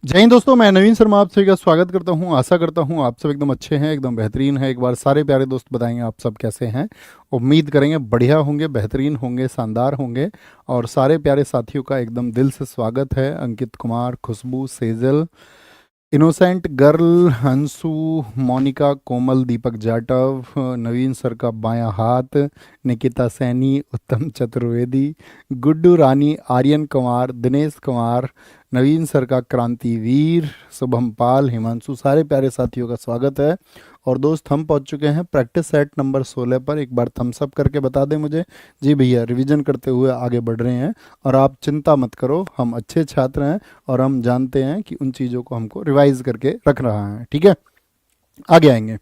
जय हिंद दोस्तों, मैं नवीन शर्मा आप सभी का स्वागत करता हूं। आशा करता हूं आप सब एकदम अच्छे हैं, एकदम बेहतरीन है। एक बार सारे प्यारे दोस्त बताएंगे आप सब कैसे हैं। उम्मीद करेंगे बढ़िया होंगे, बेहतरीन होंगे, शानदार होंगे। और सारे प्यारे साथियों का एकदम दिल से स्वागत है। अंकित कुमार, खुशबू, सेजल, इनोसेंट गर्ल, हंसू, मोनिका, कोमल, दीपक जाटव, नवीन सर का बायां हाथ, निकिता सैनी, उत्तम चतुर्वेदी, गुड्डू रानी, आर्यन कुमार, दिनेश कुमार, नवीन सर का क्रांतिवीर, शुभम पाल, हिमांशु, सारे प्यारे साथियों का स्वागत है। और दोस्त हम पहुंच चुके हैं प्रैक्टिस सेट नंबर 16 पर। एक बार थम्स अप करके बता दें मुझे। जी भैया, रिवीजन करते हुए आगे बढ़ रहे हैं। और आप चिंता मत करो, हम अच्छे छात्र हैं और हम जानते हैं कि उन चीज़ों को हमको रिवाइज करके रख रहा है। ठीक है, आगे आएंगे।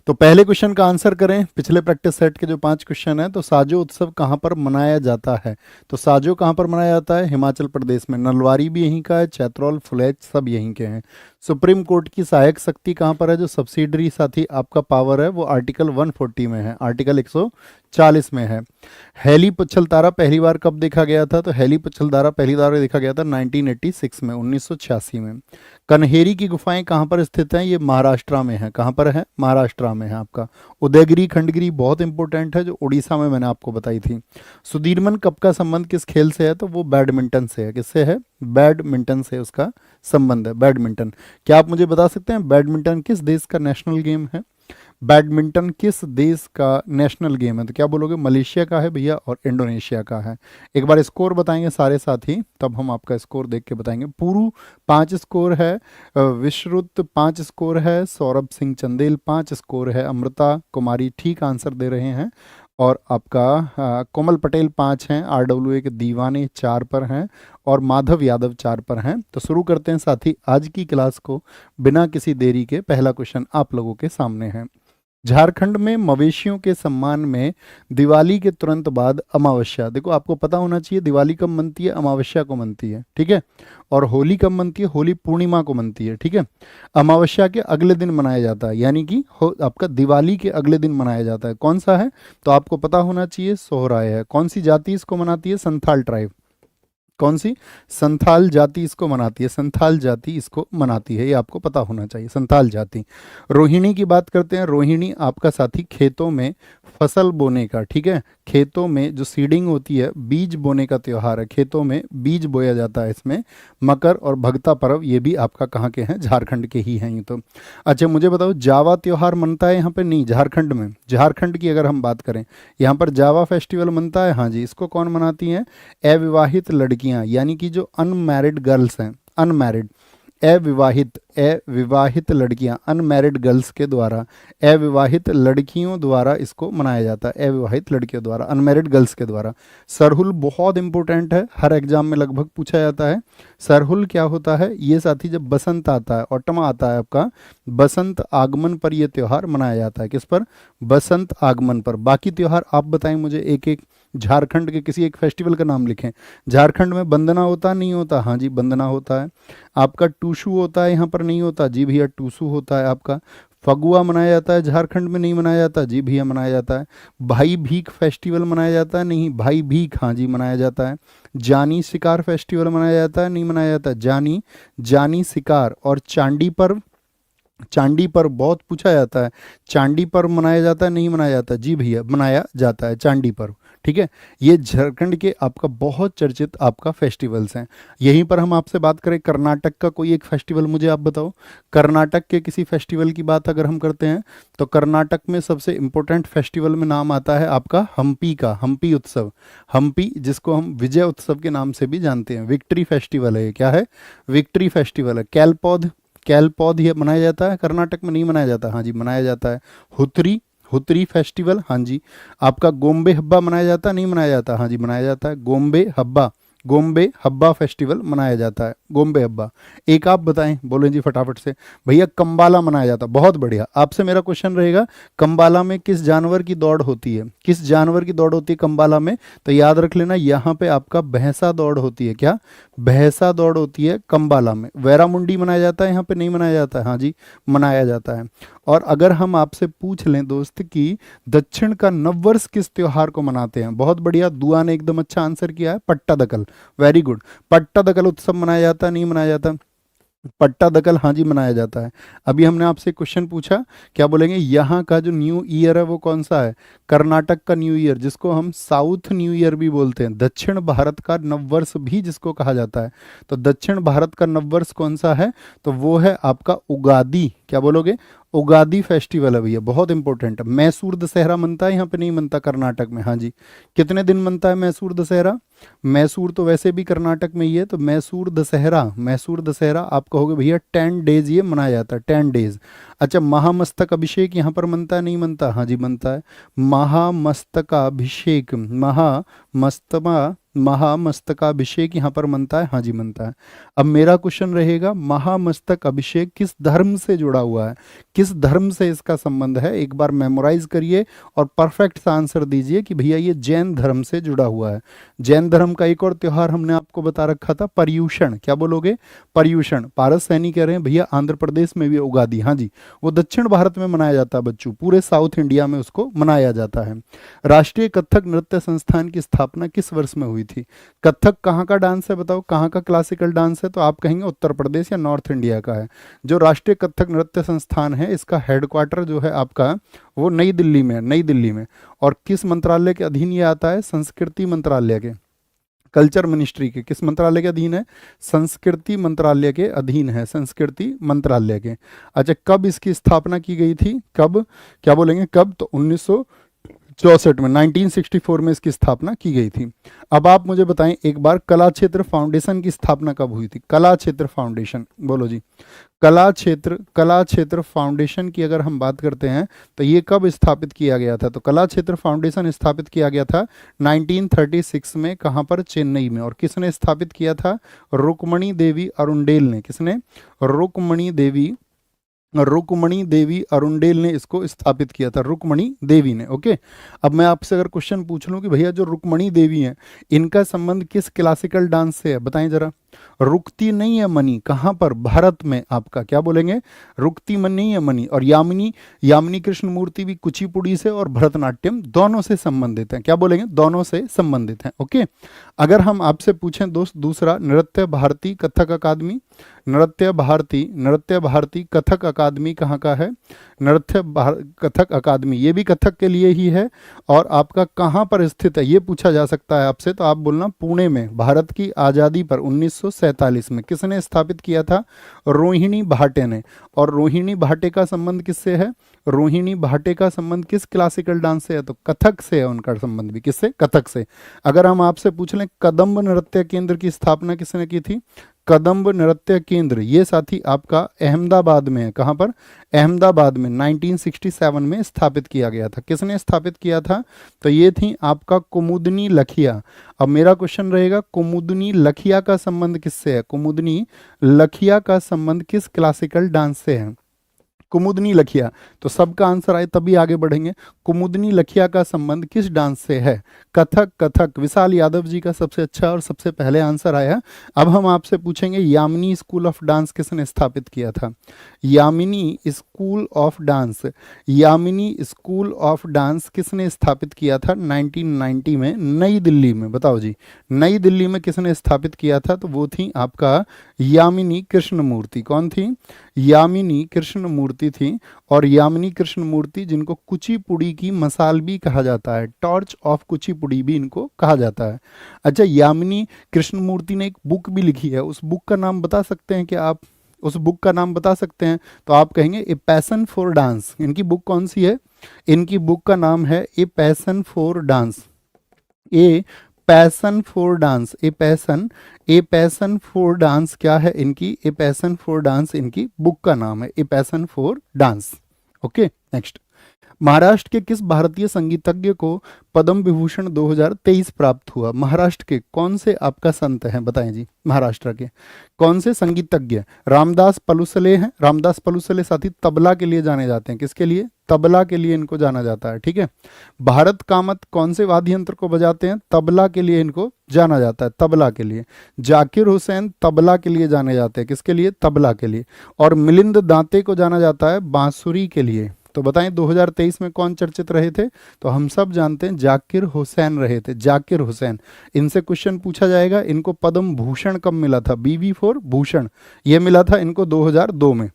तो पहले क्वेश्चन का आंसर करें। पिछले प्रैक्टिस सेट के जो 5 क्वेश्चन हैं, तो साजो उत्सव कहाँ पर मनाया जाता है? तो साजो कहाँ पर मनाया जाता है? हिमाचल प्रदेश में। नलवारी भी यहीं का है, चैत्रौल, फुलैच सब यहीं के हैं। सुप्रीम कोर्ट की सहायक शक्ति कहाँ पर है? जो सब्सिडरी साथी आपका पावर है वो आर्टिकल 140 में है, आर्टिकल 140 में है। हेली पुच्छल तारा पहली बार कब देखा गया था? तो हेली पुच्छल तारा पहली बार देखा गया था 1986 में, 1986 में। कन्हेरी की गुफाएं कहाँ पर स्थित हैं? ये महाराष्ट्र में है। कहाँ पर है? महाराष्ट्र में है आपका। उदयगिरी खंडगिरी बहुत इंपॉर्टेंट है, जो उड़ीसा में मैंने आपको बताई थी। सुदीर्मन कप का संबंध किस खेल से है? तो वो बैडमिंटन से है। किससे है? बैडमिंटन से उसका संबंध है, बैडमिंटन। क्या आप मुझे बता सकते हैं बैडमिंटन किस देश का नेशनल गेम है? बैडमिंटन किस देश का नेशनल गेम है? तो क्या बोलोगे? मलेशिया का है भैया और इंडोनेशिया का है। एक बार स्कोर बताएंगे सारे साथी, तब हम आपका स्कोर देख के बताएंगे। पूरू 5 स्कोर है, विश्रुत 5 स्कोर है, सौरभ सिंह चंदेल 5 स्कोर है, अमृता कुमारी ठीक आंसर दे रहे हैं। और आपका कोमल पटेल 5 हैं, RWA के दीवाने 4 पर हैं और माधव यादव 4 पर हैं। तो शुरू करते हैं साथी आज की क्लास को बिना किसी देरी के। पहला क्वेश्चन आप लोगों के सामने है। झारखंड में मवेशियों के सम्मान में दिवाली के तुरंत बाद अमावस्या, देखो आपको पता होना चाहिए दिवाली कब मनती है? अमावस्या को मनती है, ठीक है। और होली कब मनती है? होली पूर्णिमा को मनती है, ठीक है। अमावस्या के अगले दिन मनाया जाता है, यानी कि आपका दिवाली के अगले दिन मनाया जाता है। कौन सा है? तो आपको पता होना चाहिए, सोहराय है। कौन सी जाति इसको मनाती है? संथाल ट्राइब। कौन सी? संथाल जाति इसको मनाती है, संथाल जाति इसको मनाती है, ये आपको पता होना चाहिए, संथाल जाति। रोहिणी की बात करते हैं। रोहिणी आपका साथी खेतों में फसल बोने का, ठीक है, खेतों में जो सीडिंग होती है, बीज बोने का त्यौहार है। खेतों में बीज बोया जाता है इसमें। मकर और भगता पर्व ये भी आपका कहाँ के हैं? झारखंड के ही हैं ये तो। अच्छा मुझे बताओ, जावा त्यौहार मनता है यहाँ पे? नहीं, झारखंड में। झारखंड की अगर हम बात करें, यहाँ पर जावा फेस्टिवल मनता है। हाँ जी, इसको कौन मनाती हैं? अविवाहित लड़कियां, यानी कि जो अनमैरिड गर्ल्स हैं, अनमैरिड, अविवाहित लड़कियां, अनमैरिड गर्ल्स के द्वारा, अविवाहित लड़कियों द्वारा इसको मनाया जाता है। अविवाहित लड़कियों द्वारा, अनमैरिड गर्ल्स के द्वारा। सरहुल बहुत इंपॉर्टेंट है, हर एग्जाम में लगभग पूछा जाता है। सरहुल क्या होता है? ये साथी जब बसंत आता है, ऑटम आता है आपका, बसंत आगमन पर यह त्यौहार मनाया जाता है। किस पर? बसंत आगमन पर। बाकी त्यौहार आप बताएं मुझे एक एक। झारखंड के किसी एक फेस्टिवल का नाम लिखें। झारखंड में बंदना होता नहीं होता? हाँ जी, बंदना होता है। आपका टूसू होता है, यहाँ पर नहीं होता? जी भैया, टूसू होता है आपका। फगुआ मनाया जाता है, झारखंड में नहीं मनाया जाता? जी भैया, मनाया जाता है। भाई भीख फेस्टिवल मनाया जाता है? नहीं, भाई भीख, हाँ जी, मनाया जाता है। जानी शिकार फेस्टिवल मनाया जाता है? नहीं मनाया जाता? जानी, जानी शिकार। और चांडी पर्व, चांडी पर्व बहुत पूछा जाता है। चांडी पर्व मनाया जाता है? नहीं मनाया जाता? जी भैया, मनाया जाता है चांडी पर्व, ठीक है। ये झारखंड के आपका बहुत चर्चित आपका फेस्टिवल्स हैं। यहीं पर हम आपसे बात करें कर्नाटक का कोई एक फेस्टिवल, मुझे आप बताओ। कर्नाटक के किसी फेस्टिवल की बात अगर हम करते हैं, तो कर्नाटक में सबसे इंपॉर्टेंट फेस्टिवल में नाम आता है आपका हम्पी का, हम्पी उत्सव। हम्पी, जिसको हम विजय उत्सव के नाम से भी जानते हैं। विक्ट्री फेस्टिवल है ये। क्या है? विक्ट्री फेस्टिवल है। कैलपौध, कैलपौध ये मनाया जाता है कर्नाटक में? नहीं मनाया जाता? हाँ जी, मनाया जाता है। हुतरी, हुतरी फेस्टिवल, हाँ जी। आपका गोम्बे हब्बा मनाया जाता है? नहीं मनाया जाता? हाँ जी, मनाया जाता है। गोम्बे हब्बा, गोम्बे हब्बा फेस्टिवल मनाया जाता है, गोम्बे हब्बा। एक आप बताएं, बोलें जी फटाफट से। भैया कंबाला मनाया जाता है। बहुत बढ़िया। आपसे मेरा क्वेश्चन रहेगा, कंबाला में किस जानवर की दौड़ होती है? किस जानवर की दौड़ होती है कंबाला में? तो याद रख लेना, यहाँ पे आपका भैंसा दौड़ होती है। क्या? भैंसा दौड़ होती है कंबाला में। वैरामुंडी मनाया जाता है यहाँ पे? नहीं मनाया जाता है? हाँ जी, मनाया जाता है। और अगर हम आपसे पूछ लें दोस्त कि दक्षिण का नववर्ष किस त्योहार को मनाते हैं? बहुत बढ़िया, दुआ ने एकदम अच्छा आंसर किया है, पट्टादकल। Very good. पट्टादकल उत्सव मनाया जाता है? नहीं मनाया जाता? पट्टा दकल, हाँ जी, मनाया जाता है। अभी हमने आपसे क्वेश्चन पूछा, क्या बोलेंगे, यहाँ का जो न्यू ईयर है वो कौन सा है? कर्नाटक का न्यू ईयर, जिसको हम साउथ न्यू ईयर भी बोलते हैं, दक्षिण भारत का नववर्ष भी जिसको कहा जाता है। तो दक्षिण भारत का नववर्ष कौन सा है? तो वो है आपका उगादी। क्या बोलोगे? उगादी फेस्टिवल है भैया, बहुत इंपॉर्टेंट है। मैसूर दशहरा मनता है, यहाँ पे नहीं मनता कर्नाटक में, हाँ जी। कितने दिन मनता है मैसूर दशहरा? मैसूर तो वैसे भी कर्नाटक में ही है, तो मैसूर दशहरा, मैसूर दशहरा आप कहोगे भैया 10 डेज ये मनाया जाता है, 10 डेज। अच्छा, महामस्तक अभिषेक यहाँ पर मनता है, नहीं मनता? हाँ जी, मनता है। महामस्तकाभिषेक, महामस्तकाभिषेक यहाँ पर मनता है, हाँ जी मनता है। अब मेरा क्वेश्चन रहेगा, महामस्तक अभिषेक किस धर्म से जुड़ा हुआ है? किस धर्म से इसका संबंध है? एक बार मेमोराइज करिए और परफेक्ट सा आंसर दीजिए कि भैया ये जैन धर्म से जुड़ा हुआ है। जैन धर्म का एक और त्योहार हमने आपको बता रखा था, पर्युषण। क्या बोलोगे? पर्युषण। पारस सैनी कह रहे हैं भैया आंध्र प्रदेश में भी उगादी, हाँ जी, वो दक्षिण भारत में मनाया जाता है बच्चों, पूरे साउथ इंडिया में उसको मनाया जाता है। राष्ट्रीय कथक नृत्य संस्थान की स्थापना किस वर्ष में हुई थी? कथक कहाँ का डांस है बताओ, कहाँ का क्लासिकल डांस है? तो आप कहेंगे उत्तर प्रदेश या नॉर्थ इंडिया का है। जो राष्ट्रीय कथक नृत्य संस्थान है, इसका हेडक्वार्टर जो है आपका वो नई दिल्ली में है, नई दिल्ली में। और किस मंत्रालय के अधीन ये आता है? संस्कृति मंत्रालय के, कल्चर मिनिस्ट्री के। किस मंत्रालय के अधीन है? संस्कृति मंत्रालय के अधीन है, संस्कृति मंत्रालय के। अच्छा, कब इसकी स्थापना की गई थी? कब? क्या बोलेंगे कब? तो 1964 में, 1964 में इसकी स्थापना की गई थी। अब आप मुझे बताएं एक बार, कला क्षेत्र फाउंडेशन की स्थापना कब हुई थी? कला क्षेत्र फाउंडेशन, बोलो जी। कला क्षेत्र फाउंडेशन की अगर हम बात करते हैं तो ये कब स्थापित किया गया था? तो कला क्षेत्र फाउंडेशन स्थापित किया गया था 1936 में। कहाँ पर? चेन्नई में। और किसने स्थापित किया था? रुक्मणी देवी अरुंडेल ने। किसने? रुक्मणी देवी अरुंडेल ने इसको स्थापित किया था, रुक्मणी देवी ने। ओके, अब मैं आपसे अगर क्वेश्चन पूछ लूं कि भैया जो रुक्मणी देवी हैं, इनका संबंध किस क्लासिकल डांस से है? बताएं जरा। रुकती नहीं है मनी, कहाँ पर? भारत में आपका। क्या बोलेंगे? रुकती मन नहीं है मनी। और यामिनी, यामिनी कृष्णमूर्ति भी कुचिपुड़ी से और भरतनाट्यम दोनों से संबंधित हैं। क्या बोलेंगे? दोनों से संबंधित हैं। ओके, अगर हम आपसे पूछें दोस्त दूसरा, नृत्य भारती कथक अकादमी, नृत्य भारती कथक अकादमी कहाँ का है? कथक अकादमी, ये भी कथक के लिए ही है। और आपका कहाँ पर स्थित है ये पूछा जा सकता है आपसे, तो आप बोलना पुणे में। भारत की आज़ादी पर 1947 में किसने स्थापित किया था? रोहिणी भाटे ने। और रोहिणी भाटे का संबंध किससे है? रोहिणी भाटे का संबंध किस क्लासिकल डांस से है? तो कथक से है उनका संबंध भी। किससे? कथक से। अगर हम आपसे पूछ लें, कदम्ब नृत्य केंद्र की स्थापना किसने की थी? कदम्ब नृत्य केंद्र, ये साथी आपका अहमदाबाद में है। कहाँ पर? अहमदाबाद में 1967 में स्थापित किया गया था। किसने स्थापित किया था? तो ये थी आपका कुमुदनी लखिया। अब मेरा क्वेश्चन रहेगा, कुमुदनी लखिया का संबंध किससे है? कुमुदनी लखिया का संबंध किस क्लासिकल डांस से है? कुमुदनी लखिया। तो सबका आंसर आए तभी आगे बढ़ेंगे। कुमुदनी लखिया का संबंध किस डांस से है? कथक। कथक। विशाल यादव जी का सबसे अच्छा और सबसे पहले आंसर आया। अब हम आपसे पूछेंगे, यामिनी स्कूल ऑफ डांस किसने स्थापित किया था? Yamini school of dance, Yamini school of dance किसने स्थापित किया था 1990 में नई दिल्ली में? बताओ जी, नई दिल्ली में किसने स्थापित किया था? तो वो थी आपका यामिनी कृष्णमूर्ति। कौन थी? यामिनी कृष्णमूर्ति थी। और यामिनी कृष्णमूर्ति जिनको कुचिपुड़ी की मसाल भी कहा जाता है, टॉर्च ऑफ कुचिपुड़ी भी इनको कहा जाता है। अच्छा, यामिनी कृष्णमूर्ति ने एक बुक भी लिखी है, उस बुक का नाम बता सकते हैं क्या आप? उस बुक का नाम बता सकते हैं? तो आप कहेंगे ए पैशन फॉर डांस। इनकी बुक कौन सी है? इनकी बुक का नाम है a passion for dance. A passion for dance, a passion for dance क्या है इनकी? ए पैशन फॉर डांस इनकी बुक का नाम है, a passion for dance. Okay, next. Maharashtra के किस भारतीय संगीतज्ञ को पद्म विभूषण 2023 प्राप्त हुआ? महाराष्ट्र के कौन से आपका संत हैं? बताएं जी, महाराष्ट्र के कौन से संगीतज्ञ? रामदास पलुसले हैं। रामदास पलुसले साथी तबला के लिए जाने जाते हैं। किसके लिए? तबला के लिए इनको जाना जाता है। ठीक है। भारत कामत कौन से वाद्य यंत्र को बजाते हैं? तबला के लिए इनको जाना जाता है, तबला के लिए। जाकिर हुसैन तबला के लिए जाने जाते हैं। किसके लिए? तबला के लिए। और मिलिंद दांते को जाना जाता है बांसुरी के लिए। तो बताएं 2023 में कौन चर्चित रहे थे? तो हम सब जानते हैं जाकिर हुसैन रहे थे, जाकिर हुसैन। इनसे क्वेश्चन पूछा जाएगा, इनको पद्म भूषण कब मिला था? BV फॉर भूषण, ये मिला था इनको 2002 में।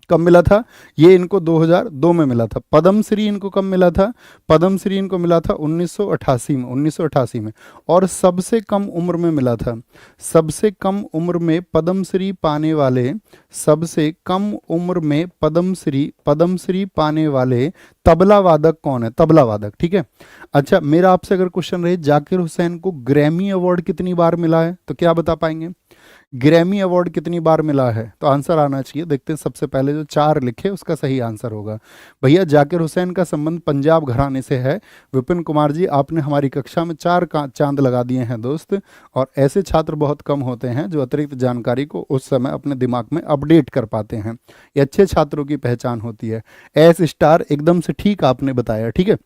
कब मिला था? ये इनको 2002 में मिला था। पद्मश्री इनको कब मिला था? पद्मश्री इनको मिला था 1988 में, 1988 में। और सबसे कम उम्र में मिला था, सबसे कम उम्र में पद्मश्री पाने वाले, सबसे कम उम्र में पद्मश्री पाने वाले तबला वादक कौन है? तबला वादक, ठीक है। अच्छा, मेरा आपसे अगर क्वेश्चन रहे जाकिर हुसैन को ग्रैमी अवार्ड कितनी बार मिला है, तो क्या बता पाएंगे? ग्रैमी अवार्ड कितनी बार मिला है? तो आंसर आना चाहिए। देखते हैं, सबसे पहले जो 4 लिखे उसका सही आंसर होगा। भैया जाकिर हुसैन का संबंध पंजाब घराने से है। विपिन कुमार जी, आपने हमारी कक्षा में 4 चांद लगा दिए हैं दोस्त। और ऐसे छात्र बहुत कम होते हैं जो अतिरिक्त जानकारी को उस समय अपने दिमाग में अपडेट कर पाते हैं। ये अच्छे छात्रों की पहचान होती है। एस स्टार एकदम से ठीक आपने बताया, ठीक है।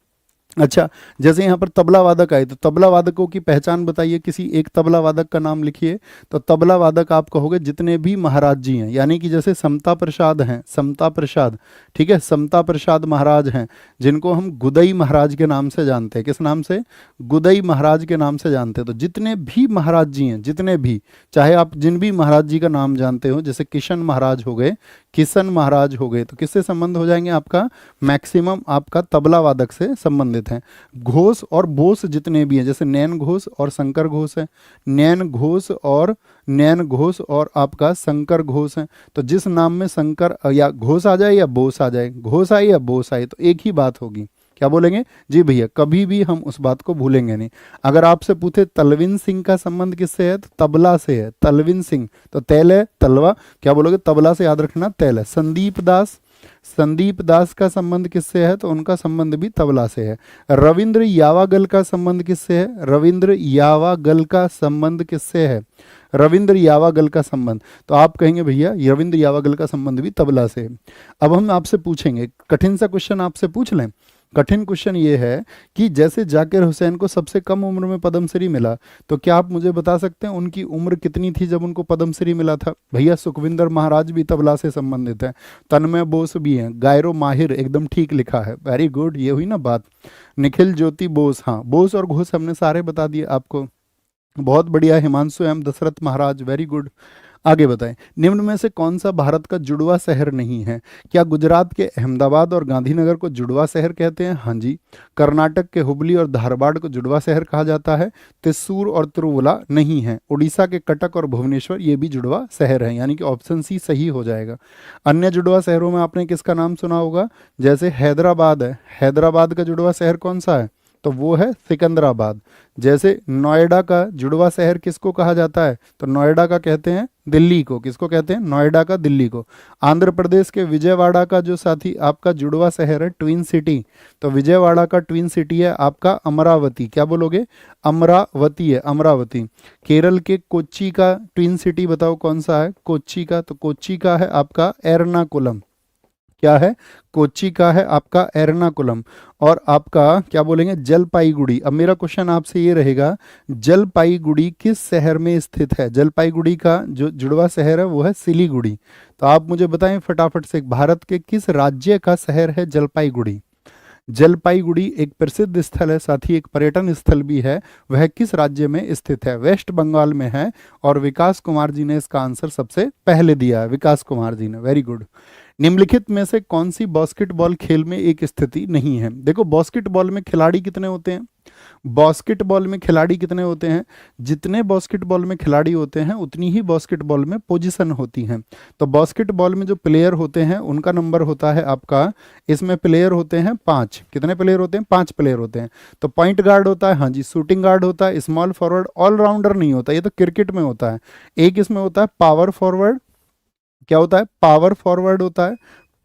अच्छा, जैसे यहाँ पर तबला वादक आए, तो तबला वादकों की पहचान बताइए, किसी एक तबला वादक का नाम लिखिए। तो तबला वादक आप कहोगे जितने भी महाराज जी हैं, यानी कि जैसे समता प्रसाद हैं, समता प्रसाद, ठीक है, समता प्रसाद महाराज हैं, जिनको हम गुदई महाराज के नाम से जानते हैं। किस नाम से? गुदई महाराज के नाम से जानते हैं। तो जितने भी महाराज जी हैं, जितने भी, चाहे आप जिन भी महाराज जी का नाम जानते हो, जैसे किशन महाराज हो गए, किशन महाराज हो गए, तो किससे संबंध हो जाएंगे आपका? मैक्सिमम आपका तबला वादक से संबंधित हैं। घोष और बोस जितने भी हैं, जैसे नैन घोष और शंकर घोष है, नैन घोष और आपका शंकर घोष है। तो जिस नाम में शंकर या घोष आ जाए या बोस आ जाए, घोष आए या बोस आए, तो एक ही बात होगी। क्या बोलेंगे? जी भैया, कभी भी हम उस बात को भूलेंगे नहीं। अगर आपसे पूछे तलविंद सिंह का संबंध किससे है, तो तबला से है। तलविंद सिंह, तो तैल है, तलवा, क्या बोलोगे? तबला से याद रखना, तैल है। संदीप दास का संबंध किससे है? तो उनका संबंध भी तबला से है। रविंद्र यावागल का संबंध किससे है? रविंद्र यावागल का संबंध किससे है? रविंद्र यावागल का संबंध, तो आप कहेंगे भैया रविंद्र यावागल का संबंध भी तबला से है। अब हम आपसे पूछेंगे, कठिन सा क्वेश्चन आपसे पूछ लें। कठिन क्वेश्चन ये है कि जैसे जाकिर हुसैन को सबसे कम उम्र में पद्मश्री मिला, तो क्या आप मुझे बता सकते हैं उनकी उम्र कितनी थी जब उनको पद्मश्री मिला था? भैया सुखविंदर महाराज भी तबला से संबंधित हैं, तन्मय बोस भी हैं, गायरो माहिर एकदम ठीक लिखा है, वेरी गुड, ये हुई ना बात। निखिल ज्योति बोस, हाँ, बोस और घोष हमने सारे बता दिए आपको, बहुत बढ़िया। हिमांशु एम दशरथ महाराज, वेरी गुड। आगे बताएं, निम्न में से कौन सा भारत का जुड़वा शहर नहीं है? क्या गुजरात के अहमदाबाद और गांधीनगर को जुड़वा शहर कहते हैं? हाँ जी। कर्नाटक के हुबली और धारवाड़ को जुड़वा शहर कहा जाता है। त्रिशूर और तिरुवला नहीं है। उड़ीसा के कटक और भुवनेश्वर ये भी जुड़वा शहर है, यानी कि ऑप्शन सी सही हो जाएगा। अन्य जुड़वा शहरों में आपने किसका नाम सुना होगा? जैसे हैदराबाद है, हैदराबाद का जुड़वा शहर कौन सा है? तो वो है सिकंदराबाद। जैसे नोएडा का जुड़वा शहर किसको कहा जाता है? तो नोएडा का कहते हैं दिल्ली को। किसको कहते हैं? नोएडा का दिल्ली को। आंध्र प्रदेश के विजयवाड़ा का जो साथी आपका जुड़वा शहर है ट्विन सिटी, तो विजयवाड़ा का ट्विन सिटी है आपका अमरावती। क्या बोलोगे? अमरावती है, अमरावती। केरल के कोच्चि का ट्विन सिटी बताओ कौन सा है? कोच्चि का, तो कोच्चि का है आपका एर्नाकुलम। क्या है? कोच्चि का है आपका एर्नाकुलम। और आपका क्या बोलेंगे? जलपाईगुड़ी। अब मेरा क्वेश्चन आपसे ये रहेगा, जलपाईगुड़ी किस शहर में स्थित है? जलपाईगुड़ी का जो जुड़वा शहर है वो है सिलीगुड़ी। तो आप मुझे बताएं फटाफट से, भारत के किस राज्य का शहर है जलपाईगुड़ी? जलपाईगुड़ी एक प्रसिद्ध स्थल है, साथ ही एक पर्यटन स्थल भी है। वह किस राज्य में स्थित है? वेस्ट बंगाल में है। और विकास कुमार जी ने इसका आंसर सबसे पहले दिया है, विकास कुमार जी ने, वेरी गुड। निम्नलिखित में से कौन सी बास्केटबॉल खेल में एक स्थिति नहीं है? देखो, बास्केटबॉल में खिलाड़ी कितने होते हैं? बास्केटबॉल में खिलाड़ी कितने होते हैं? जितने बास्केटबॉल में खिलाड़ी होते हैं उतनी ही बास्केटबॉल में पोजीशन होती हैं। तो बास्केटबॉल में जो प्लेयर होते हैं उनका नंबर होता है आपका, इसमें प्लेयर होते हैं 5। कितने प्लेयर होते हैं? 5 प्लेयर होते हैं। तो पॉइंट गार्ड होता है, हाँ जी, शूटिंग गार्ड होता है, स्मॉल फॉरवर्ड, ऑलराउंडर नहीं होता, ये तो क्रिकेट में होता है। एक इसमें होता है पावर फॉरवर्ड। क्या होता है? पावर फॉरवर्ड होता है,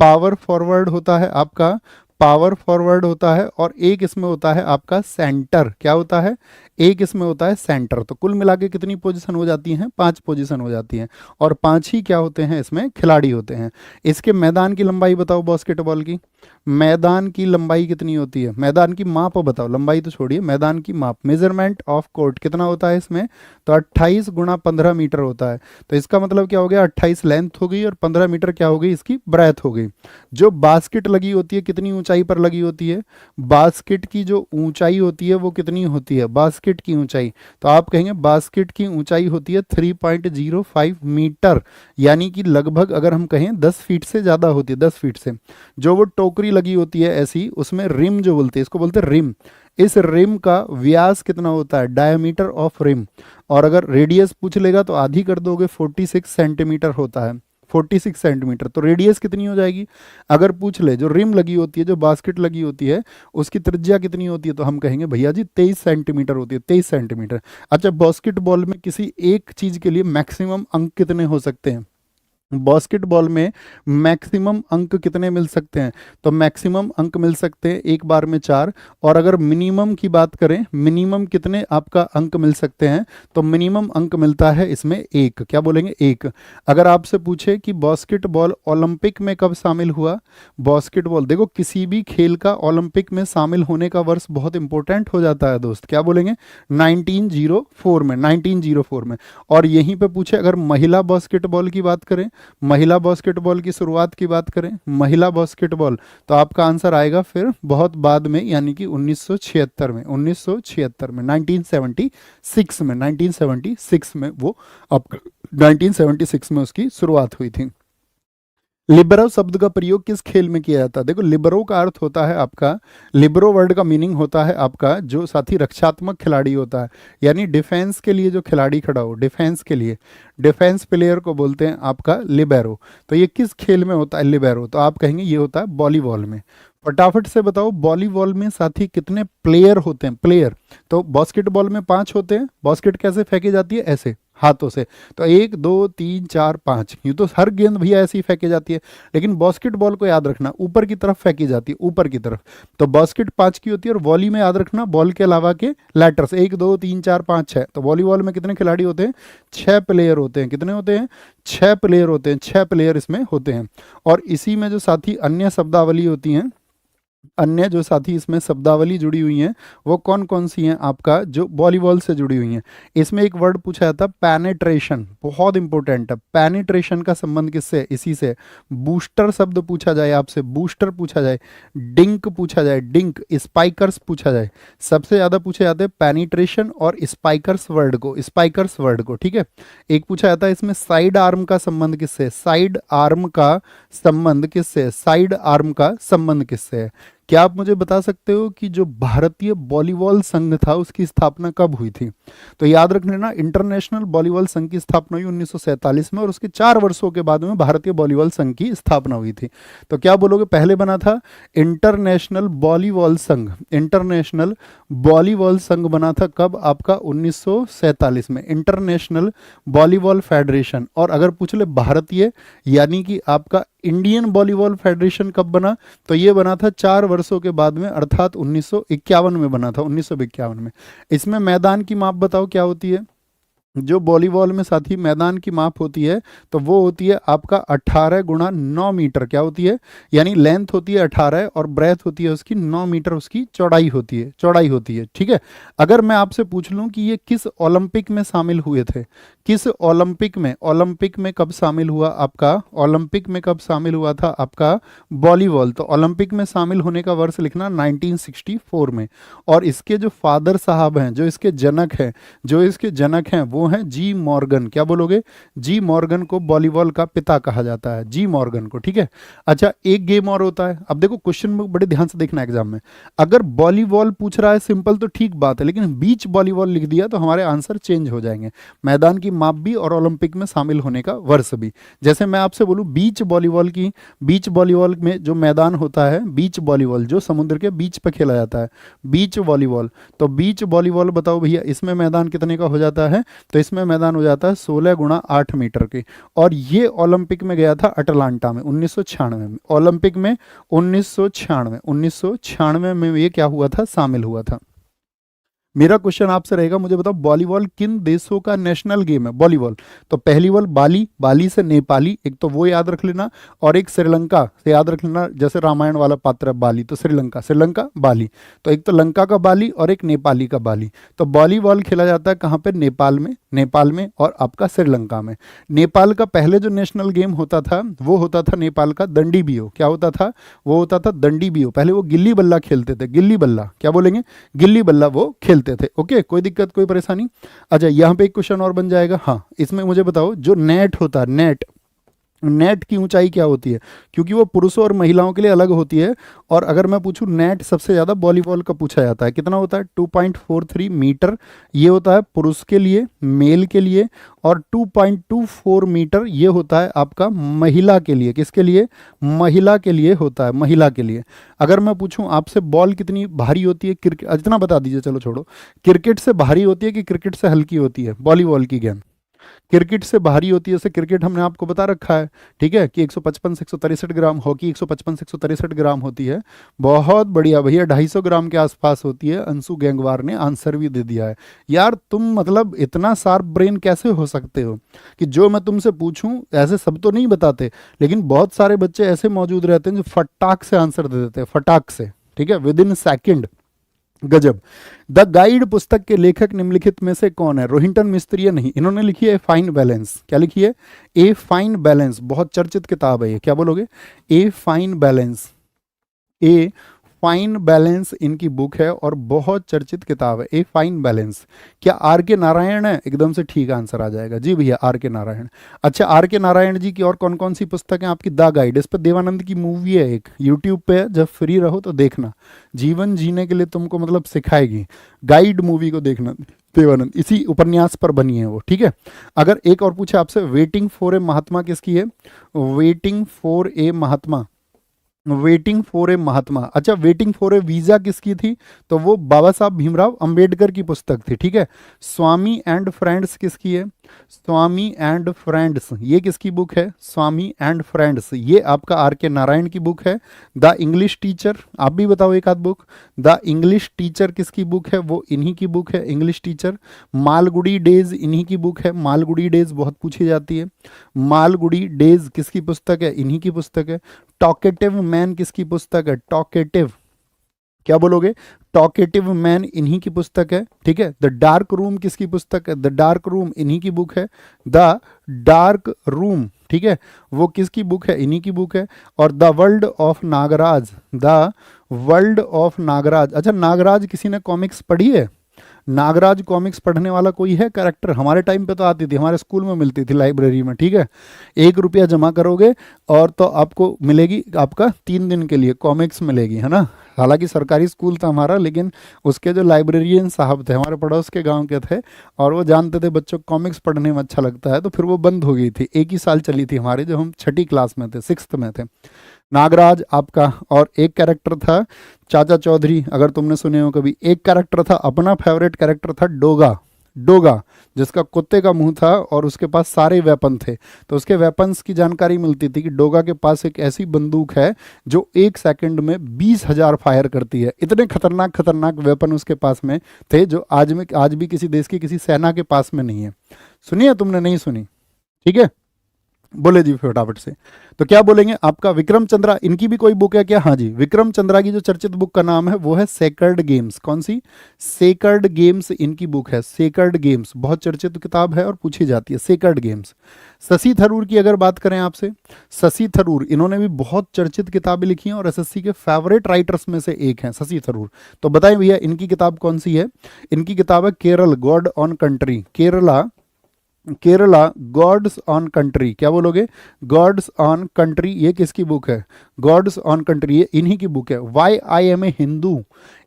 पावर फॉरवर्ड होता है आपका, पावर फॉरवर्ड होता है। और एक इसमें होता है आपका सेंटर। क्या होता है? एक इसमें होता है सेंटर। तो कुल मिला के कितनी पोजीशन हो जाती हैं? 5 पोजीशन हो जाती हैं, और 5 ही क्या होते हैं? इसमें खिलाड़ी होते हैं। इसके मैदान की लंबाई बताओ बास्केटबॉल की, मैदान की लंबाई कितनी होती है? मैदान की माप बताओ, लंबाई तो छोड़िए, मैदान की माप। मेजरमेंट ऑफ कोर्ट कितना होता है इसमें? तो 28 गुणा 15 मीटर होता है। तो इसका मतलब क्या हो गया? 28 लेंथ हो गई और 15 मीटर क्या हो गई? इसकी ब्रेथ हो गई। जो बास्केट लगी होती है कितनी ऊंचाई पर लगी होती है? बास्केट की जो ऊंचाई होती है वो कितनी होती है? बास्केट की ऊंचाई, तो आप कहेंगे बास्केट की ऊंचाई होती है 3.05 मीटर, यानी कि लगभग अगर हम कहें 10 फीट से ज़्यादा होती है, 10 फीट से। जो वो टोकरी लगी होती है ऐसी, उसमें रिम जो बोलते हैं, इसको बोलते हैं रिम। इस रिम का व्यास कितना होता है? Diameter of rim. और अगर रेडियस पूछ लेगा तो आधी कर दोगे, 46 सेंटीमीटर होता है, 46 सेंटीमीटर। तो रेडियस कितनी हो जाएगी? अगर पूछ ले जो रिम लगी होती है, जो बास्केट लगी होती है, उसकी त्रिज्या कितनी होती है, तो हम कहेंगे भैया जी 23 सेंटीमीटर होती है, 23 सेंटीमीटर। अच्छा, बास्केटबॉल में किसी एक चीज के लिए मैक्सिमम अंक कितने हो सकते हैं? बास्केटबॉल में मैक्सिमम अंक कितने मिल सकते हैं? तो मैक्सिमम अंक मिल सकते हैं एक बार में 4। और अगर मिनिमम की बात करें, मिनिमम कितने आपका अंक मिल सकते हैं? तो मिनिमम अंक मिलता है इसमें 1। क्या बोलेंगे? 1। अगर आपसे पूछे कि बास्केटबॉल ओलंपिक में कब शामिल हुआ? बास्केटबॉल, देखो किसी भी खेल का ओलंपिक में शामिल होने का वर्ष बहुत इंपॉर्टेंट हो जाता है दोस्त। क्या बोलेंगे? 1904 में, 1904 में। और यहीं पे पूछे अगर महिला बास्केटबॉल की बात करें, महिला बास्केटबॉल की शुरुआत की बात करें, महिला बास्केटबॉल, तो आपका आंसर आएगा फिर बहुत बाद में, यानी कि 1976 में, 1976 में, 1976 में, 1976 में वो आपका 1976 में उसकी शुरुआत हुई थी। लिबरो शब्द का प्रयोग किस खेल में किया जाता है? देखो लिबरो का अर्थ होता है आपका, लिबरो वर्ड का मीनिंग होता है आपका जो साथी रक्षात्मक खिलाड़ी होता है, यानी डिफेंस के लिए जो खिलाड़ी खड़ा हो, डिफेंस के लिए, डिफेंस प्लेयर को बोलते हैं आपका लिबेरो। तो ये किस खेल में होता है लिबेरो? तो आप कहेंगे ये होता है वॉलीबॉल में। फटाफट से बताओ वॉलीबॉल में साथी कितने प्लेयर होते हैं? प्लेयर, तो बास्केटबॉल में 5 होते हैं। बास्केट कैसे फेंकी जाती है? ऐसे हाथों से। तो 1 2 3 4 5, यूँ तो हर गेंद भैया ऐसे ही फेंकी जाती है, लेकिन बास्केटबॉल को याद रखना ऊपर की तरफ फेंकी जाती है, ऊपर की तरफ। तो बास्केट 5 की होती है, और वॉली में याद रखना बॉल के अलावा के लेटर्स 1 2 3 4 5 6। तो वॉलीबॉल में कितने खिलाड़ी होते हैं? 6 प्लेयर होते हैं। कितने होते हैं? 6 प्लेयर होते हैं, 6 प्लेयर इसमें होते हैं। और इसी में जो साथी अन्य शब्दावली होती हैं, अन्य जो साथी इसमें शब्दावली जुड़ी हुई हैं, वो कौन कौन सी हैं? आपका जो वॉलीबॉल से जुड़ी हुई हैं। इसमें एक वर्ड पूछा जाता है पेनिट्रेशन, बहुत इंपॉर्टेंट है। पेनिट्रेशन का संबंध किससे? इसी से। बूस्टर शब्द पूछा जाए आपसे, बूस्टर पूछा जाए, डिंक पूछा जाए, डिंक, स्पाइकर्स पूछा जाए, सबसे ज्यादा पूछे जाते हैं पेनिट्रेशन और स्पाइकर्स वर्ड को, स्पाइकर्स वर्ड को, ठीक है। एक पूछा जाता है इसमें साइड आर्म का संबंध किससे? साइड आर्म का संबंध किससे? साइड आर्म का संबंध किससे है? क्या आप मुझे बता सकते हो कि जो भारतीय वॉलीबॉल संघ था उसकी स्थापना कब हुई थी? तो याद रख लेना, इंटरनेशनल वॉलीबॉल संघ की स्थापना हुई 1947 में, और उसके 4 वर्षों के बाद में भारतीय वॉलीबॉल संघ की स्थापना हुई थी। तो क्या बोलोगे? पहले बना था इंटरनेशनल वॉलीबॉल संघ, इंटरनेशनल वॉलीबॉल संघ बना था कब? आपका 1947 में, इंटरनेशनल वॉलीबॉल फेडरेशन। और अगर पूछ ले भारतीय, यानी कि आपका इंडियन वॉलीबॉल फेडरेशन कब बना? तो ये बना था 4 वर्षों के बाद में, अर्थात 1951 में बना था, 1951 में। इसमें मैदान की माप बताओ क्या होती है? जो वॉलीबॉल में साथी मैदान की माप होती है, तो वो होती है आपका 18 गुणा 9 मीटर। क्या होती है? यानी लेंथ होती है 18 और ब्रेथ होती है उसकी 9 मीटर, उसकी चौड़ाई होती है, चौड़ाई होती है, ठीक है। अगर मैं आपसे पूछ लूं कि ये किस ओलंपिक में शामिल हुए थे, किस ओलंपिक में, ओलंपिक में कब शामिल हुआ आपका, ओलंपिक में कब शामिल हुआ था आपका वॉलीबॉल? तो ओलंपिक में शामिल होने का वर्ष लिखना 1964 में। और इसके जो फादर साहब हैं, जो इसके जनक हैं, जो इसके जनक हैं वो हैं जी मॉर्गन। क्या बोलोगे? जी मॉर्गन को वॉलीबॉल का पिता कहा जाता है, जी मॉर्गन को, ठीक है। अच्छा, एक गेम और होता है। अब देखो क्वेश्चन में बड़े ध्यान से देखना एग्जाम में, अगर वॉलीबॉल पूछ रहा है सिंपल तो ठीक बात है, लेकिन बीच वॉलीबॉल लिख दिया तो हमारे आंसर चेंज हो जाएंगे। मैदान की माप भी और ओलंपिक में शामिल होने का वर्ष भी। जैसे मैं आपसे बोलूं बीच वॉलीबॉल की, बीच वॉलीबॉल में जो मैदान होता है, बीच वॉलीबॉल जो समुद्र के बीच पे खेला जाता है, बीच वॉलीबॉल, तो बीच वॉलीबॉल बताओ भैया इसमें मैदान कितने का हो जाता है? तो इसमें मैदान हो जाता है 16 गुणा 8 मीटर की। और ये ओलंपिक में गया था अटलांटा में 1996 में, ओलंपिक में 1996 में ये क्या हुआ था? शामिल हुआ था। मेरा क्वेश्चन आपसे रहेगा, मुझे बताओ वॉलीबॉल किन देशों का नेशनल गेम है? वॉलीबॉल। तो पहली बॉल बाली, बाली से नेपाली, एक तो वो याद रख लेना, और एक श्रीलंका से याद रख लेना, जैसे रामायण वाला पात्र है बाली, तो श्रीलंका, श्रीलंका बाली। तो एक तो लंका का बाली और एक नेपाली का बाली। तो वॉलीबॉल खेला जाता है कहाँ पे? नेपाल में, नेपाल में और आपका श्रीलंका में। नेपाल का पहले जो नेशनल गेम होता था वो होता था नेपाल का दंडी बियो। क्या होता था? वो होता था दंडी बियो। पहले वो गिल्ली बल्ला खेलते थे, गिल्ली बल्ला, क्या बोलेंगे? गिल्ली बल्ला वो खेलते थे। ओके, कोई दिक्कत, कोई परेशानी? अच्छा, यहाँ पे एक क्वेश्चन और बन जाएगा। हाँ, इसमें मुझे बताओ, जो नेट होता है, नेट, नेट की ऊंचाई क्या होती है? क्योंकि वो पुरुषों और महिलाओं के लिए अलग होती है। और अगर मैं पूछूं, नेट सबसे ज़्यादा वॉलीबॉल का पूछा जाता है, कितना होता है? 2.43 मीटर। ये होता है पुरुष के लिए, मेल के लिए। और 2.24 मीटर ये होता है आपका महिला के लिए। किसके लिए? महिला के लिए होता है, महिला के लिए। अगर मैं पूछूं आपसे, बॉल कितनी भारी होती है? क्रिकेट, इतना बता दीजिए, चलो छोड़ो। क्रिकेट से भारी होती है कि क्रिकेट से हल्की होती है वॉलीबॉल की गेंद? क्रिकेट से भारी होती है। जैसे क्रिकेट हमने आपको बता रखा है, ठीक है, कि 155 से 163 ग्राम, हॉकी 155 से 163 ग्राम होती है। बहुत बढ़िया भैया, 250 ग्राम के आसपास होती है। अंशु गैंगवार ने आंसर भी दे दिया है। यार तुम मतलब इतना शार्प ब्रेन कैसे हो सकते हो कि जो मैं तुमसे पूछूं, ऐसे सब तो नहीं बताते, लेकिन बहुत सारे बच्चे ऐसे मौजूद रहते हैं जो फटाक से आंसर दे देते हैं, फटाक से, ठीक है, विद इन सेकेंड। गजब। द गाइड पुस्तक के लेखक निम्नलिखित में से कौन है? रोहिंटन मिस्त्री या नहीं? इन्होंने लिखी है ए फाइन बैलेंस। क्या लिखी है? A fine balance. बहुत चर्चित किताब है ये। क्या बोलोगे? A fine balance. A fine balance इनकी बुक है और बहुत चर्चित किताब है, ए फाइन बैलेंस। क्या आर के नारायण है? एकदम से ठीक आंसर आ जाएगा जी भैया, आर के नारायण। अच्छा, आर के नारायण जी की और कौन कौन सी पुस्तक है आपकी? द गाइड, इस पर देवानंद की मूवी है एक, यूट्यूब पे है, जब फ्री रहो तो देखना। जीवन जीने के लिए तुमको मतलब सिखाएगी। गाइड मूवी को देखना, देवानंद, इसी उपन्यास पर बनी है वो, ठीक है। अगर एक और पूछे आपसे, वेटिंग फॉर ए महात्मा किसकी है? Waiting for a Mahatma, waiting for a Mahatma. अच्छा, वेटिंग फॉर ए वीजा किसकी थी? तो वो बाबा साहब भीमराव अंबेडकर की पुस्तक थी, ठीक है। स्वामी एंड फ्रेंड्स किसकी है? स्वामी एंड फ्रेंड्स, ये किसकी बुक है? स्वामी एंड फ्रेंड्स, ये आपका आर के नारायण की बुक है। द इंग्लिश टीचर, आप भी बताओ एक आध बुक। द इंग्लिश टीचर किसकी बुक है? वो इन्हीं की बुक है, इंग्लिश टीचर। मालगुडी डेज इन्हीं की बुक है, मालगुडी डेज बहुत पूछी जाती है। मालगुडी डेज किसकी पुस्तक है? इन्हीं की पुस्तक है। टॉकेटिव मैन किसकी पुस्तक है? टॉकेटिव, क्या बोलोगे? टॉकेटिव मैन इन्हीं की पुस्तक है, ठीक है। द डार्क रूम किसकी पुस्तक है? द डार्क रूम इन्हीं की बुक है। द डार्क रूम, ठीक है, वो किसकी बुक है? इन्हीं की बुक है। और the world of Nagraj, the world of Nagraj. अच्छा, नागराज किसी ने कॉमिक्स पढ़ी है? नागराज कॉमिक्स पढ़ने वाला कोई है कैरेक्टर? हमारे टाइम पे तो आती थी, हमारे स्कूल में मिलती थी, लाइब्रेरी में, ठीक है। 1 रुपया जमा करोगे और तो आपको मिलेगी, आपका 3 दिन के लिए कॉमिक्स मिलेगी, है ना। हालांकि सरकारी स्कूल था हमारा, लेकिन उसके जो लाइब्रेरियन साहब थे, हमारे पड़ोस के गांव के थे, और वो जानते थे बच्चों को कॉमिक्स पढ़ने में अच्छा लगता है, तो फिर वो बंद हो गई थी। एक ही साल चली थी हमारी, जब हम 6ठी क्लास में थे, 6th में थे। नागराज आपका। और एक कैरेक्टर था चाचा चौधरी, अगर तुमने सुने हो कभी। एक कैरेक्टर था, अपना फेवरेट कैरेक्टर था डोगा, डोगा, जिसका कुत्ते का मुंह था और उसके पास सारे वेपन थे। तो उसके वेपन्स की जानकारी मिलती थी कि डोगा के पास एक ऐसी बंदूक है जो 1 सेकंड में 20,000 फायर करती है। इतने खतरनाक खतरनाक वेपन उसके पास में थे, जो आज भी किसी देश की किसी सेना के पास में नहीं है। सुनिए, तुमने नहीं सुनी, ठीक है, बोले जी फटाफट से। तो क्या बोलेंगे आपका? विक्रम चंद्रा, इनकी भी कोई बुक है क्या? हाँ जी, विक्रम चंद्रा की जो चर्चित बुक का नाम है वो है सेक्रेड गेम्स। कौन सी? सेक्रेड गेम्स इनकी बुक है, सेक्रेड गेम्स, बहुत चर्चित किताब है और पूछी जाती है, सेक्रेड गेम्स। शशि थरूर की अगर बात करें आपसे, शशि थरूर, इन्होंने भी बहुत चर्चित किताबें लिखी हैं और एसएससी के फेवरेट राइटर्स में से एक हैं शशि थरूर। तो बताएं भैया, इनकी किताब कौन सी है? इनकी किताब है Kerala god own country, Kerala god's own country. क्या बोलोगे? गॉड्स ऑन कंट्री, ये किसकी बुक है? गॉड्स ऑन कंट्री, ये इन्हीं की बुक है। Why I am a Hindu,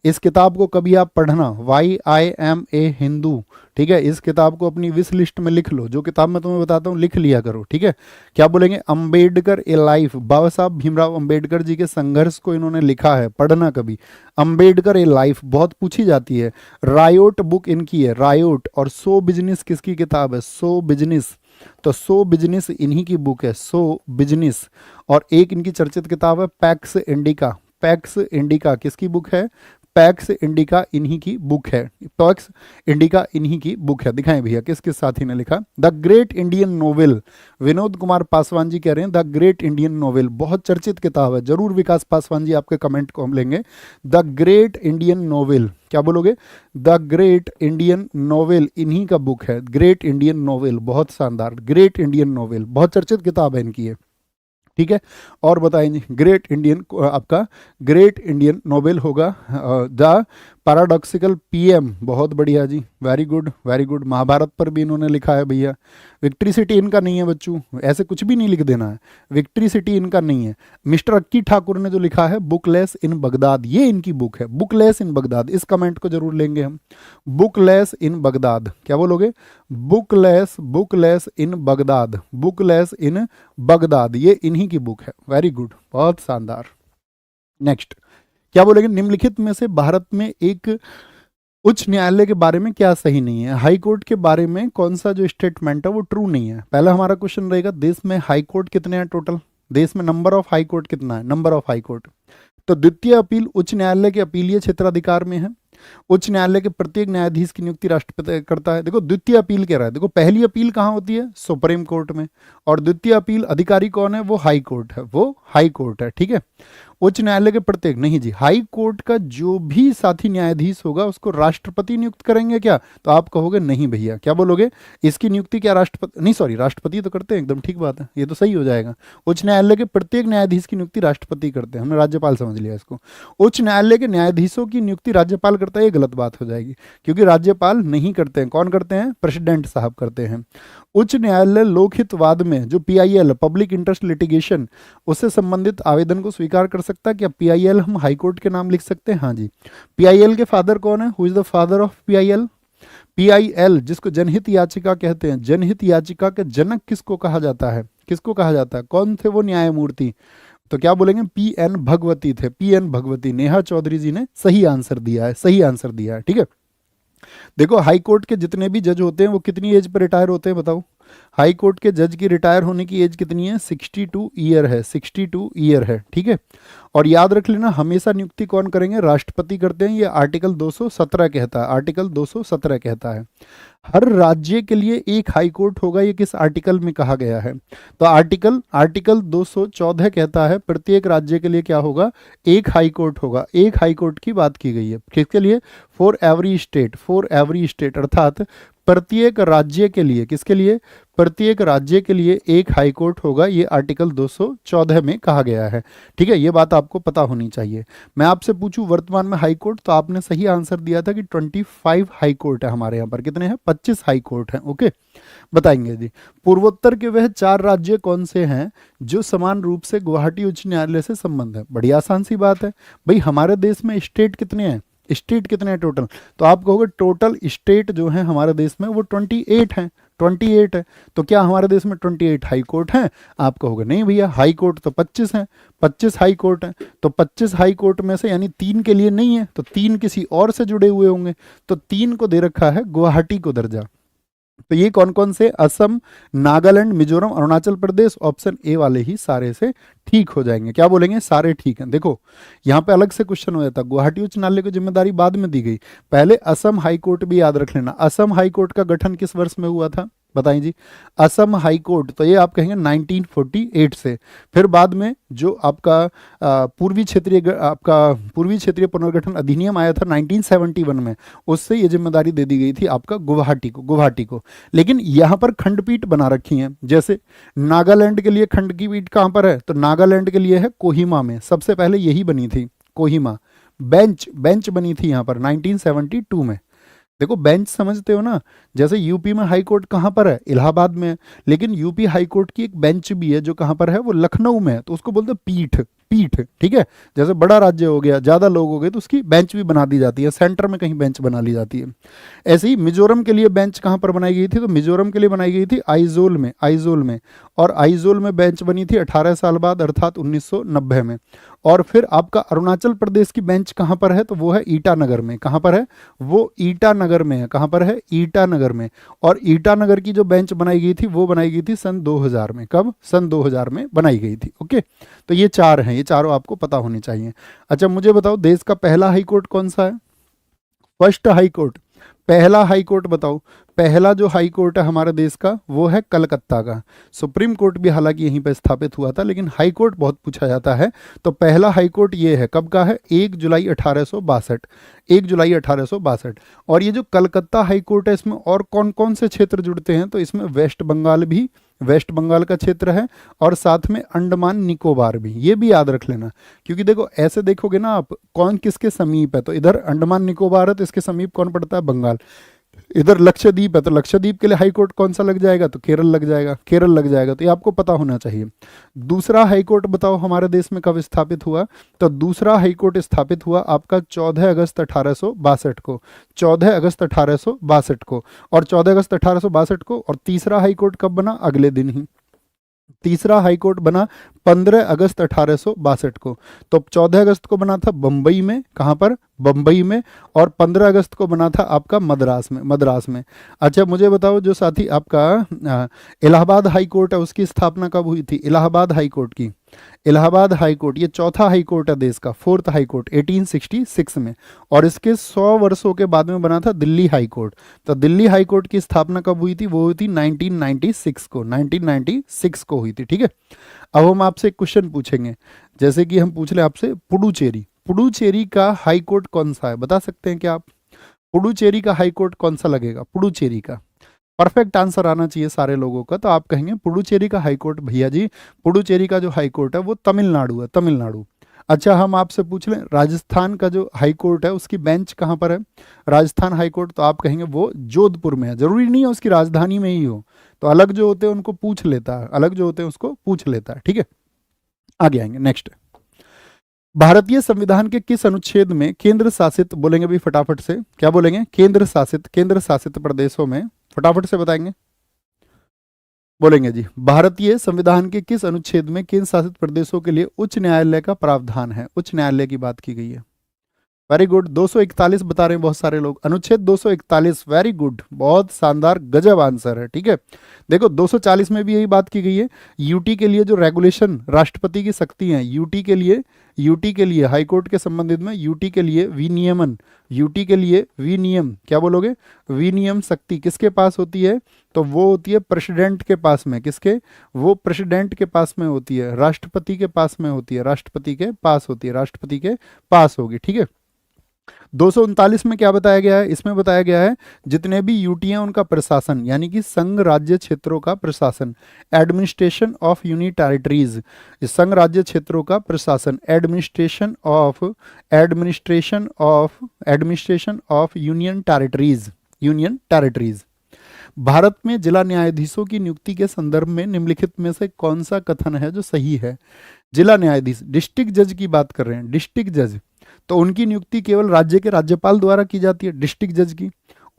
इस किताब को कभी आप पढ़ना, why I am a Hindu, ठीक है। इस किताब को अपनी विश लिस्ट में लिख लो, जो किताब मैं तुम्हें बताता हूँ लिख लिया करो, ठीक है। क्या बोलेंगे? अंबेडकर ए लाइफ, बाबा साहब भीमराव अंबेडकर जी के संघर्ष को इन्होंने लिखा है, पढ़ना कभी। अंबेडकर ए लाइफ बहुत पूछी जाती है। रायोट बुक इनकी है, रायोट। और सो बिजनेस किसकी किताब है? सो बिजनेस, तो सो बिजनेस इन्हीं की बुक है, सो बिजनेस। और एक इनकी चर्चित किताब है पैक्स इंडिका, पैक्स इंडिका किसकी बुक है? पैक्स इंडिका इन्हीं की बुक है, पैक्स इंडिका इन्हीं की बुक है। दिखाएं भैया किस किस साथी ने लिखा। The great Indian novel, Vinod Kumar Paswan ji कह रहे हैं द ग्रेट इंडियन नोवेल, बहुत चर्चित किताब है, जरूर विकास पासवान जी आपके कमेंट को हम लेंगे। द ग्रेट इंडियन नोवेल, क्या बोलोगे? द ग्रेट इंडियन नोवेल इन्हीं का बुक है, ग्रेट इंडियन नोवेल, बहुत शानदार, ग्रेट इंडियन नोवेल बहुत चर्चित किताब है इनकी है, ठीक है। और बताएंगे ग्रेट इंडियन, आपका ग्रेट इंडियन नोवेल होगा द पैराडॉक्सिकल पीएम, बहुत बढ़िया जी, very good very good. Mahabharata पर भी इन्होंने लिखा है भैया। विक्ट्री सिटी इनका नहीं है बच्चों, ऐसे कुछ भी नहीं लिख देना है, विक्ट्री सिटी इनका नहीं है। मिस्टर अक्की ठाकुर ने जो लिखा है बुकलेस इन बगदाद, ये इनकी बुक है, बुकलेस इन बगदाद, इस कमेंट को जरूर लेंगे हम। बुकलेस इन बगदाद, क्या बोलोगे? बुकलेस, बुकलेस इन बगदाद, बुकलेस इन बगदाद, ये इन्हीं की बुक है, वेरी गुड, बहुत शानदार। नेक्स्ट क्या बोलेंगे? निम्नलिखित में से भारत में एक उच्च न्यायालय के बारे में क्या सही नहीं है? हाई कोर्ट के बारे में कौन सा जो स्टेटमेंट है वो ट्रू नहीं है? पहला हमारा क्वेश्चन रहेगा देश में हाई कोर्ट कितने हैं टोटल, देश में नंबर ऑफ हाई कोर्ट कितना है, नंबर ऑफ हाई कोर्ट। तो द्वितीय अपील उच्च न्यायालय के अपीलीय क्षेत्राधिकार में है। उच्च न्यायालय के प्रत्येक न्यायाधीश की नियुक्ति राष्ट्रपति करता है। देखो द्वितीय अपील कह रहा है, देखो पहली अपील कहाँ होती है? सुप्रीम कोर्ट में, और द्वितीय अपील अधिकारी कौन है? वो हाई कोर्ट है, वो हाई कोर्ट है, ठीक है। उच्च न्यायालय के प्रत्येक, नहीं जी, हाई कोर्ट का जो भी साथी न्यायाधीश होगा उसको राष्ट्रपति नियुक्त करेंगे क्या? तो आप कहोगे नहीं भैया, क्या बोलोगे? इसकी नियुक्ति क्या राष्ट्रपति, नहीं सॉरी राष्ट्रपति तो करते हैं, एकदम ठीक बात है, ये तो सही हो जाएगा। उच्च न्यायालय के प्रत्येक न्यायाधीश की नियुक्ति राष्ट्रपति करते हैं, हमने राज्यपाल समझ लिया इसको। उच्च न्यायालय के न्यायाधीशों की नियुक्ति राज्यपाल करता है, ये गलत बात हो जाएगी, क्योंकि राज्यपाल नहीं करते हैं, कौन करते हैं? प्रेसिडेंट साहब करते हैं। उच्च न्यायालय लोकहितवाद में जो PIL पब्लिक इंटरेस्ट लिटिगेशन, उससे संबंधित आवेदन को स्वीकार कर सकता है क्या? PIL हम हाई कोर्ट के नाम लिख सकते हैं, हाँ जी। PIL के फादर कौन है? Who is the father of PIL? PIL जिसको जनहित याचिका कहते हैं, जनहित याचिका के जनक किसको कहा जाता है? किसको कहा जाता है? कौन थे वो न्यायमूर्ति? तो क्या बोलेंगे? PN भगवती थे, PN भगवती। नेहा चौधरी जी ने सही आंसर दिया है, सही आंसर दिया है, ठीक है। देखो हाई कोर्ट के जितने भी जज होते हैं वो कितनी एज पर रिटायर होते हैं बताओ? हाई कोर्ट के जज की रिटायर होने की एज कितनी है? 62 ईयर है, 62 ईयर है, ठीक है। और याद रख लेना हमेशा नियुक्ति कौन करेंगे? राष्ट्रपति करते हैं, ये आर्टिकल 217 कहता है, आर्टिकल 217 कहता है। हर राज्य के लिए एक हाई कोर्ट होगा, ये किस आर्टिकल में कहा गया है? तो आर्टिकल 214 कहता है प्रत्येक राज्य के लिए क्या होगा? एक हाई कोर्ट होगा, एक हाई कोर्ट की बात की गई है, किसके लिए? For every state, for every state, अर्थात प्रत्येक राज्य के लिए, किसके लिए? प्रत्येक राज्य के लिए एक हाई कोर्ट होगा, ये आर्टिकल 214 में कहा गया है, ठीक है। ये बात आपको पता होनी चाहिए। मैं आपसे पूछूं वर्तमान में हाई कोर्ट, तो आपने सही आंसर दिया था कि 25 हाई कोर्ट है हमारे यहाँ पर, कितने हैं? 25 हाई कोर्ट हैं, ओके। बताएंगे जी पूर्वोत्तर के वह 4 राज्य कौन से हैं जो समान रूप से गुवाहाटी उच्च न्यायालय से संबंध है? बड़ी आसान सी बात है भाई, हमारे देश में स्टेट कितने हैं? स्टेट कितने हैं टोटल? तो आप कहोगे टोटल स्टेट जो है हमारे देश में वो 28 हैं, 28 है। तो क्या हमारे देश में 28 हाई कोर्ट हैं? आप कहोगे नहीं भैया, हाई कोर्ट तो 25 हैं, 25 हाई कोर्ट हैं। तो 25 हाई कोर्ट में से यानी 3 के लिए नहीं है, तो 3 किसी और से जुड़े हुए होंगे, तो 3 को दे रखा है गुवाहाटी को दर्जा। तो ये कौन कौन से? असम, नागालैंड, मिजोरम, अरुणाचल प्रदेश, ऑप्शन ए वाले ही सारे से ठीक हो जाएंगे। क्या बोलेंगे? सारे ठीक हैं। देखो यहाँ पे अलग से क्वेश्चन हो जाता, गुवाहाटी उच्च न्यायालय को जिम्मेदारी बाद में दी गई, पहले असम हाई कोर्ट भी याद रख लेना। असम हाई कोर्ट का गठन किस वर्ष में हुआ था? बताएं जी। असम हाई कोर्ट, तो ये आप कहेंगे 1948 से। फिर बाद में जो आपका पूर्वी क्षेत्रीय पुनर्गठन अधिनियम आया था 1971 में, उससे ये जिम्मेदारी दे दी गई थी आपका गुवाहाटी को। लेकिन यहाँ पर खंडपीठ बना रखी हैं, जैसे नागालैंड के लिए खंड की पीठ कहाँ पर है? तो नागालैंड के लिए है कोहिमा में, सबसे पहले यही बनी थी, कोहिमा। बेंच बनी थी यहाँ पर 1972 में। देखो बेंच समझते हो ना, जैसे यूपी में हाई कोर्ट कहाँ पर है? इलाहाबाद में है, लेकिन यूपी हाई कोर्ट की एक बेंच भी है जो कहाँ पर है? वो लखनऊ में है, तो उसको बोलते हैं पीठ, ठीक है। जैसे बड़ा राज्य हो गया, ज्यादा लोग हो गए, तो उसकी बेंच भी बना दी जाती है, सेंटर में कहीं बेंच बना ली जाती है। ऐसे ही मिजोरम के लिए बेंच कहाँ पर बनाई गई थी? तो मिजोरम के लिए बनाई गई थी आइजोल में, और आइजोल में बेंच बनी थी 18 साल बाद, अर्थात 1990 में। और फिर आपका अरुणाचल प्रदेश की बेंच कहाँ पर है? तो वो है ईटानगर में। कहाँ पर है? वो ईटानगर में है। कहाँ पर है? ईटानगर में। और ईटानगर की जो बेंच बनाई गई थी वो बनाई गई थी सन 2000 में। कब? सन 2000 में बनाई गई थी, ओके। तो ये 4 हैं, ये ये चारों आपको पता होनी चाहिए। अच्छा मुझे बताओ देश का पहला हाई कोर्ट कौन सा है? फर्स्ट हाई कोर्ट, पहला हाई कोर्ट बताओ। पहला जो हाई कोर्ट है हमारे देश का वो है कलकत्ता का। सुप्रीम कोर्ट भी हालांकि यहीं पर स्थापित हुआ था, लेकिन हाई कोर्ट बहुत पूछा जाता है। तो पहला हाई कोर्ट ये है, कब का है? 1 जुलाई 1862, 1 जुलाई 1862। और ये जो कलकत्ता हाई कोर्ट है इसमें और कौन कौन से क्षेत्र जुड़ते हैं? तो इसमें वेस्ट बंगाल भी, वेस्ट बंगाल का क्षेत्र है, और साथ में अंडमान निकोबार भी, ये भी याद रख लेना। क्योंकि देखो ऐसे देखोगे ना आप कौन किसके समीप है, तो इधर अंडमान निकोबार है तो इसके समीप कौन पड़ता है? बंगाल। इधर लक्षद्वीप है तो लक्षद्वीप के लिए हाई कोर्ट कौन सा लग जाएगा? तो केरल लग जाएगा, केरल लग जाएगा। तो ये आपको पता होना चाहिए। दूसरा हाई कोर्ट बताओ हमारे देश में कब स्थापित हुआ? तो दूसरा हाई कोर्ट स्थापित हुआ आपका 14 अगस्त 1862 को, 14 अगस्त 1862 को, और 14 अगस्त 1862 को। और तीसरा हाई कोर्ट कब बना? अगले दिन ही। तीसरा हाई कोर्ट बना 15 अगस्त 1862 को। तो 14 अगस्त को बना था बम्बई में, कहाँ पर? बम्बई में। और 15 अगस्त को बना था आपका मद्रास में, मद्रास में। अच्छा मुझे बताओ जो साथी आपका इलाहाबाद हाई कोर्ट है उसकी स्थापना कब हुई थी? इलाहाबाद हाई कोर्ट की, इलाहाबाद हाई कोर्ट ये चौथा हाई कोर्ट है देश का, फोर्थ हाई कोर्ट, 1866 में। और इसके 100 वर्षों के बाद में बना था दिल्ली हाई कोर्ट। तो दिल्ली हाई कोर्ट की स्थापना कब हुई थी? वो हुई थी 1996 को, 1996 को हुई थी। ठीक है। अब हम आपसे एक क्वेश्चन पूछेंगे, जैसे कि हम पूछ ले आपसे पुडुचेरी, पुडुचेरी का हाई कोर्ट कौन सा है? बता सकते हैं क्या आप? पुडुचेरी का हाई कोर्ट कौन सा लगेगा? पुडुचेरी का परफेक्ट आंसर आना चाहिए सारे लोगों का। तो आप कहेंगे पुडुचेरी का हाई कोर्ट, भैया जी पुडुचेरी का जो हाई कोर्ट है वो तमिलनाडु है, तमिलनाडु। अच्छा हम आपसे पूछ लें राजस्थान का जो हाई कोर्ट है उसकी बेंच कहाँ पर है? राजस्थान हाई कोर्ट, तो आप कहेंगे वो जोधपुर में है। जरूरी नहीं है उसकी राजधानी में ही हो, तो अलग जो होते हैं उनको पूछ लेता है, अलग जो होते हैं उसको पूछ लेता है। ठीक है, आगे आएंगे। नेक्स्ट, भारतीय संविधान के किस अनुच्छेद में केंद्र शासित, बोलेंगे भी फटाफट से, क्या बोलेंगे? केंद्र शासित, केंद्र शासित प्रदेशों में, फटाफट से बताएंगे, बोलेंगे जी। भारतीय संविधान के किस अनुच्छेद में केंद्र शासित प्रदेशों के लिए उच्च न्यायालय का प्रावधान है? उच्च न्यायालय की बात की गई है। वेरी गुड, 241 बता रहे हैं बहुत सारे लोग, अनुच्छेद 241। वेरी गुड, बहुत शानदार, गजब आंसर है। ठीक है, देखो 240 में भी यही बात की गई है। यूटी के लिए जो रेगुलेशन राष्ट्रपति की शक्ति है, यूटी के लिए हाई कोर्ट के संबंधित में यूटी के लिए विनियमन, यूटी के लिए विनियम, क्या बोलोगे? विनियम शक्ति किसके पास होती है? तो वो होती है प्रेसिडेंट के पास में। किसके? वो प्रेसिडेंट के पास में होती है, राष्ट्रपति के पास में होती है, राष्ट्रपति के पास होती है, राष्ट्रपति के पास होगी। ठीक है, 239 में क्या बताया गया है? इसमें बताया गया है जितने भी यूटी हैं उनका प्रशासन, यानी कि संघ राज्य क्षेत्रों का प्रशासन, एडमिनिस्ट्रेशन ऑफ यूनियन टेरिटरीज, संघ राज्य क्षेत्रों का प्रशासन, administration of union territories, union territories. Bharat में जिला न्यायाधीशों की नियुक्ति के संदर्भ में निम्नलिखित में से कौन सा कथन है जो सही है? जिला न्यायाधीश, डिस्ट्रिक्ट जज की बात कर रहे हैं, डिस्ट्रिक्ट जज, तो उनकी नियुक्ति केवल राज्य के राज्यपाल द्वारा की जाती है। डिस्ट्रिक्ट जज की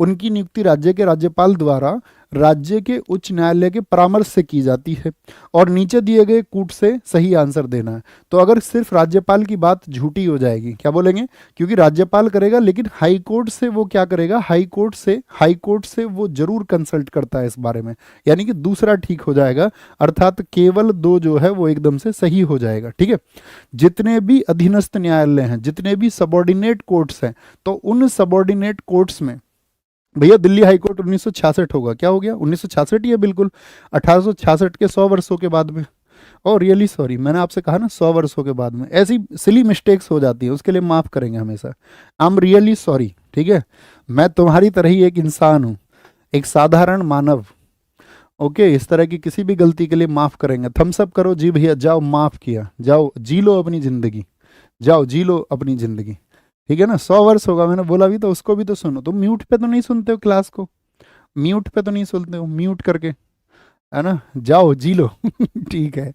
उनकी नियुक्ति राज्य के राज्यपाल द्वारा राज्य के उच्च न्यायालय के परामर्श से की जाती है। और नीचे दिए गए कूट से सही आंसर देना है। तो अगर सिर्फ राज्यपाल की बात झूठी हो जाएगी, क्या बोलेंगे? क्योंकि राज्यपाल करेगा, लेकिन हाई कोर्ट से वो क्या करेगा? हाई कोर्ट से वो जरूर कंसल्ट करता है इस बारे में, यानी कि दूसरा ठीक हो जाएगा। अर्थात केवल 2 जो है वो एकदम से सही हो जाएगा। ठीक है, जितने भी अधीनस्थ न्यायालय हैं, जितने भी सबॉर्डिनेट कोर्ट्स हैं, तो उन सबॉर्डिनेट कोर्ट्स में भैया दिल्ली हाईकोर्ट 1966 होगा। क्या हो गया? 1966 ही है बिल्कुल, 1866 के 100 वर्षों के बाद में। और रियली सॉरी, मैंने आपसे कहा ना 100 वर्षों के बाद में, ऐसी सिली मिस्टेक्स हो जाती है, उसके लिए माफ़ करेंगे हमेशा। I am really sorry. ठीक है, मैं तुम्हारी तरह ही एक इंसान हूँ, एक साधारण मानव। ओके, इस तरह की किसी भी गलती के लिए माफ़ करेंगे। थम्स अप करो जी भैया, जाओ माफ़ किया, जाओ जी लो अपनी ज़िंदगी, जाओ जी लो अपनी ज़िंदगी। ठीक है ना, 100 वर्ष होगा, मैंने बोला भी तो उसको भी तो सुनो। तुम म्यूट पे तो नहीं सुनते हो क्लास को, म्यूट पे तो नहीं सुनते हो, म्यूट करके, है ना, जाओ जी लो। ठीक है,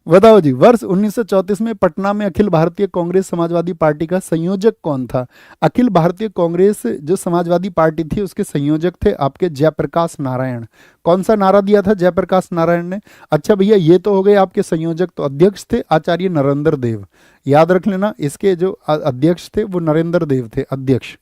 बताओ जी, वर्ष 1934 में पटना में अखिल भारतीय कांग्रेस समाजवादी पार्टी का संयोजक कौन था? अखिल भारतीय कांग्रेस जो समाजवादी पार्टी थी उसके संयोजक थे आपके जयप्रकाश नारायण। कौन सा नारा दिया था जयप्रकाश नारायण ने? अच्छा भैया, ये तो हो गए आपके संयोजक। तो अध्यक्ष थे आचार्य नरेंद्र देव, याद रख लेना, इसके जो अध्यक्ष थे वो नरेंद्र देव थे, अध्यक्ष।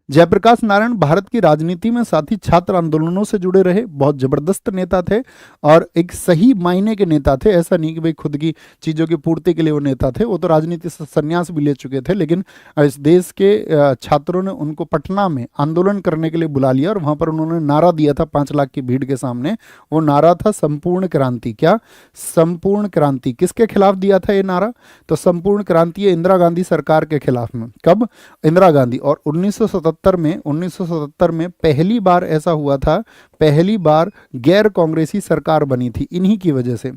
जयप्रकाश नारायण भारत की राजनीति में साथ ही छात्र आंदोलनों से जुड़े रहे, बहुत जबरदस्त नेता थे और एक सही मायने के नेता थे। ऐसा नहीं कि भाई खुद की चीजों की पूर्ति के लिए वो नेता थे, वो तो राजनीति से संन्यास भी ले चुके थे, लेकिन इस देश के छात्रों ने उनको पटना में आंदोलन करने के लिए बुला लिया और वहां पर उन्होंने नारा दिया था 5 लाख की भीड़ के सामने। वो नारा था संपूर्ण क्रांति। क्या? संपूर्ण क्रांति। किसके खिलाफ दिया था ये नारा? तो संपूर्ण क्रांति इंदिरा गांधी सरकार के खिलाफ में। कब? इंदिरा गांधी। और 1977 में पहली बार ऐसा हुआ था, पहली बार गैर कांग्रेसी सरकार बनी थी इन्हीं की वजह से,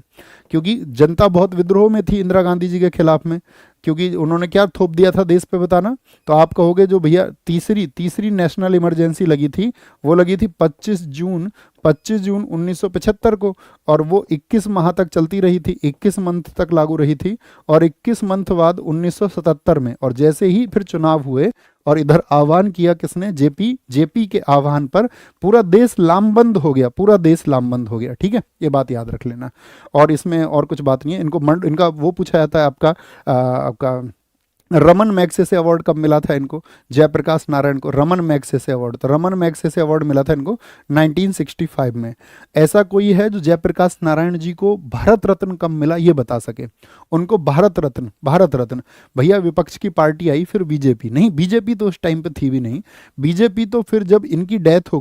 क्योंकि जनता बहुत विद्रोह में थी इंदिरा गांधी जी के खिलाफ में, क्योंकि उन्होंने क्या थोप दिया था देश पे बताना। तो आप कहोगे जो भैया तीसरी नेशनल इमरजेंसी लगी थी, वो लगी थी 25 जून 1975 को, और वो 21 माह तक चलती रही थी, 21 मंथ तक लागू रही थी, और 21 मंथ बाद 1977 में, और जैसे ही फिर चुनाव हुए और इधर आह्वान किया किसने? जेपी के आह्वान पर पूरा देश लामबंद हो गया, पूरा देश लामबंद हो गया। ठीक है, ये बात याद रख लेना। और इसमें और कुछ बात नहीं है। इनका वो पूछा जाता है आपका रमन मैग्सेसे अवार्ड कब मिला था इनको? जयप्रकाश नारायण को रमन मैग्सेसे अवार्ड। तो रमन मैग्सेसे अवार्ड मिला था इनको 1965 में। ऐसा कोई है जो जयप्रकाश नारायण जी को भारत रत्न कब मिला ये बता सके? उनको भारत रत्न भैया विपक्ष की पार्टी आई फिर बीजेपी नहीं, बीजेपी तो उस टाइम पे थी भी नहीं। बीजेपी तो फिर जब इनकी डेथ हो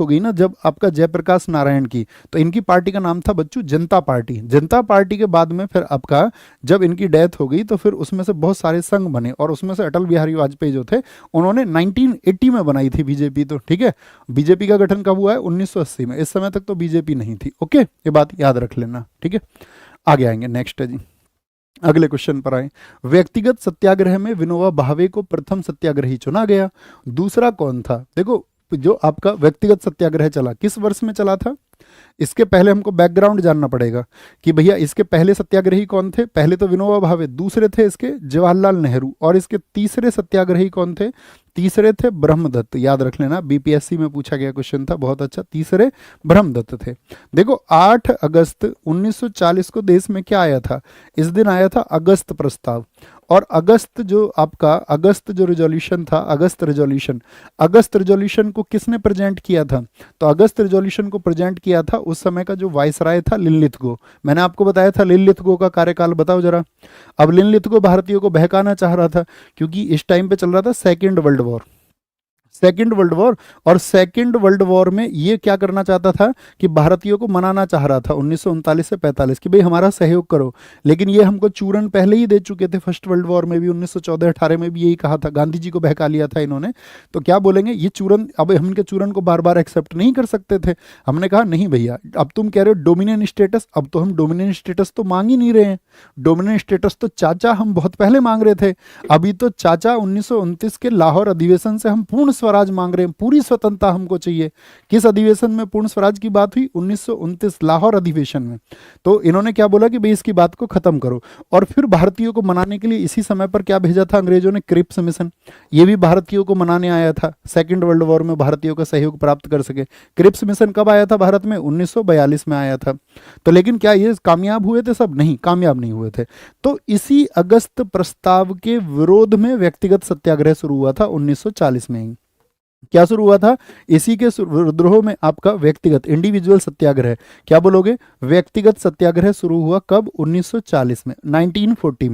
गई ना जब आपका जयप्रकाश नारायण की, तो इनकी पार्टी का नाम था बच्चू जनता पार्टी। जनता पार्टी के बाद में फिर आपका जब इनकी डेथ हो गई तो फिर उसमें से बहुत सारे संघ बने, और उसमें से अटल बिहारी वाजपेयी जो थे उन्होंने 1980 में बनाई थी बीजेपी। तो ठीक है, बीजेपी का गठन कब हुआ है? 1980 में। इस समय तक तो बीजेपी नहीं थी। ओके, ये बात याद रख लेना। ठीक है, आगे आएंगे। नेक्स्ट है जी, अगले क्वेश्चन पर आए। व्यक्तिगत सत्याग्रह में विनोबा भावे को प्रथम सत्याग्रही चुना गया। दूसरा कौन था? देखो, जो आपका व्यक्तिगत सत्याग्रह चला किस वर्ष में चला था? इसके पहले हमको बैकग्राउंड जानना पड़ेगा कि भैया इसके पहले सत्याग्रही कौन थे। पहले तो विनोबा भावे, दूसरे थे इसके जवाहरलाल नेहरू, और इसके तीसरे सत्याग्रही कौन थे? तीसरे थे ब्रह्मदत्त। याद रख लेना, बीपीएससी में पूछा गया क्वेश्चन था, बहुत अच्छा। तीसरे ब्रह्मदत्त थे। देखो 8 अगस्त 1940 को देश में क्या आया था? इस दिन आया था अगस्त प्रस्ताव। और अगस्त जो रिजोल्यूशन था, अगस्त रिजोल्यूशन को किसने प्रेजेंट किया था? तो अगस्त रिजोल्यूशन को प्रेजेंट किया था उस समय का जो वायसराय था लिनलिथगो। मैंने आपको बताया था लिनलिथगो का कार्यकाल बताओ जरा। अब लिनलिथगो भारतीयों को बहकाना चाह रहा था, क्योंकि इस टाइम पे चल रहा था सेकेंड वर्ल्ड वॉर। और सेकेंड वर्ल्ड वॉर में ये क्या करना चाहता था कि भारतीयों को मनाना चाह रहा था 1939 से 45 कि भाई हमारा सहयोग करो। लेकिन ये हमको चूरन पहले ही दे चुके थे, फर्स्ट वर्ल्ड वॉर में भी 1914-18 में भी यही कहा था, गांधी जी को बहका लिया था इन्होंने। तो क्या बोलेंगे, ये चूरन, अब हम इनके चूरन को बार बार एक्सेप्ट नहीं कर सकते थे। हमने कहा नहीं भैया, अब तुम कह रहे हो डोमिनियन स्टेटस, अब तो हम डोमिनियन स्टेटस तो मांग ही नहीं रहे हैं। डोमिनियन स्टेटस तो चाचा हम बहुत पहले मांग रहे थे। अभी तो चाचा 1929 के लाहौर अधिवेशन से हम पूर्ण स्वराज मांग रहे हैं, पूरी स्वतंत्रता हमको चाहिए। किस अधिवेशन में पूर्ण स्वराज की बात हुई? 1929 लाहौर अधिवेशन में। तो इन्होंने क्या बोला कि भाई इसकी बात को खत्म करो। और फिर भारतीयों को मनाने के लिए इसी समय पर क्या भेजा था अंग्रेजों ने? Cripps mission. ये भी भारतीयों को मनाने आया था, सेकेंड वर्ल्ड वॉर में भारतीयों का सहयोग प्राप्त कर सके। क्रिप्स मिशन कब आया था भारत में? 1942 में आया था। तो लेकिन क्या ये कामयाब हुए थे? सब नहीं, कामयाब नहीं हुए थे। तो इसी अगस्त प्रस्ताव के विरोध में व्यक्तिगत सत्याग्रह शुरू हुआ था 1940 में ही। क्या शुरू हुआ था? इसी के विद्रोह में आपका व्यक्तिगत इंडिविजुअल सत्याग्रह। क्या बोलोगे? व्यक्तिगत सत्याग्रह शुरू हुआ कब? 1940 में, 1940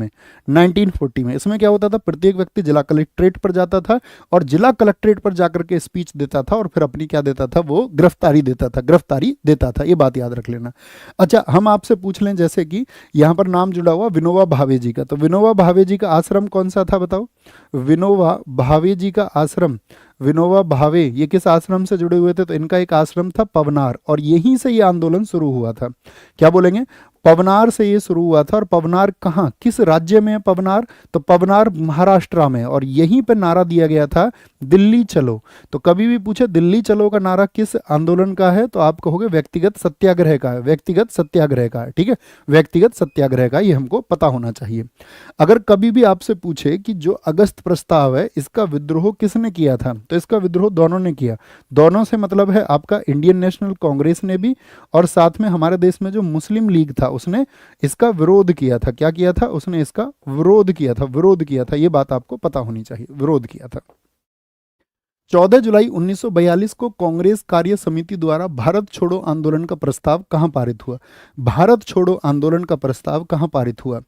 में। इसमें क्या होता था? प्रत्येक व्यक्ति जिला कलेक्ट्रेट पर जाता था और जिला कलेक्ट्रेट पर जाकर के स्पीच देता था और फिर अपनी क्या देता था? वो गिरफ्तारी देता था। ये बात याद रख लेना। अच्छा, हम आपसे पूछ लें, जैसे कि यहाँ पर नाम जुड़ा हुआ विनोबा भावे जी का, तो विनोबा भावे जी का आश्रम कौन सा था बताओ? विनोबा भावे जी का आश्रम, विनोबा भावे ये किस आश्रम से जुड़े हुए थे? तो इनका एक आश्रम था पवनार, और यहीं से ये आंदोलन शुरू हुआ था। क्या बोलेंगे? पवनार से ये शुरू हुआ था। और पवनार कहाँ, किस राज्य में है पवनार? तो पवनार महाराष्ट्र में, और यहीं पर नारा दिया गया था दिल्ली चलो। तो कभी भी पूछे दिल्ली चलो का नारा किस आंदोलन का है, तो आप कहोगे व्यक्तिगत सत्याग्रह का है, व्यक्तिगत सत्याग्रह का है। ठीक है, व्यक्तिगत सत्याग्रह का, ये हमको पता होना चाहिए। अगर कभी भी आपसे पूछे कि जो अगस्त प्रस्ताव है इसका विद्रोह किसने किया था, तो इसका विद्रोह दोनों ने किया। दोनों से मतलब है आपका इंडियन नेशनल कांग्रेस ने भी, और साथ में हमारे देश में जो मुस्लिम लीग था उसने इसका विरोध किया था। क्या किया था? उसने इसका विरोध किया था। ये बात आपको पता होनी चाहिए, विरोध किया था। 14 जुलाई 1942 को कांग्रेस कार्य समिति द्वारा भारत छोड़ो आंदोलन का प्रस्ताव कहां पारित हुआ? भारत छोड़ो आंदोलन का प्रस्ताव कहां पारित हुआ?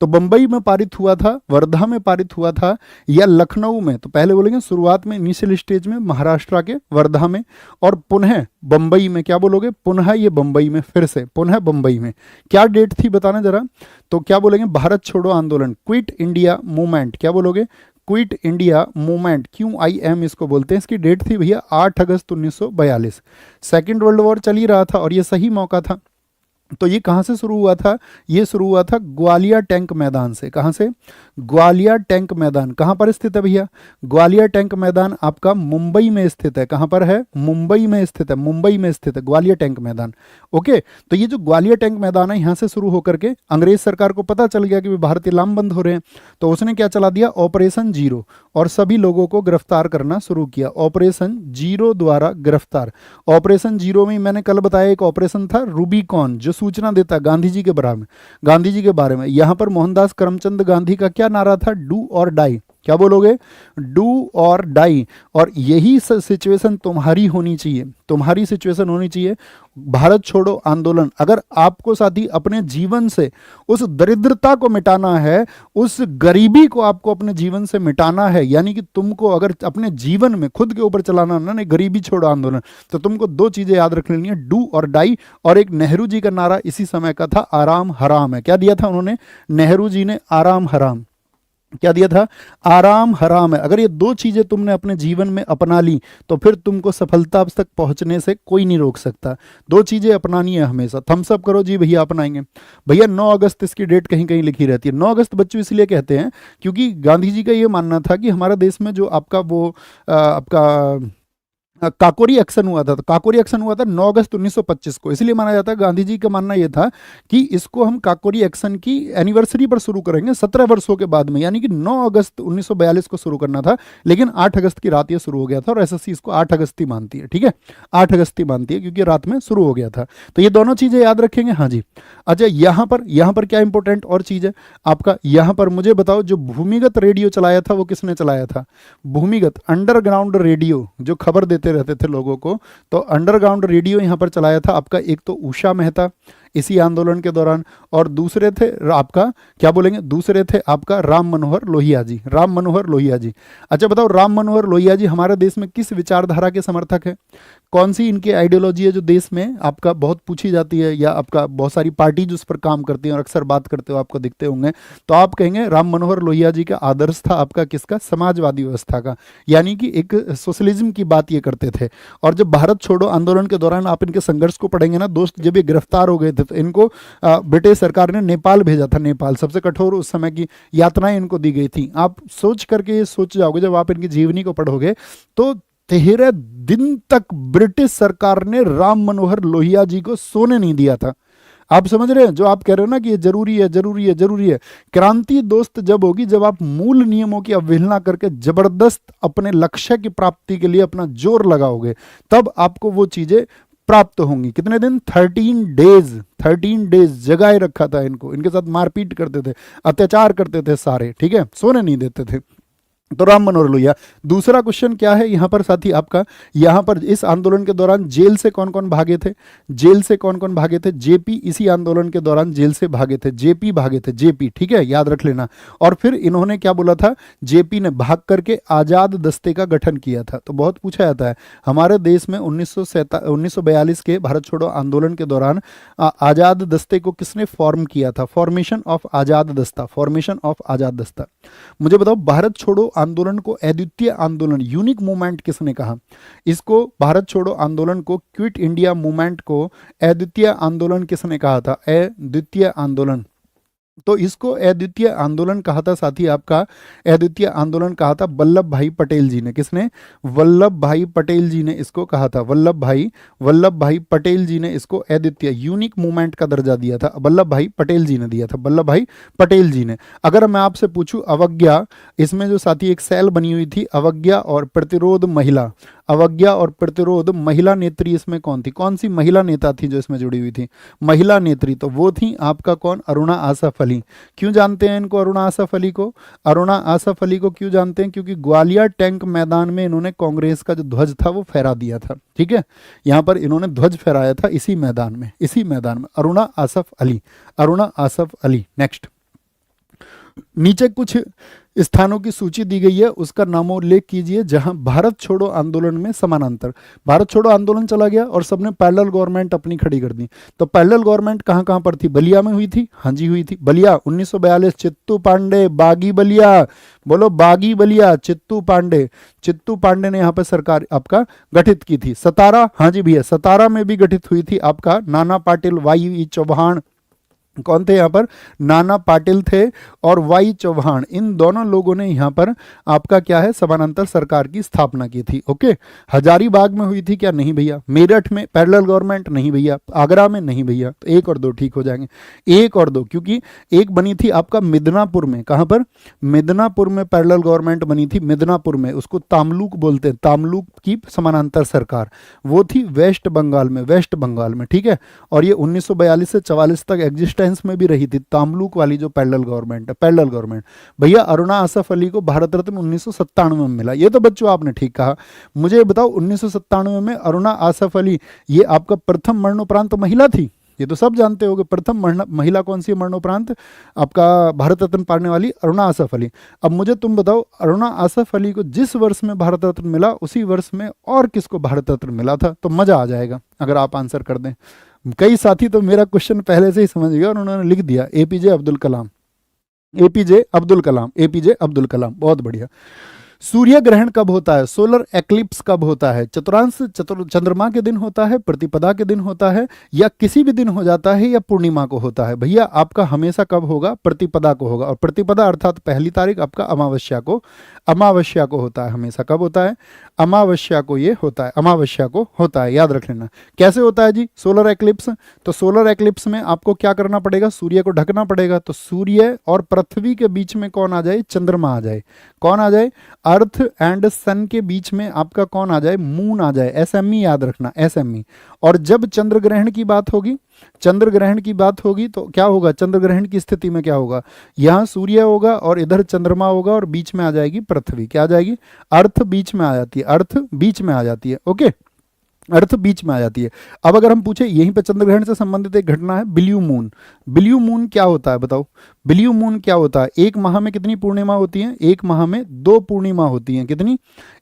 तो बंबई में पारित हुआ था, वर्धा में पारित हुआ था, या लखनऊ में? तो पहले बोलेंगे शुरुआत में, इनिशियल स्टेज में महाराष्ट्र के वर्धा में, और पुनः बंबई में। क्या बोलोगे? पुनः ये बंबई में, फिर से पुनः बंबई में। क्या डेट थी बताना जरा। तो क्या बोलेंगे? भारत छोड़ो आंदोलन, क्विट इंडिया मूवमेंट। क्या बोलोगे? क्विट इंडिया मूवमेंट, QIM इसको बोलते हैं। इसकी डेट थी भैया 8 अगस्त 1942। सेकेंड वर्ल्ड वॉर चल ही रहा था और ये सही मौका था। तो ये कहाँ से शुरू हुआ था? ये शुरू हुआ था ग्वालियर टैंक मैदान से। कहाँ से? ग्वालियर टैंक मैदान कहाँ पर स्थित है भैया? ग्वालियर टैंक मैदान आपका मुंबई में स्थित है। कहाँ पर है? मुंबई में स्थित है, मुंबई में स्थित है ग्वालियर टैंक मैदान। ओके, तो ये जो ग्वालियर टैंक मैदान है, यहाँ से शुरू होकर के अंग्रेज सरकार को पता चल गया कि भारतीय लामबंद हो रहे हैं, तो उसने क्या चला दिया? ऑपरेशन जीरो, और सभी लोगों को गिरफ्तार करना शुरू किया। ऑपरेशन जीरो द्वारा गिरफ्तार। ऑपरेशन जीरो में मैंने कल बताया एक ऑपरेशन था रूबिकॉन, जो सूचना देता गांधी जी के बारे में, गांधी जी के बारे में। यहां पर मोहनदास करमचंद गांधी का क्या नारा था? डू और डाई। क्या बोलोगे? डू और डाई। और यही सिचुएशन तुम्हारी होनी चाहिए, तुम्हारी सिचुएशन होनी चाहिए। भारत छोड़ो आंदोलन, अगर आपको साथी अपने जीवन से उस दरिद्रता को मिटाना है, उस गरीबी को आपको अपने जीवन से मिटाना है, यानी कि तुमको अगर अपने जीवन में खुद के ऊपर चलाना ना, नहीं गरीबी छोड़ो आंदोलन, तो तुमको दो चीजें याद रख लेनी है, डू और डाई। और एक नेहरू जी का नारा इसी समय का था, आराम हराम है। क्या दिया था उन्होंने? नेहरू जी ने आराम हराम। क्या दिया था? आराम हराम है। अगर ये दो चीजें तुमने अपने जीवन में अपना ली, तो फिर तुमको सफलता तक पहुंचने से कोई नहीं रोक सकता। दो चीजें अपनानी है हमेशा। थम्स अप करो जी भैया, अपनाएंगे भैया। 9 अगस्त इसकी डेट कहीं कहीं लिखी रहती है। 9 अगस्त बच्चों इसलिए कहते हैं क्योंकि गांधी जी का ये मानना था कि हमारे देश में जो आपका वो आपका काकोरी एक्शन हुआ था, तो काकोरी एक्शन हुआ था 9 अगस्त 1925 को। इसलिए माना जाता है, गांधी जी का मानना यह था कि इसको हम काकोरी एक्शन की एनिवर्सरी पर शुरू करेंगे 17 वर्षों के बाद में, यानी कि 9 अगस्त 1942 को शुरू करना था, लेकिन 8 अगस्त की रात ये शुरू हो गया था, और एसएससी इसको 8 अगस्त ही मानती है। ठीक है, 8 अगस्त ही मानती है क्योंकि रात में शुरू हो गया था। तो ये दोनों चीजें याद रखेंगे। हाँ जी। अच्छा, यहाँ पर क्या इंपॉर्टेंट और चीज है आपका, यहाँ पर मुझे बताओ, जो भूमिगत रेडियो चलाया था वो किसने चलाया था? भूमिगत अंडरग्राउंड रेडियो, जो खबर देते रहते थे लोगों को, तो अंडरग्राउंड रेडियो यहां पर चलाया था आपका एक तो उषा मेहता इसी आंदोलन के दौरान, और दूसरे थे आपका, क्या बोलेंगे, दूसरे थे आपका राम मनोहर लोहिया जी। राम मनोहर लोहिया जी। अच्छा बताओ, राम मनोहर लोहिया जी हमारे देश में किस विचारधारा के समर्थक है? कौन सी इनकी आइडियोलॉजी है जो देश में आपका बहुत पूछी जाती है, या आपका बहुत सारी पार्टी जो उस पर काम करती है और अक्सर बात करते हो आपको दिखते होंगे, तो आप कहेंगे राम मनोहर लोहिया जी का आदर्श था आपका किसका? समाजवादी व्यवस्था का, यानी कि एक सोशलिज्म की बात ये करते थे। और जब भारत छोड़ो आंदोलन के दौरान आप इनके संघर्ष को पढ़ेंगे ना दोस्त, जब ये गिरफ्तार हो गए थे तो इनको ब्रिटिश सरकार ने नेपाल भेजा था। नेपाल सबसे कठोर उस समय की यातनाएं इनको दी गई थी। आप सोच करके ये सोच जाओगे जब आप इनकी जीवनी को पढ़ोगे, तो 13 दिन तक ब्रिटिश सरकार ने राम मनोहर लोहिया जी को सोने नहीं दिया था। आप समझ रहे हैं जो आप कह रहे हो ना कि ये जरूरी है, जरूरी है, जरूरी है। क्रांति दोस्त जब होगी जब आप मूल नियमों की अवहेलना करके जबरदस्त अपने लक्ष्य की प्राप्ति के लिए अपना जोर लगाओगे, तब आपको वो चीजें प्राप्त होंगी। कितने दिन? 13 डेज जगाए रखा था इनको, इनके साथ मारपीट करते थे, अत्याचार करते थे सारे, ठीक है, सोने नहीं देते थे। तो राम मनोहर लोहिया। दूसरा क्वेश्चन क्या है यहां पर साथी आपका, यहां पर इस आंदोलन के दौरान जेल से कौन कौन भागे थे? जेल से कौन कौन भागे थे? जेपी इसी आंदोलन के दौरान जेल से भागे थे, जेपी भागे थे, जेपी, ठीक है, याद रख लेना। और फिर इन्होंने क्या बोला था? जेपी ने भाग करके आजाद दस्ते का गठन किया था। तो बहुत पूछा जाता है हमारे देश में 1942 के भारत छोड़ो आंदोलन के दौरान आजाद दस्ते को किसने फॉर्म किया था? फॉर्मेशन ऑफ आजाद दस्ता, फॉर्मेशन ऑफ आजाद दस्ता। मुझे बताओ, भारत छोड़ो आंदोलन को अद्वितीय आंदोलन, यूनिक मूवमेंट किसने कहा? इसको भारत छोड़ो आंदोलन को, क्विट इंडिया मूवमेंट को अद्वितीय आंदोलन किसने कहा था? अद्वितीय आंदोलन। तो इसको अद्वितीय आंदोलन कहा था साथी आपका, अद्वितीय आंदोलन कहा था वल्लभ भाई पटेल जी ने। किसने? वल्लभ भाई पटेल जी ने इसको कहा था। वल्लभ भाई पटेल जी ने इसको अद्वितीय, यूनिक मूवमेंट का दर्जा दिया था। वल्लभ भाई पटेल जी ने दिया था, वल्लभ भाई पटेल जी ने। अगर मैं आपसे पूछूं अवज्ञा, इसमें जो साथी एक सेल बनी हुई थी, अवज्ञा और प्रतिरोध महिला, अवज्ञा और प्रतिरोध। महिला नेत्री इसमें कौन थी, कौन सी महिला नेता थी जो इसमें जुड़ी हुई थी, महिला नेत्री, तो वो थी आपका कौन, अरुणा आसफ अली। क्यों जानते हैं इनको, अरुणा आसफ अली को, अरुणा आसफ अली को क्यों जानते हैं, क्योंकि ग्वालियर टैंक मैदान में इन्होंने कांग्रेस का जो ध्वज था वो फहरा दिया था। ठीक है, यहां पर इन्होंने ध्वज फहराया था इसी मैदान में, इसी मैदान में, अरुणा आसफ अली, अरुणा आसफ अली। नेक्स्ट, नीचे कुछ स्थानों की सूची दी गई है, उसका नामोल्लेख कीजिए जहां भारत छोड़ो आंदोलन में समानांतर, भारत छोड़ो आंदोलन चला गया और सबने पैरेलल गवर्नमेंट अपनी खड़ी कर दी। तो पैरेलल गवर्नमेंट कहां कहां पर थी, बलिया में हुई थी, हाँ जी हुई थी, बलिया 1942, चित्तू पांडे, बागी बलिया, बोलो बागी बलिया, चित्तू पांडे, चित्तू पांडे ने यहाँ पे सरकार आपका गठित की थी। सतारा, हाँ जी भैया, सतारा में भी गठित हुई थी आपका नाना पाटिल, वाई चौहान, कौन थे यहाँ पर, नाना पाटिल थे और वाई चौहान, इन दोनों लोगों ने यहाँ पर आपका क्या है, समानांतर सरकार की स्थापना की थी। ओके, हजारीबाग में हुई थी क्या, नहीं भैया, मेरठ में पैरेलल गवर्नमेंट, नहीं भैया, आगरा में, नहीं भैया, तो एक और दो ठीक हो जाएंगे, एक और दो, क्योंकि एक बनी थी आपका मिदनापुर में, कहाँ पर, मिदनापुर में पैरेलल गवर्नमेंट बनी थी, मिदनापुर में, उसको तामलुक बोलते हैं, तामलुक की समानांतर सरकार, वो थी वेस्ट बंगाल में, वेस्ट बंगाल में। ठीक है, और ये 1942 से 44 तक एग्जिस्टेंस में भी रही थी, तामलुक वाली जो पैरेलल गवर्नमेंट है, पैरेलल गवर्नमेंट। भैया अरुणा आसफ अली को भारत रत्न 1997 में मिला, ये तो बच्चों आपने ठीक कहा। मुझे बताओ 1997 में अरुणा आसफ अली ये आपका प्रथम मरणोपरांत महिला थी, ये तो सब जानते होंगे, प्रथम महिला कौन सी मरणोपरांत आपका भारत रत्न पाने वाली, अरुणा आसफ अली। अब मुझे तुम बताओ अरुणा आसफ अली को जिस वर्ष में भारत रत्न मिला उसी वर्ष में और किसको भारत रत्न मिला था, तो मजा आ जाएगा अगर आप आंसर कर दें। कई साथी तो मेरा क्वेश्चन पहले से ही समझ गया और उन्होंने लिख दिया APJ Abdul Kalam, APJ Abdul Kalam, APJ Abdul Kalam, बहुत बढ़िया। सूर्य ग्रहण कब होता है, सोलर एक्लिप्स कब होता है, चतुर्थांश चंद्रमा के दिन होता है, प्रतिपदा के दिन होता है, या किसी भी दिन हो जाता है, या पूर्णिमा को होता है। भैया आपका हमेशा कब होगा, प्रतिपदा को होगा, और प्रतिपदा अर्थात पहली तारीख आपका अमावस्या को, अमावस्या को होता है, हमेशा कब होता है, अमावस्या को ये होता है, अमावस्या को होता है, याद रख लेना। कैसे होता है जी सोलर एक्लिप्स, तो सोलर एक्लिप्स में आपको क्या करना पड़ेगा, सूर्य को ढकना पड़ेगा, तो सूर्य और पृथ्वी के बीच में कौन आ जाए, चंद्रमा आ जाए, कौन आ जाए, अर्थ एंड सन के बीच में आपका कौन आ जाए, मून आ जाए, एसएमई याद रखना, एसएमई। और जब चंद्र ग्रहण की बात होगी, चंद्र ग्रहण की बात होगी तो क्या होगा, चंद्र ग्रहण की स्थिति में क्या होगा, यहां सूर्य होगा और इधर चंद्रमा होगा और बीच में आ जाएगी पृथ्वी, क्या आ जाएगी, अर्थ बीच में आ जाती है, अर्थ बीच में आ जाती है। ओके, अर्थ बीच में आ जाती है। अब अगर हम पूछे यहीं पे चंद्र ग्रहण से संबंधित एक घटना है, ब्लू मून, ब्लू मून क्या होता है बताओ, ब्लू मून क्या होता है, एक माह में कितनी पूर्णिमा होती है, एक माह में 2 पूर्णिमा होती हैं, कितनी,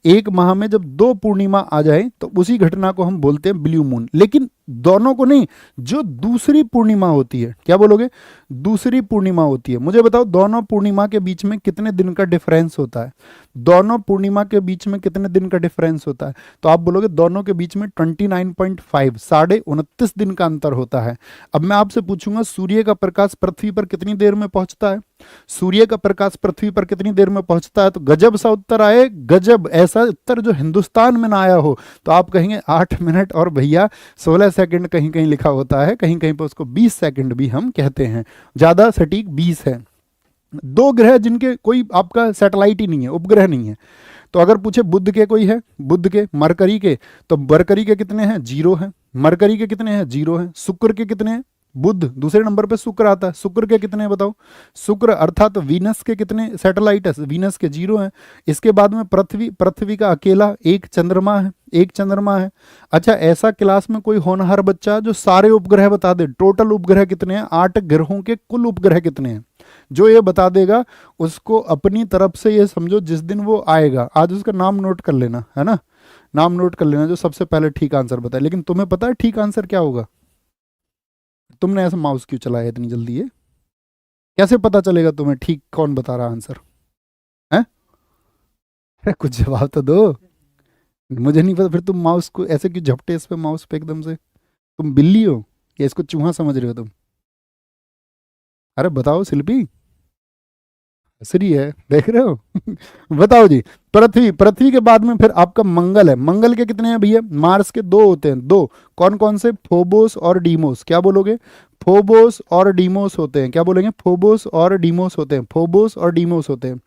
एक माह में जब 2 पूर्णिमा आ जाए तो उसी घटना को हम बोलते हैं ब्लू मून। लेकिन दोनों को नहीं, जो दूसरी पूर्णिमा होती है, क्या बोलोगे, दूसरी पूर्णिमा होती है। मुझे बताओ दोनों पूर्णिमा के बीच में कितने दिन का डिफरेंस होता है, दोनों पूर्णिमा के बीच में कितने दिन का डिफरेंस होता है, तो आप बोलोगे दोनों के बीच में 29.5, 29.5 दिन का अंतर होता है। अब मैं आपसे पूछूंगा सूर्य का प्रकाश पृथ्वी पर कितनी देर में पहुंचता है, सूर्य का प्रकाश पृथ्वी पर कितनी देर में पहुंचता है, तो गजब सा उत्तर आए, गजब, ऐसा उत्तर जो हिंदुस्तान में ना आया हो, तो आप कहेंगे 8 मिनट और भैया 16 सेकंड कहीं कहीं लिखा होता है, कहीं कहीं पर उसको 20 सेकंड भी हम कहते हैं, ज्यादा सटीक 20 है। 2 ग्रह जिनके कोई आपका सैटेलाइट ही नहीं है, उपग्रह नहीं है, तो अगर पूछे बुध के कोई है, बुध के, मरकरी के, तो मरकरी के कितने हैं, 0 है, मरकरी के कितने हैं, 0 है, शुक्र के कितने हैं, बुध दूसरे नंबर पे शुक्र आता है, शुक्र के कितने बताओ, शुक्र अर्थात वीनस के कितने सैटेलाइट है, वीनस के 0 है। इसके बाद में पृथ्वी, पृथ्वी का अकेला एक चंद्रमा है, एक चंद्रमा है। अच्छा, ऐसा क्लास में कोई होनहार बच्चा जो सारे उपग्रह बता दे, टोटल उपग्रह कितने हैं, 8 ग्रहों के कुल उपग्रह कितने हैं, जो ये बता देगा उसको अपनी तरफ से ये समझो जिस दिन वो आएगा, आज उसका नाम नोट कर लेना, है ना, नाम नोट कर लेना जो सबसे पहले ठीक आंसर बताए। लेकिन तुम्हें पता है ठीक आंसर क्या होगा, तुमने ऐसा माउस क्यों चलाया इतनी जल्दी, है कैसे पता चलेगा तुम्हें ठीक कौन बता रहा आंसर है, अरे कुछ जवाब तो दो, मुझे नहीं पता, फिर तुम माउस को ऐसे क्यों झपटे इस पे, माउस पे एकदम से, तुम बिल्ली हो या इसको चूहा समझ रहे हो तुम, अरे बताओ शिल्पी, हंसरी है देख रहे हो बताओ जी। पृथ्वी, पृथ्वी के बाद में फिर आपका मंगल है, मंगल के कितने हैं भैया, मार्स के 2 होते हैं, 2, कौन कौन से, फोबोस और डीमोस, क्या बोलोगे, फोबोस और डीमोस होते हैं, क्या बोलेंगे, फोबोस और डीमोस होते हैं, फोबोस और डीमोस होते हैं।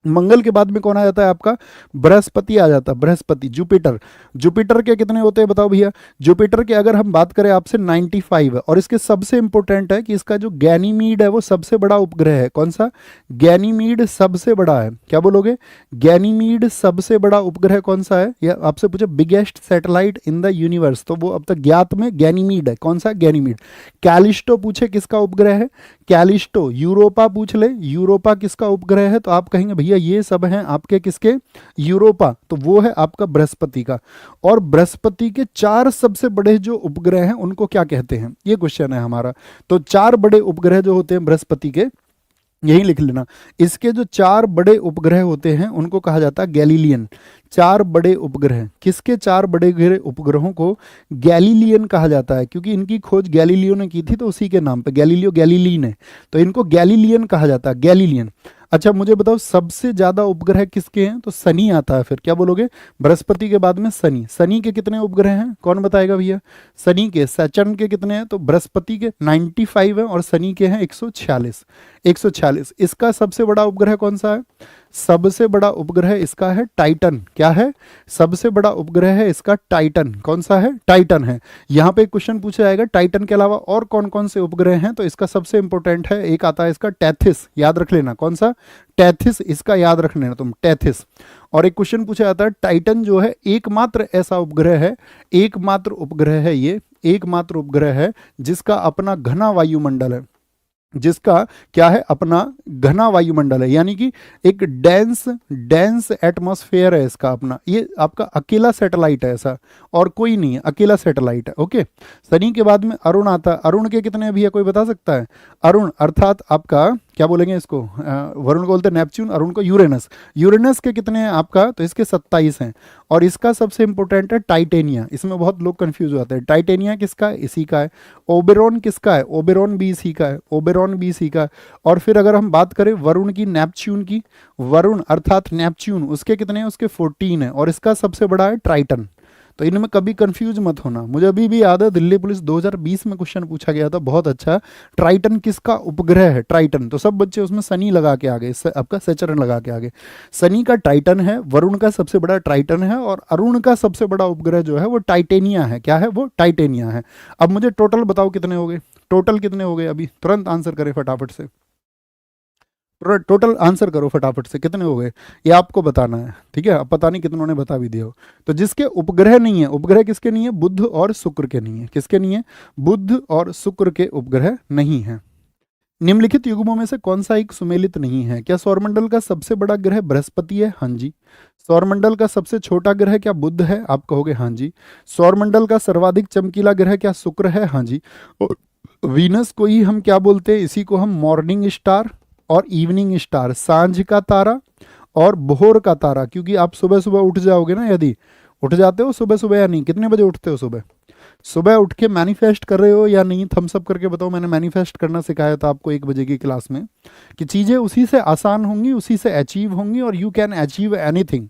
मंगल के बाद में कौन आ जाता है आपका, बृहस्पति आ जाता है, बृहस्पति। जुपिटर, जुपिटर के कितने होते हैं बताओ भैया, जुपिटर के अगर हम बात करें आपसे 95 है। और इसके सबसे इंपॉर्टेंट है कि इसका जो गैनीमीड है वो सबसे बड़ा उपग्रह है। कौन सा, गैनीमीड सबसे बड़ा है। क्या बोलोगे, गैनीमीड सबसे बड़ा उपग्रह कौन सा है, या आपसे पूछे biggest satellite in the universe, तो वो अब तक ज्ञात में गैनीमीड है। कौन सा, गैनीमीड। कैलिस्टो पूछे किसका उपग्रह है, कैलिस्टो। यूरोपा पूछ ले, यूरोपा किसका उपग्रह है, तो आप कहेंगे भैया ये सब हैं आपके किसके, यूरोपा, तो वो है आपका बृहस्पति का। और बृहस्पति के 4 सबसे बड़े जो उपग्रह हैं उनको क्या कहते हैं, ये क्वेश्चन है हमारा। तो 4 बड़े उपग्रह जो होते हैं बृहस्पति के, यही लिख लेना। इसके जो 4 बड़े उपग्रह होते हैं उनको कहा जाता है गैलीलियन। 4 बड़े उपग्रह, किसके 4 बड़े उपग्रहों को गैलीलियन कहा जाता है, क्योंकि इनकी खोज गैलीलियो ने की थी तो उसी के नाम पे गैलीलियो गैलीली ने, तो इनको गैलीलियन कहा जाता है, गैलीलियन। अच्छा मुझे बताओ सबसे ज्यादा उपग्रह किसके हैं, तो शनि आता है। फिर क्या बोलोगे, बृहस्पति के बाद में शनि। शनि के कितने उपग्रह हैं, कौन बताएगा भैया, शनि के, सैटर्न के कितने हैं, तो बृहस्पति के 95 है और शनि के हैं 146, 146। इसका सबसे बड़ा उपग्रह कौन सा है, सबसे बड़ा उपग्रह इसका है टाइटन। क्या है, सबसे बड़ा उपग्रह है इसका टाइटन। कौन सा है, टाइटन है। यहां पे क्वेश्चन पूछा जाएगा टाइटन के अलावा और कौन कौन से उपग्रह हैं, तो इसका सबसे इंपॉर्टेंट है, एक आता है इसका टेथिस, याद रख लेना। कौन सा, टेथिस, इसका याद रख लेना तुम, टेथिस। और एक क्वेश्चन पूछा जाता है टाइटन जो है एकमात्र ऐसा उपग्रह है, एकमात्र उपग्रह है ये, एकमात्र उपग्रह है जिसका अपना घना वायुमंडल है, जिसका क्या है, अपना घना वायुमंडल है, यानी कि एक डेंस डेंस एटमॉस्फेयर है इसका अपना। ये आपका अकेला सैटेलाइट है ऐसा, और कोई नहीं है, अकेला सैटेलाइट है। ओके, शनि के बाद में अरुण आता है। अरुण के कितने भी है, कोई बता सकता है, अरुण अर्थात आपका क्या बोलेंगे इसको, वरुण को बोलते हैं नेपच्यून, अरुण को यूरेनस। यूरेनस के कितने हैं आपका, तो इसके 27 हैं। और इसका सबसे इंपॉर्टेंट है टाइटेनिया, इसमें बहुत लोग कंफ्यूज हो जाते हैं। टाइटेनिया किसका है, इसी का है। ओबेरॉन किसका है, ओबेरॉन भी इसी का है, ओबेरॉन भी इसी का है। और फिर अगर हम बात करें वरुण की, नेपच्यून की, वरुण अर्थात नेपच्यून, उसके कितने हैं, उसके 14 है। और इसका सबसे बड़ा है ट्राइटन। तो इनमें कभी कंफ्यूज मत होना। मुझे अभी भी याद है दिल्ली पुलिस 2020 में क्वेश्चन पूछा गया था, बहुत अच्छा, ट्राइटन किसका उपग्रह है, ट्राइटन। तो सब बच्चे उसमें शनि लगा के आ गए, आपका सैटर्न लगा के आ गए। शनि का टाइटन है, वरुण का सबसे बड़ा टाइटन है, और अरुण का सबसे बड़ा उपग्रह जो है वो टाइटेनिया है। क्या है वो, टाइटेनिया है। अब मुझे टोटल बताओ कितने हो गए, टोटल कितने हो गए, अभी तुरंत आंसर करें फटाफट से, टोटल आंसर करो फटाफट से, कितने हो गए ये आपको बताना है, ठीक है। अब पता नहीं कितनों ने बता भी दिया हो। तो जिसके उपग्रह नहीं है, उपग्रह किसके नहीं है, बुध और शुक्र के नहीं है। किसके नहीं है, बुध और शुक्र के उपग्रह नहीं है। निम्नलिखित युग्मों में से कौन सा एक सुमेलित नहीं है, क्या सौरमंडल का सबसे बड़ा ग्रह बृहस्पति है, हाँ जी। सौरमंडल का सबसे छोटा ग्रह क्या बुध है, आप कहोगे हाँ जी। सौरमंडल का सर्वाधिक चमकीला ग्रह क्या शुक्र है, हाँ जी। और वीनस को ही हम क्या बोलते हैं, इसी को हम मॉर्निंग स्टार और इवनिंग स्टार, सांझ का तारा और भोर का तारा, क्योंकि आप सुबह सुबह उठ जाओगे ना, यदि उठ जाते हो सुबह सुबह या नहीं, कितने बजे उठते हो सुबह, सुबह उठ के मैनिफेस्ट कर रहे हो या नहीं, थम्स अप करके बताओ। मैंने मैनिफेस्ट करना सिखाया था आपको 1 बजे की क्लास में, कि चीज़ें उसी से आसान होंगी, उसी से अचीव होंगी, और यू कैन अचीव एनीथिंग।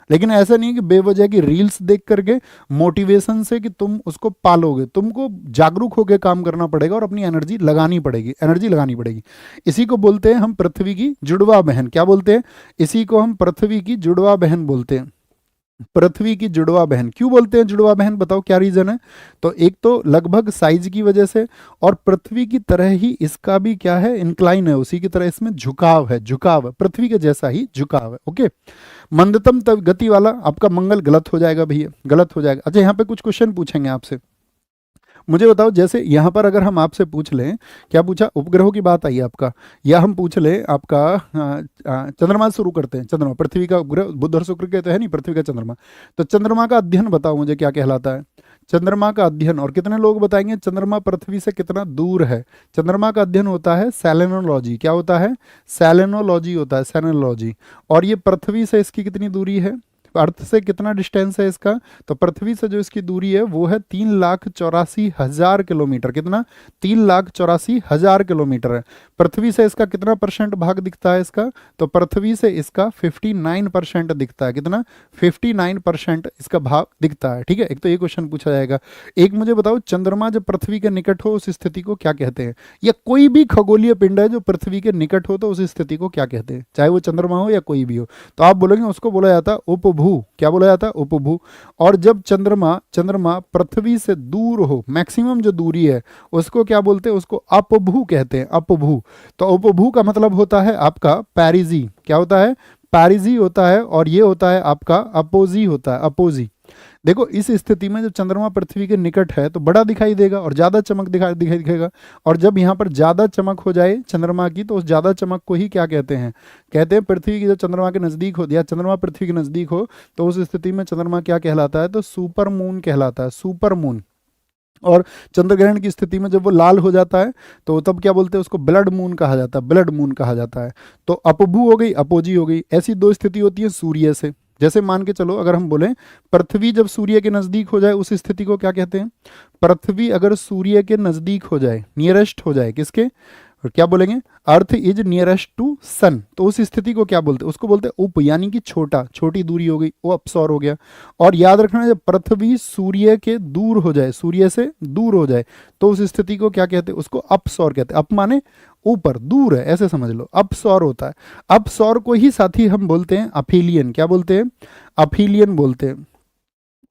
लेकिन ऐसा नहीं कि बेवजह की रील्स देख करके मोटिवेशन से कि तुम उसको पालोगे, तुमको जागरूक होकर काम करना पड़ेगा और अपनी एनर्जी लगानी पड़ेगी, एनर्जी लगानी पड़ेगी। इसी को बोलते हैं हम पृथ्वी की जुड़वा बहन। क्या बोलते हैं, इसी को हम पृथ्वी की जुड़वा बहन बोलते हैं। पृथ्वी की जुड़वा बहन क्यों बोलते हैं जुड़वा बहन, बताओ क्या रीजन है। तो एक तो लगभग साइज की वजह से, और पृथ्वी की तरह ही इसका भी क्या है, इंक्लाइन है, उसी की तरह इसमें झुकाव है, झुकाव है, पृथ्वी के जैसा ही झुकाव है। ओके, मंदतम गति वाला आपका मंगल गलत हो जाएगा भैया, गलत हो जाएगा। अच्छा यहाँ पे कुछ क्वेश्चन पूछेंगे आपसे, मुझे बताओ, जैसे यहाँ पर अगर हम आपसे पूछ लें, क्या पूछा, उपग्रहों की बात आई आपका, या हम पूछ लें आपका चंद्रमा से शुरू करते हैं। चंद्रमा पृथ्वी का उपग्रह, बुध और शुक्र के तो है नहीं, पृथ्वी का चंद्रमा। तो चंद्रमा का अध्ययन बताओ मुझे क्या कहलाता है, चंद्रमा का अध्ययन। और कितने लोग बताएंगे चंद्रमा पृथ्वी से कितना दूर है। चंद्रमा का अध्ययन होता है सेलेनोलॉजी। क्या होता है, सेलेनोलॉजी होता है, सेलेनोलॉजी। और ये पृथ्वी से इसकी कितनी दूरी है, अर्थ से कितना डिस्टेंस है इसका, तो पृथ्वी से जो इसकी दूरी है वो है 3,84,000 किलोमीटर। कितना? 3,84,000 किलोमीटर है। पृथ्वी से इसका कितना परसेंट भाग दिखता है इसका, तो पृथ्वी से इसका 59% दिखता है। कितना? 59% इसका भाग दिखता है। ठीक है, एक तो ये क्वेश्चन पूछा जाएगा। एक मुझे बताओ, चंद्रमा जब पृथ्वी के निकट हो उस स्थिति को क्या कहते हैं, या कोई भी खगोलीय पिंड है जो पृथ्वी के निकट हो तो उस स्थिति को क्या कहते हैं, चाहे वो चंद्रमा हो या कोई भी हो। तो आप बोलोगे उसको बोला जाता है उपभू। क्या बोला जाता है? उपभू। और जब चंद्रमा चंद्रमा पृथ्वी से दूर हो, मैक्सिमम जो दूरी है, उसको क्या बोलते हैं? उसको अपभू कहते हैं, अपभू। तो उपभू का मतलब होता है आपका पैरिजी। क्या होता है? पैरिजी होता है। और ये होता है आपका अपोजी होता है, अपोजी। देखो इस स्थिति में जब चंद्रमा पृथ्वी के निकट है तो बड़ा दिखाई देगा और ज्यादा चमक दिखेगा। और जब यहाँ पर ज्यादा चमक हो जाए चंद्रमा की, तो उस ज्यादा चमक को ही क्या कहते हैं? कहते हैं पृथ्वी की, जब चंद्रमा के नजदीक हो या चंद्रमा पृथ्वी के नजदीक हो तो उस स्थिति में चंद्रमा क्या कहलाता है? तो सुपर मून कहलाता है, सुपर मून। और चंद्र ग्रहण की स्थिति में जब वो लाल हो जाता है तो तब क्या बोलते हैं? उसको ब्लड मून कहा जाता है, ब्लड मून कहा जाता है। तो अपभू हो गई, अपोजी हो गई। ऐसी दो स्थिति होती है सूर्य से। जैसे मान के चलो, अगर हम बोले पृथ्वी जब सूर्य के नजदीक हो जाए उस स्थिति को क्या कहते हैं? पृथ्वी अगर सूर्य के नजदीक हो जाए, नियरेस्ट हो जाए, किसके? और क्या बोलेंगे? अर्थ इज नियरेस्ट टू सन, तो उस स्थिति को क्या बोलते हैं? उसको बोलते हैं उप, यानी कि छोटा, छोटी दूरी हो गई, वो अपसौर हो गया। और याद रखना, जब पृथ्वी सूर्य के दूर हो जाए, सूर्य से दूर हो जाए, तो उस स्थिति को क्या कहते हैं? उसको अपसौर कहते हैं। अप माने ऊपर, दूर है, ऐसे समझ लो, अपसौर होता है। अपसौर को ही साथी हम बोलते हैं अफीलियन। क्या बोलते हैं? अफीलियन बोलते हैं,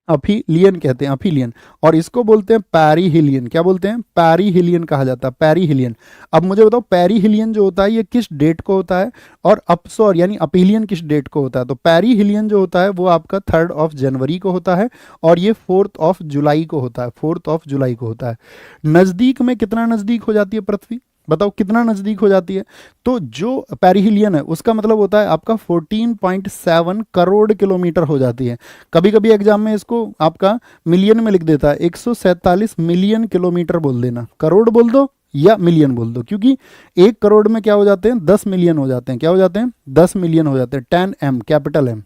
अफीलियन कहते हैं, अफीलियन। और इसको बोलते हैं पैरीहिलियन। क्या बोलते हैं? पैरीहिलियन कहा जाता है, पैरीहिलियन। अब मुझे बताओ पैरीहिलियन जो होता है ये किस डेट को होता है, और अपसौर यानी अपीलियन किस डेट को होता है? तो पैरीहिलियन जो होता है वो आपका 3 जनवरी को होता है, और ये 4 जुलाई को होता है, 4 जुलाई को होता है। नजदीक में कितना नजदीक हो जाती है पृथ्वी, बताओ कितना नजदीक हो जाती है? तो जो पेरिहिलियन है उसका मतलब होता है आपका 14.7 करोड़ किलोमीटर हो जाती है। कभी कभी एग्जाम में इसको आपका मिलियन में लिख देता है, 147 मिलियन किलोमीटर बोल देना, करोड़ बोल दो या मिलियन बोल दो, क्योंकि 1 करोड़ में क्या हो जाते हैं? 10 मिलियन हो जाते हैं। क्या हो जाते हैं? 10 मिलियन हो जाते हैं। 10M, कैपिटल M,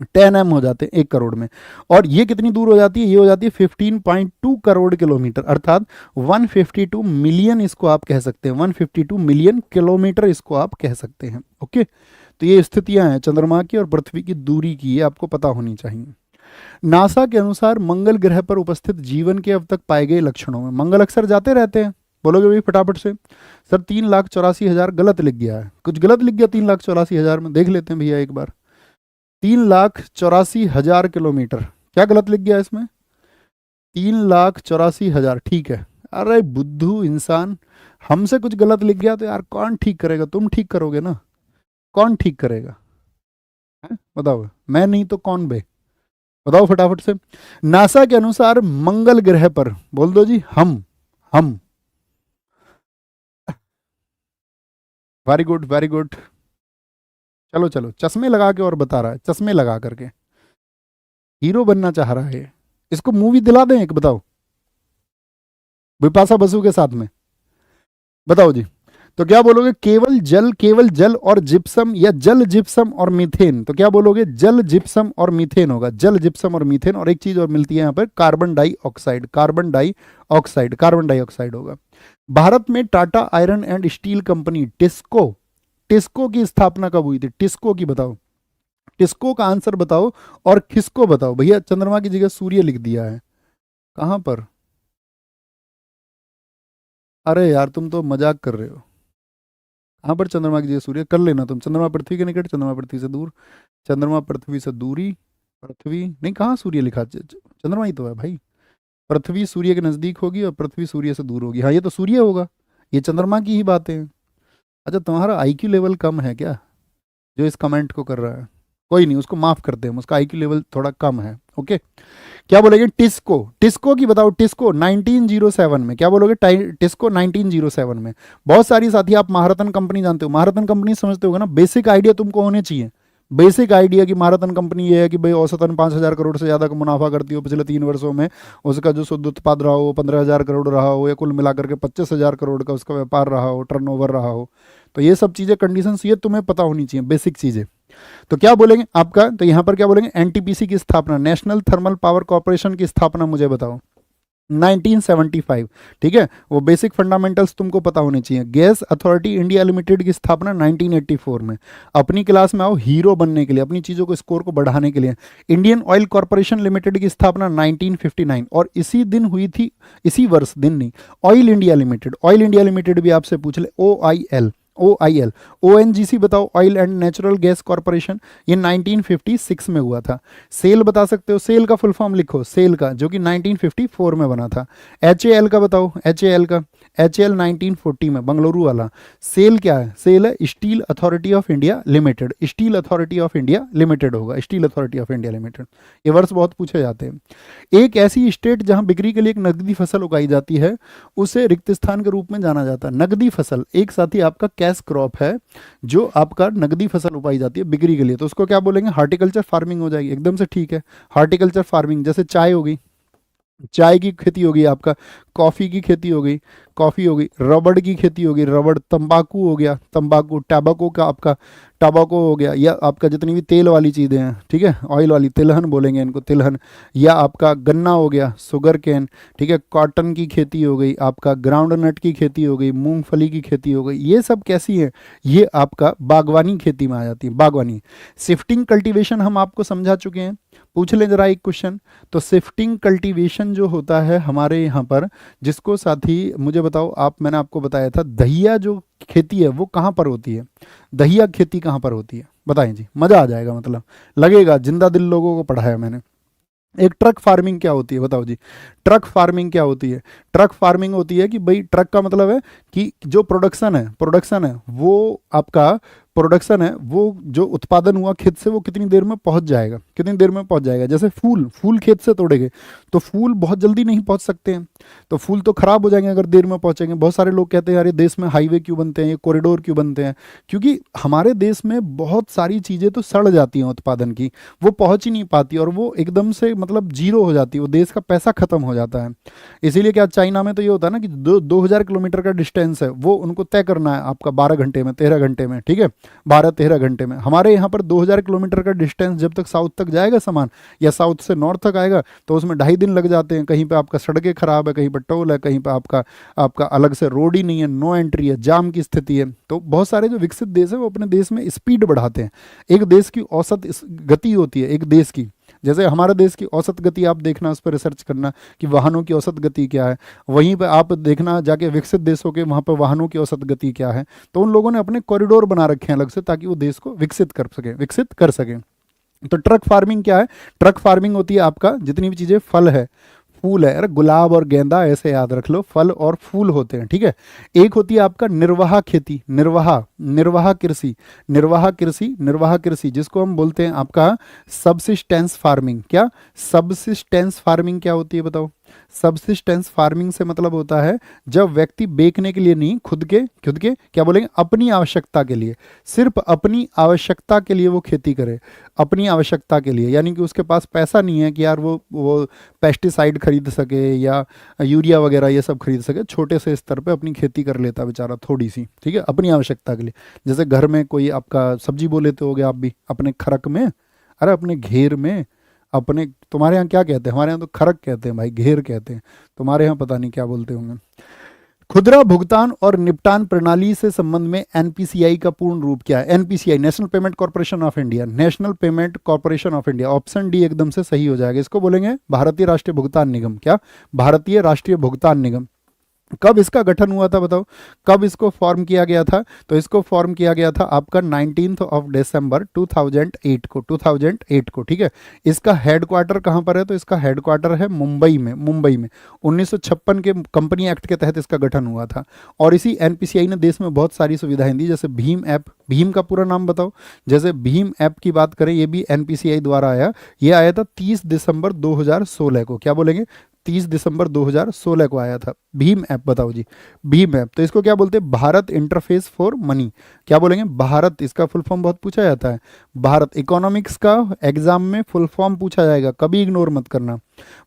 10M हो जाते हैं 1 करोड़ में। और ये कितनी दूर हो जाती है? ये हो जाती है 15.2 करोड़ किलोमीटर, अर्थात 152 मिलियन इसको आप कह सकते हैं, 152 मिलियन किलोमीटर इसको आप कह सकते हैं। ओके, तो ये स्थितियां हैं चंद्रमा की और पृथ्वी की दूरी की, ये आपको पता होनी चाहिए। नासा के अनुसार मंगल ग्रह पर उपस्थित जीवन के अब तक पाए गए लक्षणों में, मंगल अक्सर जाते रहते हैं, बोलोगे भाई फटाफट से। सर 3,84,000 गलत लिख गया है, कुछ गलत लिख गया 3,84,000 में, देख लेते हैं भैया एक बार। 3,84,000 किलोमीटर, क्या गलत लिख गया इसमें? 3,84,000, ठीक है। अरे बुद्धू इंसान, हमसे कुछ गलत लिख गया तो यार कौन ठीक करेगा? तुम ठीक करोगे ना, कौन ठीक करेगा है? बताओ, मैं नहीं तो कौन बे? बताओ फटाफट से। नासा के अनुसार मंगल ग्रह पर, बोल दो जी, हम। Very good, very good. चलो चलो, चश्मे लगा के और बता रहा है, चश्मे लगा करके हीरो बनना चाह रहा है। इसको मूवी दिला दें एक, बताओ, बिपाशा बसु के साथ में, बताओ जी। तो क्या बोलोगे? केवल जल और जिप्सम, या जल जिप्सम और मीथेन? तो क्या बोलोगे? जल जिप्सम और मीथेन होगा, जल जिप्सम और मीथेन। और एक चीज और मिलती है यहाँ पर, carbon dioxide, carbon dioxide, carbon dioxide होगा। भारत में Tata iron and steel company TISCO, TISCO की स्थापना कब हुई थी? टिस्को की बताओ, टिस्को का आंसर बताओ और किसको बताओ। भैया चंद्रमा की जगह सूर्य लिख दिया है, कहां पर? अरे यार तुम तो मजाक कर रहे हो। कहां पर चंद्रमा की जगह सूर्य? कर लेना तुम, चंद्रमा पृथ्वी के निकट, चंद्रमा पृथ्वी से दूर, चंद्रमा पृथ्वी से दूरी, पृथ्वी नहीं, कहाँ सूर्य लिखा? चंद्रमा ही तो है भाई। पृथ्वी सूर्य के नजदीक होगी और पृथ्वी सूर्य से दूर होगी, हाँ ये तो सूर्य होगा, ये चंद्रमा की ही बातें हैं। अच्छा तुम्हारा आईक्यू लेवल कम है क्या जो इस कमेंट को कर रहा है? कोई नहीं, उसको माफ करते हैं, उसका आईक्यू लेवल थोड़ा कम है। ओके, क्या बोलेंगे? टिस्को, टिस्को की बताओ, टिस्को 1907 में, क्या बोलोगे? टिस्को 1907 में। बहुत सारी साथी आप महारत्न कंपनी जानते हो, महारत्न कंपनी समझते होगा ना, बेसिक आइडिया तुमको होने चाहिए, बेसिक आइडिया कि महारत्न कंपनी ये है कि भाई औसतन 5,000 करोड़ से ज़्यादा का मुनाफा करती हो पिछले 3 वर्षों में, उसका जो शुद्ध उत्पाद रहा हो 15,000 करोड़ रहा हो, या कुल मिलाकर के 25,000 करोड़ का उसका व्यापार रहा हो, टर्नओवर रहा हो। तो ये सब चीज़ें, कंडीशंस ये तुम्हें पता होनी चाहिए, बेसिक चीज़ें। तो क्या बोलेंगे आपका, तो यहां पर क्या बोलेंगे, एनटीपीसी की स्थापना, नेशनल थर्मल पावर कॉर्पोरेशन की स्थापना मुझे बताओ, 1975। ठीक है, वो बेसिक फंडामेंटल्स तुमको पता होने चाहिए। गैस अथॉरिटी इंडिया लिमिटेड की स्थापना 1984 में। अपनी क्लास में आओ हीरो बनने के लिए, अपनी चीज़ों को स्कोर को बढ़ाने के लिए। इंडियन ऑयल कॉर्पोरेशन लिमिटेड की स्थापना 1959, और इसी दिन हुई थी, इसी वर्ष, दिन नहीं, oil India limited, oil India limited भी आपसे पूछ ले, OIL। ONGC बताओ, oil and natural gas corporation, ये 1956 में हुआ था। सेल बता सकते हो, सेल का फुल फॉर्म लिखो, सेल का, जो कि 1954 में बना था। HAL का बताओ, HAL का, HAL 1940 में, बंगलुरु वाला। सेल क्या है, सेल है Steel Authority of India Limited, Steel Authority of India Limited होगा, Steel Authority of India Limited. ये वर्ष बहुत पूछे जाते हैं। एक ऐसी स्टेट जहां बिक्री के लिए एक नकदी फसल उगाई जाती है, उसे रिक्त स्थान के रूप में जाना जाता है। नकदी फसल एक साथ ही आपका कैश क्रॉप है, जो आपका नकदी फसल उगाई जाती है बिक्री के लिए, तो उसको क्या बोलेंगे, हार्टिकल्चर फार्मिंग हो जाएगी। एकदम से ठीक है, हार्टिकल्चर फार्मिंग। जैसे चाय होगी, चाय की खेती होगी आपका, कॉफ़ी की खेती हो गई, कॉफ़ी हो गई, रबड़ की खेती होगी, रबड़, तंबाकू हो गया, तंबाकू, टैबाको का आपका टबाको हो गया, या आपका जितनी भी तेल वाली चीज़ें हैं, ठीक है, ऑयल वाली, तिलहन बोलेंगे इनको, तिलहन, या आपका गन्ना हो गया, शुगर केन, ठीक है, कॉटन की खेती हो गई, आपका ग्राउंड नट की खेती हो गई, मूंगफली की खेती हो गई। ये सब कैसी है, ये आपका बागवानी खेती में आ जाती है, बागवानी। शिफ्टिंग कल्टीवेशन हम आपको समझा चुके हैं। पूछ लें जरा एक क्वेश्चन, तो शिफ्टिंग कल्टीवेशन जो होता है हमारे यहाँ पर, जिसको साथी मुझे बताओ आप, मैंने आपको बताया था दहिया जो खेती है वो कहाँ पर होती है, दहिया खेती कहाँ पर होती है, बताएं जी, मज़ा आ जाएगा, मतलब लगेगा जिंदा दिल लोगों को पढ़ाया मैंने। एक ट्रक फार्मिंग क्या होती है, बताओ जी, ट्रक फार्मिंग क्या होती है। ट्रक फार्मिंग होती है कि भाई, ट्रक का मतलब है कि जो प्रोडक्शन है वो आपका, प्रोडक्शन है वो जो उत्पादन हुआ खेत से, वो कितनी देर में पहुंच जाएगा, कितनी देर में पहुंच जाएगा। जैसे फूल खेत से तोड़ेंगे तो फूल बहुत जल्दी नहीं पहुंच सकते हैं, तो फूल तो खराब हो जाएंगे अगर देर में पहुंचेंगे। बहुत सारे लोग कहते हैं यार ये देश में हाईवे क्यों बनते हैं, ये कॉरिडोर क्यों बनते हैं, क्योंकि हमारे देश में बहुत सारी चीज़ें तो सड़ जाती हैं उत्पादन की, वो पहुंच ही नहीं पाती, और वो एकदम से मतलब जीरो हो जाती है, वो देश का पैसा खत्म हो जाता है। इसीलिए क्या, चाइना में तो ये होता है ना कि 2000 किलोमीटर का डिस्टेंस है, वो उनको तय करना है आपका 12 घंटे में, 13 घंटे में, ठीक है, 12-13 घंटे में। हमारे यहाँ पर 2000 किलोमीटर का डिस्टेंस जब तक साउथ तक जाएगा सामान, या साउथ से नॉर्थ तक आएगा, तो उसमें 2.5 दिन लग जाते हैं। कहीं पे आपका सड़कें खराब है, कहीं पर टोल है, कहीं पर आपका आपका अलग से रोड ही नहीं है, नो एंट्री है, जाम की स्थिति है। तो बहुत सारे जो विकसित देश है वो अपने देश में स्पीड बढ़ाते हैं। एक देश की औसत गति होती है, एक देश की, जैसे हमारे देश की औसत गति आप देखना, उस पर रिसर्च करना कि वाहनों की औसत गति क्या है, वहीं पर आप देखना जाके विकसित देशों के, वहाँ पर वाहनों की औसत गति क्या है। तो उन लोगों ने अपने कॉरिडोर बना रखे हैं अलग से, ताकि वो देश को विकसित कर सके। तो ट्रक फार्मिंग क्या है, ट्रक फार्मिंग होती है आपका जितनी भी चीज़ें, फल है, फूल है, अरे गुलाब और गेंदा ऐसे याद रख लो, फल और फूल होते हैं, ठीक है। एक होती है आपका निर्वाह खेती, निर्वाह कृषि, जिसको हम बोलते हैं आपका सबसिस्टेंस फार्मिंग। क्या सबसिस्टेंस फार्मिंग क्या होती है बताओ। सबसिस्टेंस फार्मिंग से मतलब होता है जब व्यक्ति बेचने के लिए नहीं, खुद के क्या बोलेंगे, अपनी आवश्यकता के लिए, सिर्फ अपनी आवश्यकता के लिए वो खेती करे, अपनी आवश्यकता के लिए, यानी कि उसके पास पैसा नहीं है कि यार वो पेस्टिसाइड खरीद सके या यूरिया वगैरह ये सब खरीद सके, छोटे से स्तर पे अपनी खेती कर लेता बेचारा थोड़ी सी, ठीक है, अपनी आवश्यकता के लिए। जैसे घर में कोई आपका सब्जी बो लेते होगे आप भी अपने खरक में, अरे अपने घेर में, अपने, तुम्हारे यहाँ क्या कहते हैं, हमारे यहाँ तो खरक कहते हैं भाई, घेर कहते हैं, तुम्हारे यहाँ पता नहीं क्या बोलते होंगे। खुदरा भुगतान और निपटान प्रणाली से संबंध में एनपीसीआई का पूर्ण रूप क्या है। NPCI, national payment corporation of India, national payment corporation of India, option D एकदम से सही हो जाएगा। इसको बोलेंगे भारतीय राष्ट्रीय भुगतान निगम। क्या, भारतीय राष्ट्रीय भुगतान निगम। कब इसका गठन हुआ था बताओ, कब इसको फॉर्म किया गया था। तो इसको फॉर्म किया गया था आपका 19 दिसंबर 2008 को, ठीक है। इसका हेडक्वार्टर कहाँ पर है, तो इसका हेडक्वार्टर है मुंबई में। 1956 के कंपनी एक्ट के तहत इसका गठन हुआ था। और इसी एनपीसीआई ने देश में बहुत सारी सुविधाएं दी, जैसे भीम ऐप, भीम का पूरा नाम बताओ। जैसे भीम ऐप की बात करें, ये भी एनपीसीआई द्वारा आया, ये आया था 30 दिसंबर 2016 को। क्या बोलेंगे, 30 दिसंबर 2016 को आया था भीम ऐप। बताओ जी, भीम ऐप, तो इसको क्या बोलते हैं, भारत इंटरफेस फॉर मनी। क्या बोलेंगे, भारत, इसका फुल फॉर्म बहुत पूछा जाता है, भारत। इकोनॉमिक्स का एग्जाम में फुल फॉर्म पूछा जाएगा, कभी इग्नोर मत करना।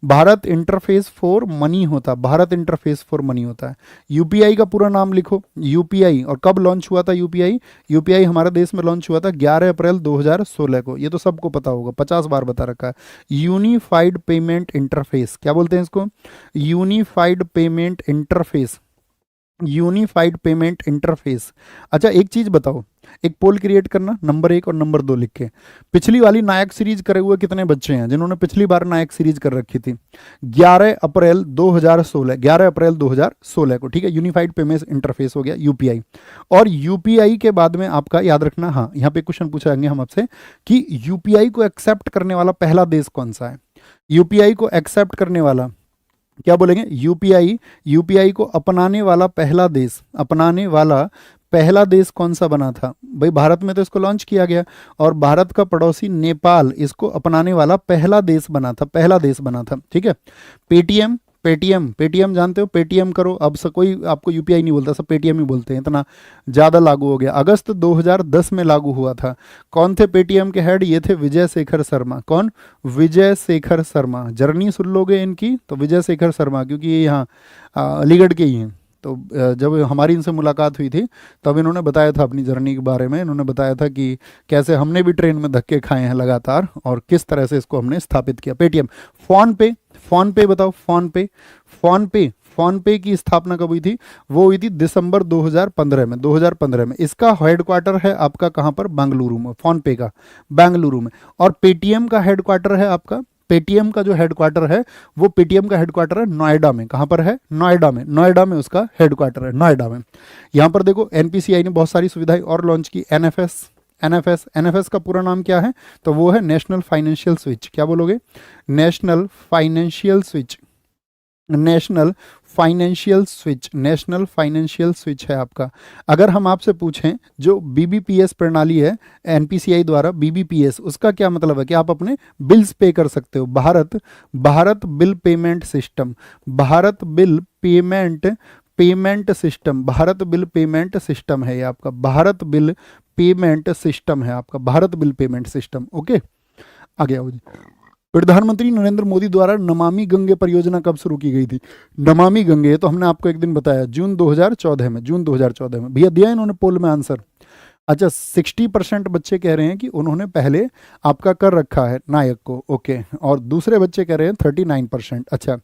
भारत इंटरफेस फॉर मनी होता, भारत इंटरफेस फॉर मनी होता है। यूपीआई का पूरा नाम लिखो, यूपीआई। और कब लॉन्च हुआ था यूपीआई? यूपीआई हमारे देश में लॉन्च हुआ था 11 अप्रैल 2016 को। ये तो सबको पता होगा, 50 बार बता रखा है। यूनिफाइड पेमेंट इंटरफेस, क्या बोलते हैं इसको? Unified payment interface, unified payment interface. अच्छा एक चीज बताओ, एक पोल क्रिएट करना, नंबर 1 और नंबर 2 लिख के। पिछली वाली नायक सीरीज करे हुए कितने बच्चे हैं जिन्होंने पिछली बार नायक सीरीज कर रखी थी? 11 अप्रैल 2016, 11 अप्रैल 2016 को, ठीक है। यूनिफाइड पेमेंट इंटरफेस हो गया यूपीआई। और यूपीआई के बाद में आपका याद रखना, हाँ यहाँ पे क्वेश्चन पूछेंगे हम आपसे कि यूपीआई को एक्सेप्ट करने वाला पहला देश कौन सा है? यूपीआई को एक्सेप्ट करने वाला क्या बोलेंगे? यूपीआई, यूपीआई को अपनाने वाला पहला देश, अपनाने वाला पहला देश कौन सा बना था? भाई भारत में तो इसको लॉन्च किया गया, और भारत का पड़ोसी नेपाल इसको अपनाने वाला पहला देश बना था, पहला देश बना था, ठीक है। पेटीएम, पेटीएम, पेटीएम जानते हो? पेटीएम करो, अब से कोई आपको यूपीआई नहीं बोलता, सब पेटीएम ही बोलते हैं, इतना ज़्यादा लागू हो गया। अगस्त 2010 में लागू हुआ था। कौन थे पेटीएम के हेड? ये थे विजय शेखर शर्मा। कौन? विजय शेखर शर्मा। जर्नी सुन लोगे इनकी तो विजय शेखर शर्मा, क्योंकि ये यहाँ अलीगढ़ के ही हैं। तो जब हमारी इनसे मुलाकात हुई थी तब इन्होंने बताया था अपनी जर्नी के बारे में। इन्होंने बताया था कि कैसे हमने भी ट्रेन में धक्के खाए हैं लगातार, और किस तरह से इसको हमने स्थापित किया। पेटीएम। फोन पे, फोन पे बताओ, फोन पे, फोन पे, फोन पे की स्थापना कब हुई थी? वो हुई थी दिसंबर 2015 में, 2015 में। इसका हेडक्वार्टर है आपका कहाँ पर? बेंगलुरु में, फोन पे का बेंगलुरु में। और पेटीएम का हेडक्वार्टर है आपका, पेटीएम का जो हेडक्वार्टर है वो पेटीएम का हेडक्वार्टर है नोएडा में। कहां पर है? नोएडा में, नोएडा में उसका हेडक्वार्टर है, नोएडा में। यहां पर देखो एनपीसीआई ने बहुत सारी सुविधाएं और लॉन्च की। एनएफएस, एनएफएस, एनएफएस का पूरा नाम क्या है? तो वो है नेशनल फाइनेंशियल स्विच। क्या बोलोगे? National financial switch, national financial switch, national financial switch है आपका। अगर हम आपसे पूछें जो बीबीपीएस प्रणाली है एनपीसीआई द्वारा, बीबीपीएस, उसका क्या मतलब है? कि आप अपने बिल्स पे कर सकते हो। Bharat, Bharat bill payment system, Bharat bill payment, payment system, Bharat bill payment system है ये आपका, भारत बिल पेमेंट सिस्टम है आपका, Bharat bill payment system. Okay, आगे आओ जी। प्रधानमंत्री नरेंद्र मोदी द्वारा नमामि गंगे परियोजना कब शुरू की गई थी? नमामि गंगे तो हमने आपको एक दिन बताया, जून 2014 में, जून 2014 में। भैया दिया इन्होंने पोल में आंसर। अच्छा 60% बच्चे कह रहे हैं कि उन्होंने पहले आपका कर रखा है नायक को, ओके। और दूसरे बच्चे कह रहे हैं 39%। अच्छा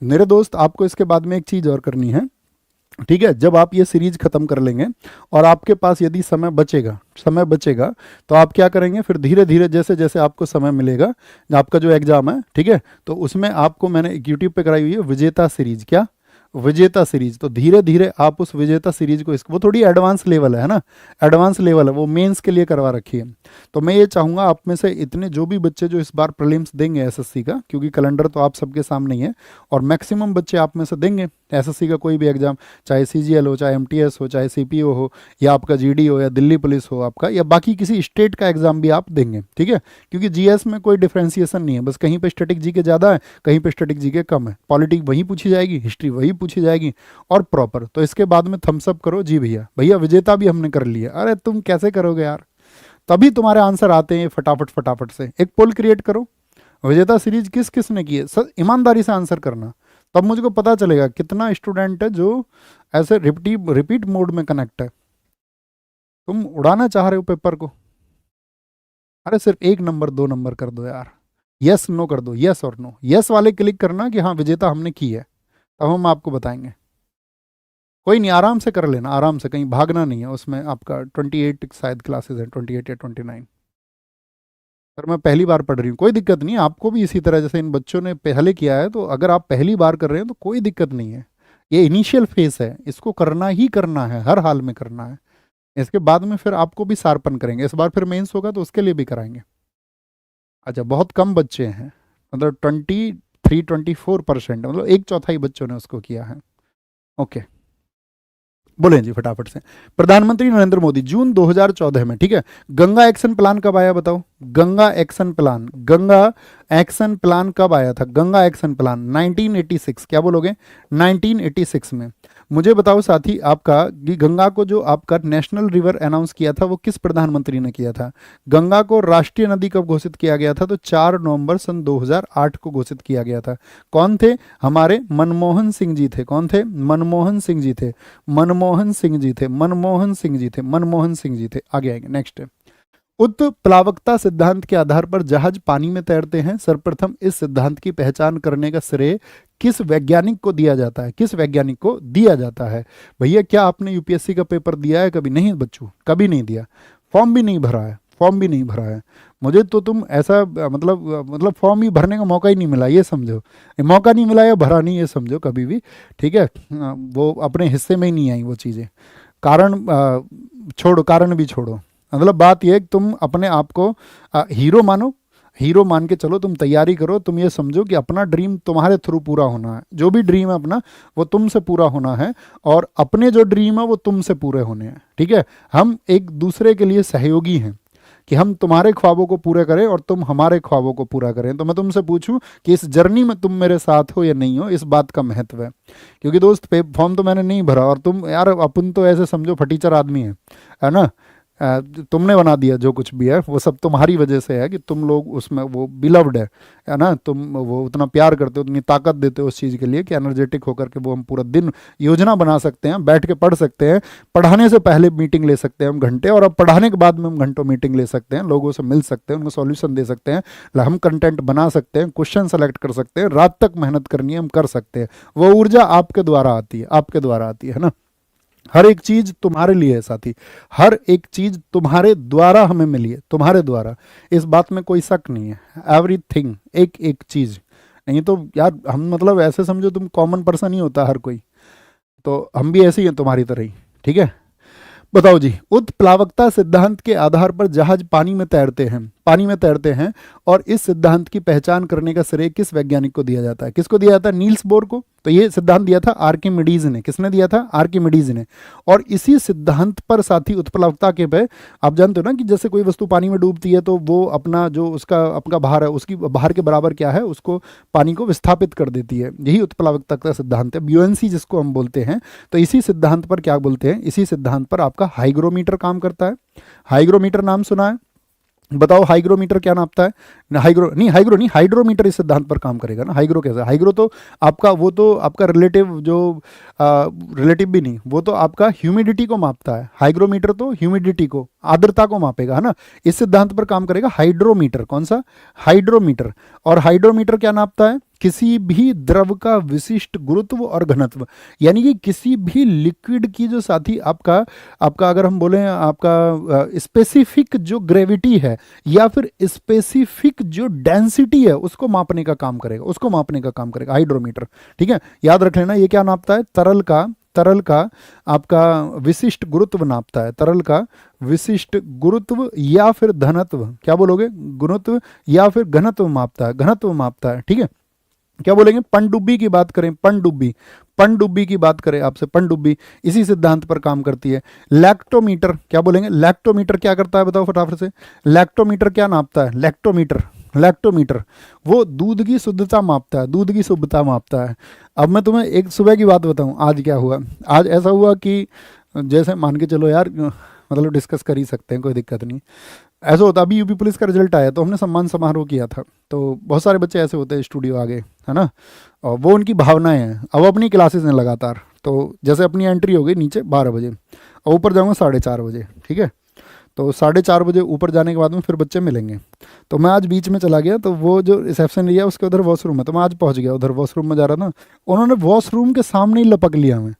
मेरे दोस्त, आपको इसके बाद में एक चीज़ और करनी है, ठीक है। जब आप ये सीरीज खत्म कर लेंगे और आपके पास यदि समय बचेगा, समय बचेगा, तो आप क्या करेंगे फिर? धीरे धीरे जैसे जैसे आपको समय मिलेगा, आपका जो एग्जाम है, ठीक है, तो उसमें आपको मैंने यूट्यूब पे कराई हुई है विजेता सीरीज। क्या? विजेता सीरीज। तो धीरे धीरे आप उस विजेता सीरीज को, वो थोड़ी एडवांस लेवल है ना, एडवांस लेवल है, वो मेंस के लिए करवा रखी है। तो मैं ये चाहूँगा आप में से इतने जो भी बच्चे जो इस बार प्रीलिम्स देंगे एसएससी का, क्योंकि कैलेंडर तो आप सबके सामने ही है, और मैक्सिमम बच्चे आप में से देंगे एसएससी का कोई भी एग्जाम, चाहे सीजीएल हो, चाहे एमटीएस हो, चाहे सीपीओ हो, या आपका जीडी हो, या दिल्ली पुलिस हो आपका, या बाकी किसी स्टेट का एग्जाम भी आप देंगे, ठीक है। क्योंकि जीएस में कोई डिफ्रेंसिएशन नहीं है, बस कहीं पे स्टैटिक जीके ज़्यादा है, कहीं पे स्टैटिक जीके कम है। पॉलिटिक्स वही पूछी जाएगी, हिस्ट्री वही पूछी जाएगी, और प्रॉपर। तो इसके बाद में थम्स अप करो जी भैया, भैया विजेता भी हमने कर लिया। अरे तुम कैसे करोगे यार, तभी तुम्हारे आंसर आते हैं फटाफट फटाफट से। एक पोल क्रिएट करो, विजेता सीरीज किस किस ने की है, सर ईमानदारी से आंसर करना, तब मुझको पता चलेगा कितना स्टूडेंट है जो ऐसे रिपीट मोड में कनेक्ट है। तुम उड़ाना चाह रहे हो पेपर को, अरे सिर्फ 1 नंबर 2 नंबर कर दो यार, यस नो कर दो, यस और नो। यस वाले क्लिक करना कि हाँ विजेता हमने की है, तब हम आपको बताएंगे। कोई नहीं, आराम से कर लेना, आराम से, कहीं भागना नहीं है उसमें। आपका 28 शायद क्लासेस है, 28 या 29। सर मैं पहली बार पढ़ रही हूँ, कोई दिक्कत नहीं है, आपको भी इसी तरह जैसे इन बच्चों ने पहले किया है, तो अगर आप पहली बार कर रहे हैं तो कोई दिक्कत नहीं है। ये इनिशियल फेस है, इसको करना ही करना है, हर हाल में करना है। इसके बाद में फिर आपको भी शार्पन करेंगे, इस बार फिर मेंस होगा तो उसके लिए भी कराएंगे। अच्छा बहुत कम बच्चे हैं, मतलब 23-24%, मतलब 1/4 बच्चों ने उसको किया है। ओके बोले जी फटाफट से। प्रधानमंत्री नरेंद्र मोदी जून 2014 में, ठीक है। गंगा एक्शन प्लान कब आया बताओ? Ganga action plan, Ganga action plan कब आया था? गंगा एक्शन प्लान 1986, क्या बोलोगे? 1986 में। मुझे बताओ साथी आपका कि गंगा को जो आपका नेशनल रिवर अनाउंस किया था वो किस प्रधानमंत्री ने किया था? गंगा को राष्ट्रीय नदी कब घोषित किया गया था? तो 4 नवंबर सन 2008 को घोषित किया गया था। कौन थे? हमारे मनमोहन सिंह जी थे। कौन थे? मनमोहन सिंह जी थे, मनमोहन सिंह जी थे, मनमोहन सिंह जी थे, मनमोहन सिंह जी थे। आगे आएंगे, नेक्स्ट। उत्प्लावकता सिद्धांत के आधार पर जहाज पानी में तैरते हैं। सर्वप्रथम इस सिद्धांत की पहचान करने का श्रेय किस वैज्ञानिक को दिया जाता है? किस वैज्ञानिक को दिया जाता है? भैया क्या आपने यूपीएससी का पेपर दिया है कभी? नहीं बच्चों, कभी नहीं दिया, फॉर्म भी नहीं भरा है, फॉर्म भी नहीं भरा है। मुझे तो तुम ऐसा मतलब फॉर्म ही भरने का मौका ही नहीं मिला, ये समझो। मौका नहीं मिला या भरा नहीं, ये समझो कभी भी, ठीक है। वो अपने हिस्से में ही नहीं आई वो चीज़ें। कारण छोड़ो, कारण भी छोड़ो। मतलब बात यह है कि तुम अपने आप को हीरो मानो, हीरो मान के चलो, तुम तैयारी करो। तुम ये समझो कि अपना ड्रीम तुम्हारे थ्रू पूरा होना है। जो भी ड्रीम है अपना, वो तुमसे पूरा होना है, और अपने जो ड्रीम है वो तुमसे पूरे होने हैं, ठीक है। हम एक दूसरे के लिए सहयोगी हैं कि हम तुम्हारे ख्वाबों को पूरे करें और तुम हमारे ख्वाबों को पूरा करें। तो मैं तुमसे पूछूं कि इस जर्नी में तुम मेरे साथ हो या नहीं हो, इस बात का महत्व है। क्योंकि दोस्त फॉर्म तो मैंने नहीं भरा, और तुम यार अपन तो ऐसे समझो फटीचर आदमी है ना। तुमने बना दिया जो कुछ भी है, वो सब तुम्हारी वजह से है कि तुम लोग उसमें वो बिलव्ड है ना। तुम वो उतना प्यार करते हो, उतनी ताकत देते हो उस चीज़ के लिए कि एनर्जेटिक होकर के वो हम पूरा दिन योजना बना सकते हैं, बैठ के पढ़ सकते हैं। पढ़ाने से पहले मीटिंग ले सकते हैं हम घंटे, और अब पढ़ाने के बाद में हम घंटों मीटिंग ले सकते हैं, लोगों से मिल सकते हैं, उनको सॉल्यूशन दे सकते हैं, हम कंटेंट बना सकते हैं, क्वेश्चन सेलेक्ट कर सकते हैं, रात तक मेहनत करनी है हम कर सकते हैं। वो ऊर्जा आपके द्वारा आती है, आपके द्वारा आती है ना। हर एक चीज तुम्हारे लिए है साथी, हर एक चीज तुम्हारे द्वारा हमें मिली है, तुम्हारे द्वारा, इस बात में कोई शक नहीं है। एवरीथिंग, एक एक चीज। नहीं तो यार हम मतलब ऐसे समझो तुम कॉमन पर्सन ही होता हर कोई, तो हम भी ऐसे ही हैं तुम्हारी तरह ही, ठीक है। बताओ जी, उत्प्लावकता सिद्धांत के आधार पर जहाज पानी में तैरते हैं, पानी में तैरते हैं, और इस सिद्धांत की पहचान करने का श्रेय किस वैज्ञानिक को दिया जाता है? किसको दिया जाता है? नील्स बोर को। तो ये सिद्धांत दिया था आर्किमिडीज ने। किसने दिया था? आर्किमिडीज ने। और इसी सिद्धांत पर साथी उत्प्लावकता के पे, आप जानते हो ना कि जैसे कोई वस्तु पानी में डूबती है तो वो अपना जो उसका अपना भार है, उसकी भार के बराबर क्या है, उसको पानी को विस्थापित कर देती है। यही उत्प्लावकता का सिद्धांत है, ब्यूएंसी जिसको हम बोलते हैं। तो इसी सिद्धांत पर क्या बोलते हैं? इसी सिद्धांत पर आपका हाइग्रोमीटर काम करता है। हाइग्रोमीटर नाम सुना है? बताओ हाइग्रोमीटर क्या नापता है? हाइग्रो नहीं, हाइड्रोमीटर इस सिद्धांत पर काम करेगा ना। हाइग्रो कैसा? हाइग्रो तो आपका वो तो आपका रिलेटिव जो रिलेटिव भी नहीं, वो तो आपका ह्यूमिडिटी को मापता है। हाइग्रोमीटर तो ह्यूमिडिटी को, आर्द्रता को मापेगा, है ना। इस सिद्धांत पर काम करेगा हाइड्रोमीटर। कौन सा? हाइड्रोमीटर। और हाइड्रोमीटर क्या नापता है? किसी भी द्रव का विशिष्ट गुरुत्व और घनत्व, यानी कि किसी भी लिक्विड की जो साथी आपका आपका अगर हम बोलें आपका स्पेसिफिक जो ग्रेविटी है या फिर स्पेसिफिक जो डेंसिटी है, उसको मापने का काम करेगा, उसको मापने का काम करेगा हाइड्रोमीटर, ठीक है। याद रख लेना, ये क्या नापता है? तरल का आपका विशिष्ट गुरुत्व नापता है। तरल का विशिष्ट गुरुत्व या फिर घनत्व, क्या बोलोगे? गुरुत्व या फिर घनत्व मापता है, घनत्व मापता है, ठीक है। क्या बोलेंगे? पनडुब्बी की बात करें, पनडुब्बी, पनडुब्बी की बात करें आपसे, पनडुब्बी इसी सिद्धांत पर काम करती है। लैक्टोमीटर, क्या बोलेंगे? लैक्टोमीटर क्या करता है? बताओ फटाफट से। लैक्टोमीटर क्या नापता है? लैक्टोमीटर, लैक्टोमीटर वो दूध की शुद्धता मापता है, दूध की शुद्धता मापता है। अब मैं तुम्हें एक सुबह की बात बताऊं, आज क्या हुआ। आज ऐसा हुआ कि जैसे मान के चलो यार, मतलब डिस्कस कर ही सकते हैं, कोई दिक्कत नहीं। ऐसा होता, अभी यूपी पुलिस का रिजल्ट आया तो हमने सम्मान समारोह किया था, तो बहुत सारे बच्चे ऐसे होते हैं स्टूडियो आगे, है ना। और वो उनकी भावनाएं हैं। अब अपनी क्लासेस हैं लगातार, तो जैसे अपनी एंट्री हो गई नीचे 12 बजे और ऊपर जाऊँगा 4:30 बजे, ठीक है। तो 4:30 बजे ऊपर जाने के बाद में फिर बच्चे मिलेंगे। तो मैं आज बीच में चला गया, तो वो जो रिसेप्शन एरिया उसके उधर वॉशरूम है, तो मैं आज पहुँच गया उधर, वॉशरूम में जा रहा था। उन्होंने वॉशरूम के सामने ही लपक लिया हमें,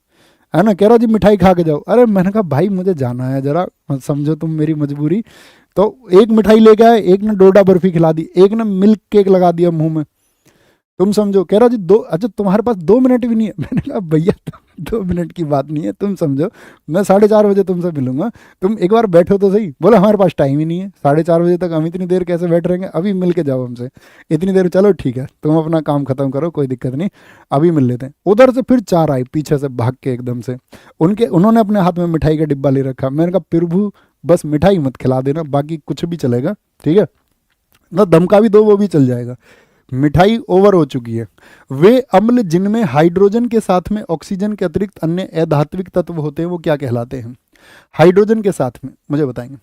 है ना। कह रहा जी मिठाई खा के जाओ। अरे मैंने कहा भाई मुझे जाना है, जरा समझो तुम मेरी मजबूरी। तो एक मिठाई लेके आए, एक ने डोडा बर्फी खिला दी, एक ने मिल्क केक लगा दिया मुंह में, तुम समझो। कह रहा जी अच्छा तुम्हारे पास 2 मिनट भी नहीं है। मैंने कहा भैया 2 मिनट की बात नहीं है, तुम समझो मैं 4:30 बजे तुमसे मिलूंगा, तुम एक बार बैठो तो सही। बोले हमारे पास टाइम ही नहीं है, 4:30 बजे तक हम इतनी देर कैसे बैठ रहेंगे, अभी मिल के जाओ हमसे इतनी देर। चलो ठीक है, तुम अपना काम खत्म करो, कोई दिक्कत नहीं, अभी मिल लेते हैं। उधर से फिर 4 आई पीछे से भाग के एकदम से, उन्होंने अपने हाथ में मिठाई का डिब्बा ले रखा। मैंने कहा प्रभु बस मिठाई मत खिला देना, बाकी कुछ भी चलेगा, ठीक है। ना धमका भी दो वो भी चल जाएगा। मिठाई ओवर हो चुकी है। वे अम्ल जिनमें हाइड्रोजन के साथ में ऑक्सीजन के अतिरिक्त अन्य अधात्विक तत्व होते हैं वो क्या कहलाते हैं? हाइड्रोजन के साथ में मुझे बताएंगे।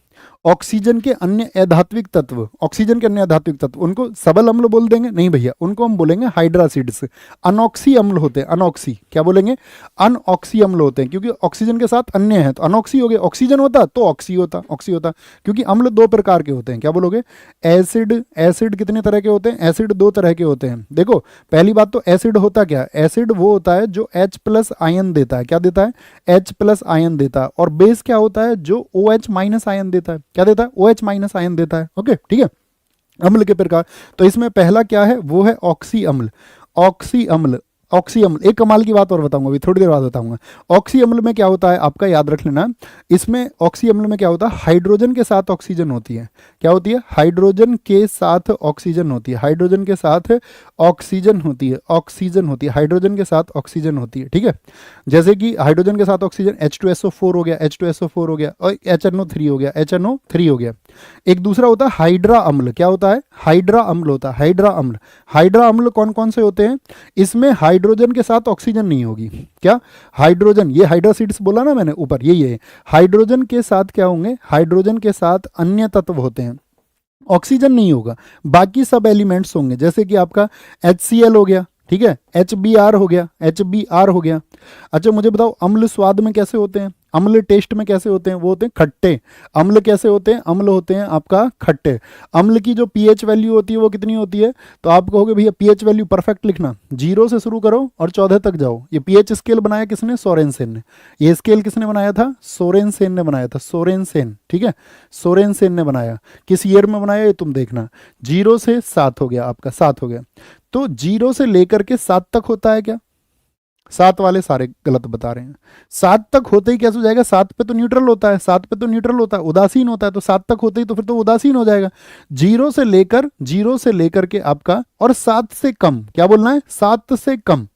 ऑक्सीजन के अन्य अधात्विक तत्व, ऑक्सीजन के अन्य अधात्विक तत्व, उनको सबल अम्ल बोल देंगे? नहीं भैया, उनको हम बोलेंगे हाइड्रासिड्स। अनऑक्सी अम्ल होते हैं, अनऑक्सी क्या बोलेंगे? अनऑक्सी अम्ल होते हैं, क्योंकि ऑक्सीजन के साथ अन्य है तो अनऑक्सी हो गए। ऑक्सीजन होता तो ऑक्सी होता, ऑक्सी होता, क्योंकि अम्ल दो प्रकार के होते हैं। क्या बोलोगे? एसिड, एसिड कितने तरह के होते हैं? एसिड दो तरह के होते हैं। देखो पहली बात तो एसिड होता क्या है? एसिड वो होता है जो H प्लस आयन देता है। क्या देता है? H प्लस आयन देता है। और बेस क्या होता है? जो OH माइनस आयन देता है। क्या देता है? OH माइनस आयन देता है। ओके ठीक है। अम्ल के प्रकार तो इसमें पहला क्या है? वो है ऑक्सी अम्ल। ऑक्सी अम्ल, ऑक्सी अम्ल, एक कमाल की बात और बताऊंगा अभी थोड़ी देर बाद बताऊंगा। ऑक्सी अम्ल में क्या होता है आपका याद रख लेना। इसमें ऑक्सी अम्ल में क्या होता है? हाइड्रोजन के साथ ऑक्सीजन होती है। क्या होती है? हाइड्रोजन के साथ ऑक्सीजन होती है। हाइड्रोजन के साथ ऑक्सीजन होती है। ऑक्सीजन होती है, हाइड्रोजन के साथ ऑक्सीजन होती है। ठीक है, जैसे कि हाइड्रोजन के साथ ऑक्सीजन H2SO4 हो गया, H2SO4 हो गया, और HNO3 हो गया, HNO3 हो गया। एक दूसरा होता है हाइड्रा अम्ल। क्या होता है? हाइड्रा अम्ल होता है। हाइड्रा अम्ल, हाइड्रा अम्ल कौन कौन से होते हैं? इसमें हाइड्रोजन के साथ ऑक्सीजन नहीं होगी। क्या? हाइड्रोजन, ये हाइड्रासिड्स बोला ना मैंने ऊपर, ये हाइड्रोजन के साथ क्या होंगे? हाइड्रोजन के साथ अन्य तत्व होते हैं, ऑक्सीजन नहीं होगा, बाकी सब एलिमेंट्स होंगे। जैसे कि आपका HCl हो गया, ठीक है, HBr हो गया, HBr हो गया। अच्छा मुझे बताओ अम्ल स्वाद में कैसे होते हैं? अम्ल टेस्ट में कैसे होते हैं? वो होते हैं खट्टे। अम्ल कैसे होते हैं? अम्ल होते हैं आपका खट्टे। अम्ल की जो पीएच वैल्यू होती है वो कितनी होती है? तो आप कहोगे भैया पीएच वैल्यू परफेक्ट लिखना, 0 से शुरू करो और 14 तक जाओ। ये पीएच स्केल बनाया किसने? सोरेनसेन ने। ये स्केल किसने बनाया था? सोरेनसेन ने बनाया था। सोरेनसेन, ठीक है, सोरेनसेन ने बनाया। किस ईयर में बनाया ये तुम देखना। 0 से 7 हो गया आपका, 7 हो गया। तो 0 से लेकर के 7 तक होता है क्या? 7 वाले सारे गलत बता रहे हैं। 7 तक होते ही कैसे हो जाएगा? 7 पे तो न्यूट्रल होता है, 7 पे तो न्यूट्रल होता है, उदासीन होता है, तो 7 तक होते ही तो फिर तो उदासीन हो जाएगा। 0 से लेकर के आपका, और 7 से कम, क्या बोलना है? 7 से कम,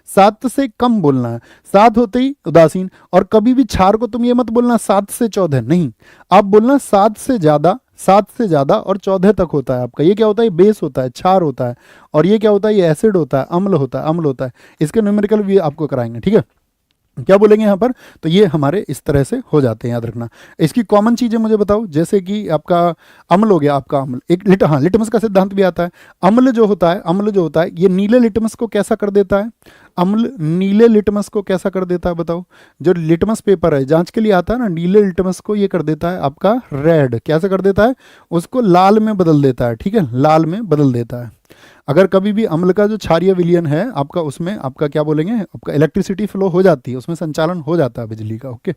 7 से कम बोलना है। 7 होते ही उदासीन। और कभी भी क्षार को तुम ये मत बोलना 7 से 14, नहीं, आप बोलना 7 से ज्यादा, 7 से ज्यादा और 14 तक होता है आपका। ये क्या होता है? बेस होता है, क्षार होता है। और ये क्या होता है? ये एसिड होता है, अम्ल होता है, अम्ल होता है। इसके न्यूमेरिकल भी आपको कराएंगे, ठीक है। क्या बोलेंगे यहाँ पर? तो ये हमारे इस तरह से हो जाते हैं, याद रखना। इसकी कॉमन चीजें मुझे बताओ, जैसे कि आपका अम्ल हो गया, आपका अम्ल एक हाँ, लिटमस का सिद्धांत भी आता है। अम्ल जो होता है, अम्ल जो होता है, ये नीले लिटमस को कैसा कर देता है? अम्ल नीले लिटमस को कैसा कर देता है बताओ? जो लिटमस पेपर है जांच के लिए आता है ना, नीले लिटमस को ये कर देता है आपका रेड। कैसे कर देता है? उसको लाल में बदल देता है, ठीक है, लाल में बदल देता है। अगर कभी भी अम्ल का जो क्षारीय विलयन है आपका, उसमें आपका क्या बोलेंगे, आपका इलेक्ट्रिसिटी फ्लो हो जाती है, उसमें संचालन हो जाता है बिजली का। ओके,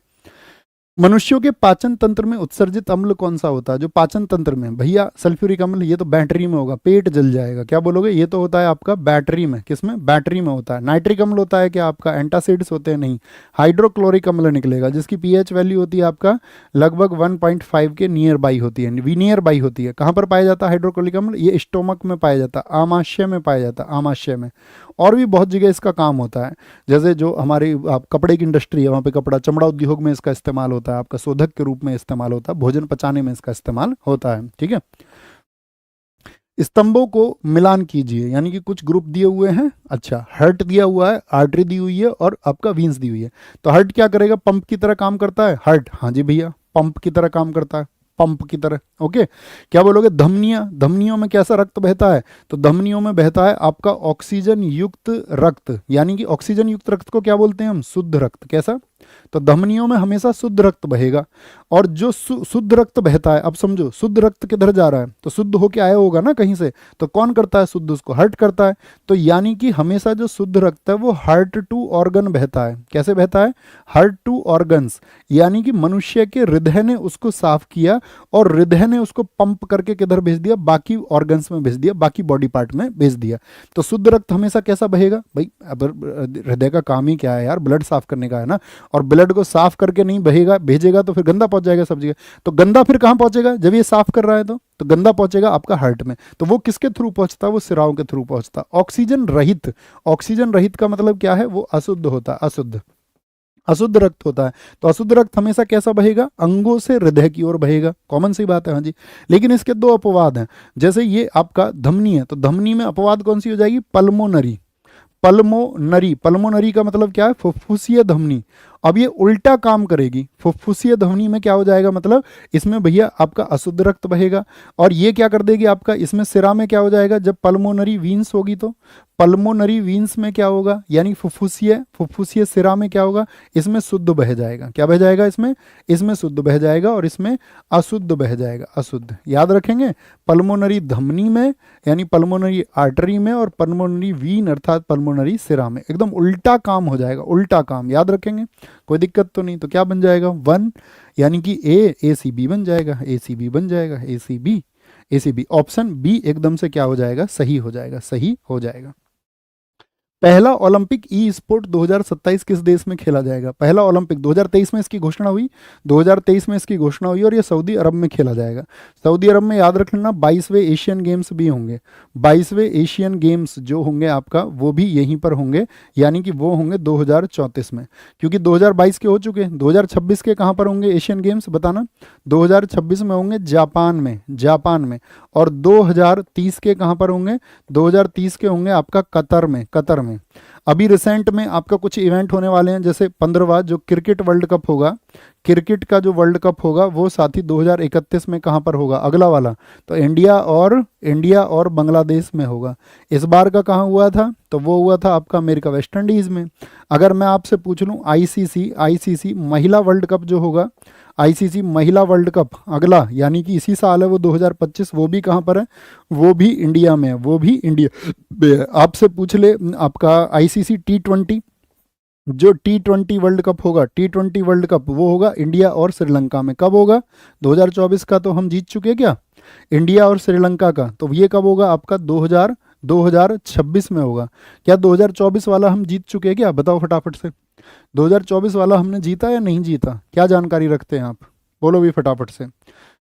मनुष्यों के पाचन तंत्र में उत्सर्जित अम्ल कौन सा होता है? जो पाचन तंत्र में, भैया सल्फ्यूरिक अम्ल, ये तो बैटरी में होगा, पेट जल जाएगा। क्या बोलोगे? ये तो होता है आपका बैटरी में। किसमें? बैटरी में होता है। नाइट्रिक अम्ल होता है क्या आपका? एंटासिड्स होते हैं? नहीं, हाइड्रोक्लोरिक अम्ल निकलेगा, जिसकी पीएच वैल्यू होती है आपका लगभग 1.5 के नियर बाई होती है, नियर बाई होती है। कहाँ पर पाया जाता है हाइड्रोक्लोरिक अम्ल? ये स्टोमक में पाया जाता है, आमाशय में पाया जाता है, आमाशय में। और भी बहुत जगह इसका काम होता है, जैसे जो हमारी आप कपड़े की इंडस्ट्री है, वहाँ पे कपड़ा, चमड़ा उद्योग में इसका इस्तेमाल होता है, आपका शोधक के रूप में इस्तेमाल होता है, भोजन पचाने में इसका इस्तेमाल होता है, ठीक है। स्तंभों को मिलान कीजिए, यानी कि कुछ ग्रुप दिए हुए हैं। अच्छा, हार्ट दिया हुआ है, आर्टरी दी हुई है, और आपका वीन्स दी हुई है। तो हार्ट क्या करेगा? पंप की तरह काम करता है। हार्ट, हाँ जी भैया, पंप की तरह काम करता है, पंप की तरह। ओके, क्या बोलोगे? धमनियां, धमनियों में कैसा रक्त बहता है? तो धमनियों में बहता है आपका ऑक्सीजन युक्त रक्त, यानी कि ऑक्सीजन युक्त रक्त को क्या बोलते हैं हम? शुद्ध रक्त। कैसा? तो धमनियों में हमेशा शुद्ध रक्त बहेगा। और जो शुद्ध रक्त बहता है, अब समझो शुद्ध रक्त किधर जा रहा है? तो शुद्ध होके आया होगा ना कहीं से, तो कौन करता है शुद्ध? उसको हार्ट करता है। तो यानी कि हमेशा जो शुद्ध रक्त है वो हार्ट टू ऑर्गन बहता है। कैसे बहता है? हार्ट टू ऑर्गन्स, यानी कि मनुष्य के हृदय ने उसको साफ किया और हृदय ने उसको पंप करके किधर भेज दिया? बाकी ऑर्गन्स में भेज दिया, बाकी बॉडी पार्ट में भेज दिया। तो शुद्ध रक्त हमेशा कैसा बहेगा भाई? अब हृदय का काम ही क्या है यार? ब्लड साफ करने का है ना। और ब्लड को साफ करके नहीं बहेगा, भेजेगा तो फिर गंदा पहुंच जाएगा सब जगह। तो गंदा फिर कहां पहुंचेगा? जब ये साफ कर रहा है तो गंदा पहुंचेगा आपका हार्ट में। तो वो किसके थ्रू पहुंचता है? वो सिराओं के थ्रू पहुंचता। ऑक्सीजन रहित, ऑक्सीजन रहित का मतलब क्या है? वो अशुद्ध होता, अशुद्ध। अशुद्ध रक्त होता है। तो अशुद्ध रक्त हमेशा कैसा बहेगा? अंगों से हृदय की ओर बहेगा। कॉमन सी बात है, हाँ जी। लेकिन इसके दो अपवाद हैं। जैसे ये आपका धमनी है, तो धमनी में अपवाद कौन सी हो जाएगी? पल्मोनरी। पल्मोनरी, पल्मोनरी का मतलब क्या है? फुफ्फुसीय धमनी। अब ये उल्टा काम करेगी। फुफ्फुसीय धमनी में क्या हो जाएगा? मतलब इसमें भैया आपका अशुद्ध रक्त बहेगा। और ये क्या कर देगी आपका? इसमें सिरा में क्या हो जाएगा? जब पल्मोनरी वीन्स होगी तो पल्मोनरी वीन्स में क्या होगा? यानी फुफ्फुसीय, फुफ्फुसीय सिरा में क्या होगा? इसमें शुद्ध बह जाएगा। क्या बह जाएगा? इसमें शुद्ध बह जाएगा और इसमें अशुद्ध बह जाएगा, अशुद्ध। याद रखेंगे, पल्मोनरी धमनी में यानी पल्मोनरी आर्टरी में, और पल्मोनरी वीन अर्थात पल्मोनरी सिरा में। एकदम उल्टा काम हो जाएगा, उल्टा काम। याद रखेंगे, कोई दिक्कत तो नहीं। तो क्या बन जाएगा? 1 यानी कि ACB बन जाएगा, ACB बन जाएगा, ACB, ACB। ऑप्शन बी एकदम से क्या हो जाएगा? सही हो जाएगा, सही हो जाएगा। पहला ओलंपिक ई स्पोर्ट 2027 किस देश में खेला जाएगा? पहला ओलंपिक 2023 में इसकी घोषणा हुई, 2023 में इसकी घोषणा हुई, और ये सऊदी अरब में खेला जाएगा। सऊदी अरब में याद रख लेना 22वें एशियन गेम्स भी होंगे। 22वें एशियन गेम्स जो होंगे आपका, वो भी यहीं पर होंगे, यानी कि वो होंगे 2034 में। क्योंकि 2022 के हो चुके हैं, 2026 के कहाँ पर होंगे एशियन गेम्स? बताना। 2026 में होंगे जापान में, जापान में। और 2030 के कहाँ पर होंगे? 2030 के होंगे आपका कतर में, कतर में। अभी रिसेंट में आपका कुछ इवेंट होने वाले हैं, जैसे 15वां जो क्रिकेट वर्ल्ड कप होगा, क्रिकेट का जो वर्ल्ड कप होगा वो साथी 2031 में कहाँ पर होगा? अगला वाला। तो इंडिया और बांग्लादेश में होगा। इस बार का कहाँ हुआ था? तो वो हुआ था आपका अमेरिका वेस्ट इंडीज में। अगर मैं आपसे पूछ लूँ आईसीसी महिला वर्ल्ड कप जो होगा, आईसीसी महिला वर्ल्ड कप अगला, यानी कि इसी साल है वो 2025, वो भी कहाँ पर है? वो भी इंडिया में है, वो भी इंडिया में है। आपसे पूछ ले आपका आईसीसी T20, जो T20 वर्ल्ड कप होगा, T20 वर्ल्ड कप वो होगा इंडिया और श्रीलंका में। कब होगा? 2024 का तो हम जीत चुके क्या, इंडिया और श्रीलंका का। तो ये कब होगा आपका? 2026 में होगा। क्या 2024 वाला हम जीत चुके हैं क्या? बताओ फटाफट से। 2024 वाला हमने जीता या नहीं जीता? क्या जानकारी रखते हैं आप? बोलो भी फटाफट से।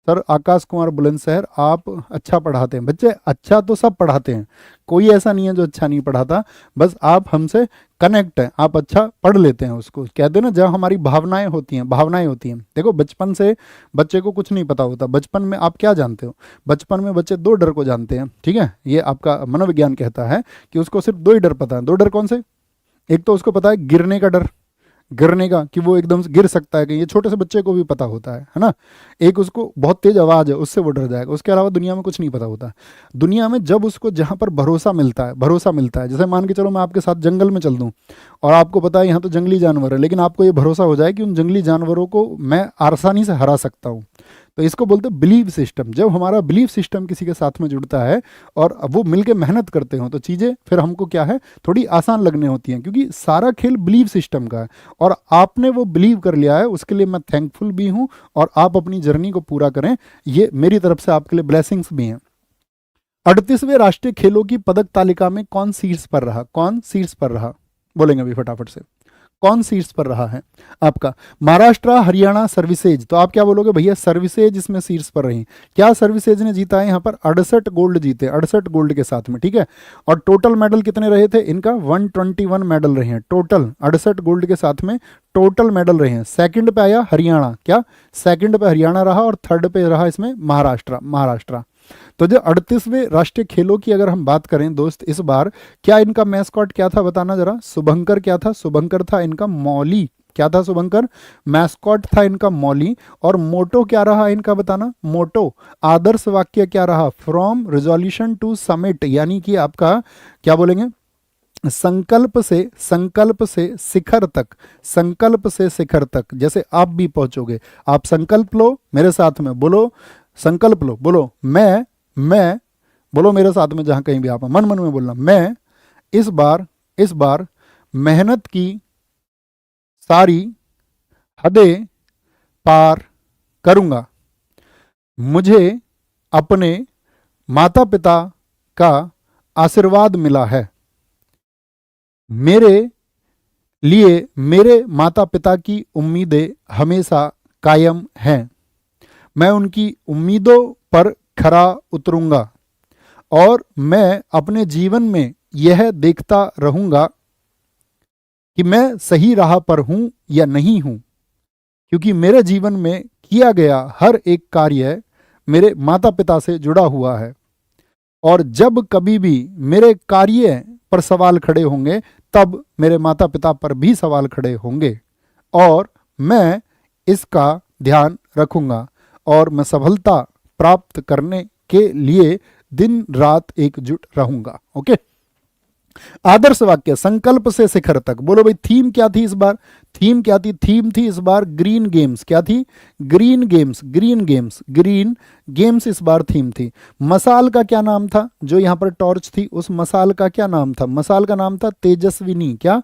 सर आकाश कुमार बुलंदशहर, आप अच्छा पढ़ाते हैं। बच्चे अच्छा तो सब पढ़ाते हैं, कोई ऐसा नहीं है जो अच्छा नहीं पढ़ाता, बस आप हमसे कनेक्ट हैं, आप अच्छा पढ़ लेते हैं। उसको कहते हैं ना, जब हमारी भावनाएं होती हैं, भावनाएं होती हैं। देखो बचपन से बच्चे को कुछ नहीं पता होता। बचपन में आप क्या जानते हो? बचपन में बच्चे 2 डर को जानते हैं, ठीक है। ये आपका मनोविज्ञान कहता है कि उसको सिर्फ 2 ही डर पता है। 2 डर कौन से? एक तो उसको पता है गिरने का डर, गिरने का, कि वो एकदम से गिर सकता है कहीं, ये छोटे से बच्चे को भी पता होता है ना। एक उसको बहुत तेज आवाज़ है, उससे वो डर जाएगा। उसके अलावा दुनिया में कुछ नहीं पता होता। दुनिया में जब उसको जहाँ पर भरोसा मिलता है, भरोसा मिलता है, जैसे मान के चलो मैं आपके साथ जंगल में चल दूँ और आपको पता है यहाँ तो जंगली जानवर है, लेकिन आपको ये भरोसा हो जाए कि उन जंगली जानवरों को मैं आसानी से हरा सकता हूँ, तो इसको बोलते हैं बिलीव सिस्टम। जब हमारा बिलीव सिस्टम किसी के साथ में जुड़ता है और वो मिलके मेहनत करते हो, तो चीज़ें फिर हमको क्या है, थोड़ी आसान लगने होती हैं, क्योंकि सारा खेल बिलीव सिस्टम का है। और आपने वो बिलीव कर लिया है, उसके लिए मैं थैंकफुल भी हूँ। और आप अपनी जर्नी को पूरा करें, ये मेरी तरफ से आपके लिए ब्लेसिंग्स भी हैं। 38वें राष्ट्रीय खेलों की पदक तालिका में कौन शीर्ष पर रहा? कौन शीर्ष पर रहा? बोलेंगे अभी फटाफट से। कौन शीर्ष पर रहा है आपका? महाराष्ट्र, हरियाणा, सर्विसेज। तो आप क्या बोलोगे? भैया सर्विसेज इसमें शीर्ष पर रही। क्या सर्विसेज ने जीता है? यहाँ पर 68 गोल्ड जीते, 68 गोल्ड के साथ में, ठीक है। और टोटल मेडल कितने रहे थे इनका? 121 मेडल रहे हैं टोटल, 68 गोल्ड के साथ में टोटल मेडल रहे हैं। सेकंड पे आया हरियाणा, क्या सेकंड पे हरियाणा रहा, और थर्ड पे रहा इसमें महाराष्ट्र। तो जो 38वें राष्ट्रीय खेलों की अगर हम बात करें दोस्त, इस बार क्या इनका मैस्कॉट क्या था? बताना जरा। शुभंकर क्या था? शुभंकर था इनका मौली। क्या था शुभंकर? मैस्कॉट था इनका मौली। और मोटो क्या रहा इनका? बताना। मोटो आदर्श वाक्य क्या रहा? फ्रॉम रिजोल्यूशन टू समिट, यानी कि आपका क्या बोलेंगे, संकल्प से शिखर तक, संकल्प से शिखर तक। जैसे आप भी पहुंचोगे, आप संकल्प लो मेरे साथ में, बोलो संकल्प लो, बोलो मैं बोलो मेरे साथ में, जहां कहीं भी आप मन में बोलना, मैं इस बार मेहनत की सारी हदें पार करूंगा। मुझे अपने माता पिता का आशीर्वाद मिला है। मेरे लिए मेरे माता पिता की उम्मीदें हमेशा कायम हैं। मैं उनकी उम्मीदों पर खरा उतरूंगा और मैं अपने जीवन में यह देखता रहूंगा कि मैं सही राह पर हूं या नहीं हूं, क्योंकि मेरे जीवन में किया गया हर एक कार्य मेरे माता पिता से जुड़ा हुआ है, और जब कभी भी मेरे कार्य पर सवाल खड़े होंगे तब मेरे माता पिता पर भी सवाल खड़े होंगे, और मैं इसका ध्यान रखूंगा और मैं सफलता प्राप्त करने के लिए दिन रात एकजुट रहूंगा। ओके, आदर्श वाक्य, संकल्प से शिखर तक। बोलो भाई, थीम क्या थी इस बार? थीम क्या थी? थीम थी इस बार ग्रीन गेम्स। क्या थी? Green games, green games, green games इस बार थीम थी। मसाल का क्या नाम था? जो यहां पर टॉर्च थी उस मसाल का क्या नाम था? मसाल का नाम था तेजस्विनी। क्या?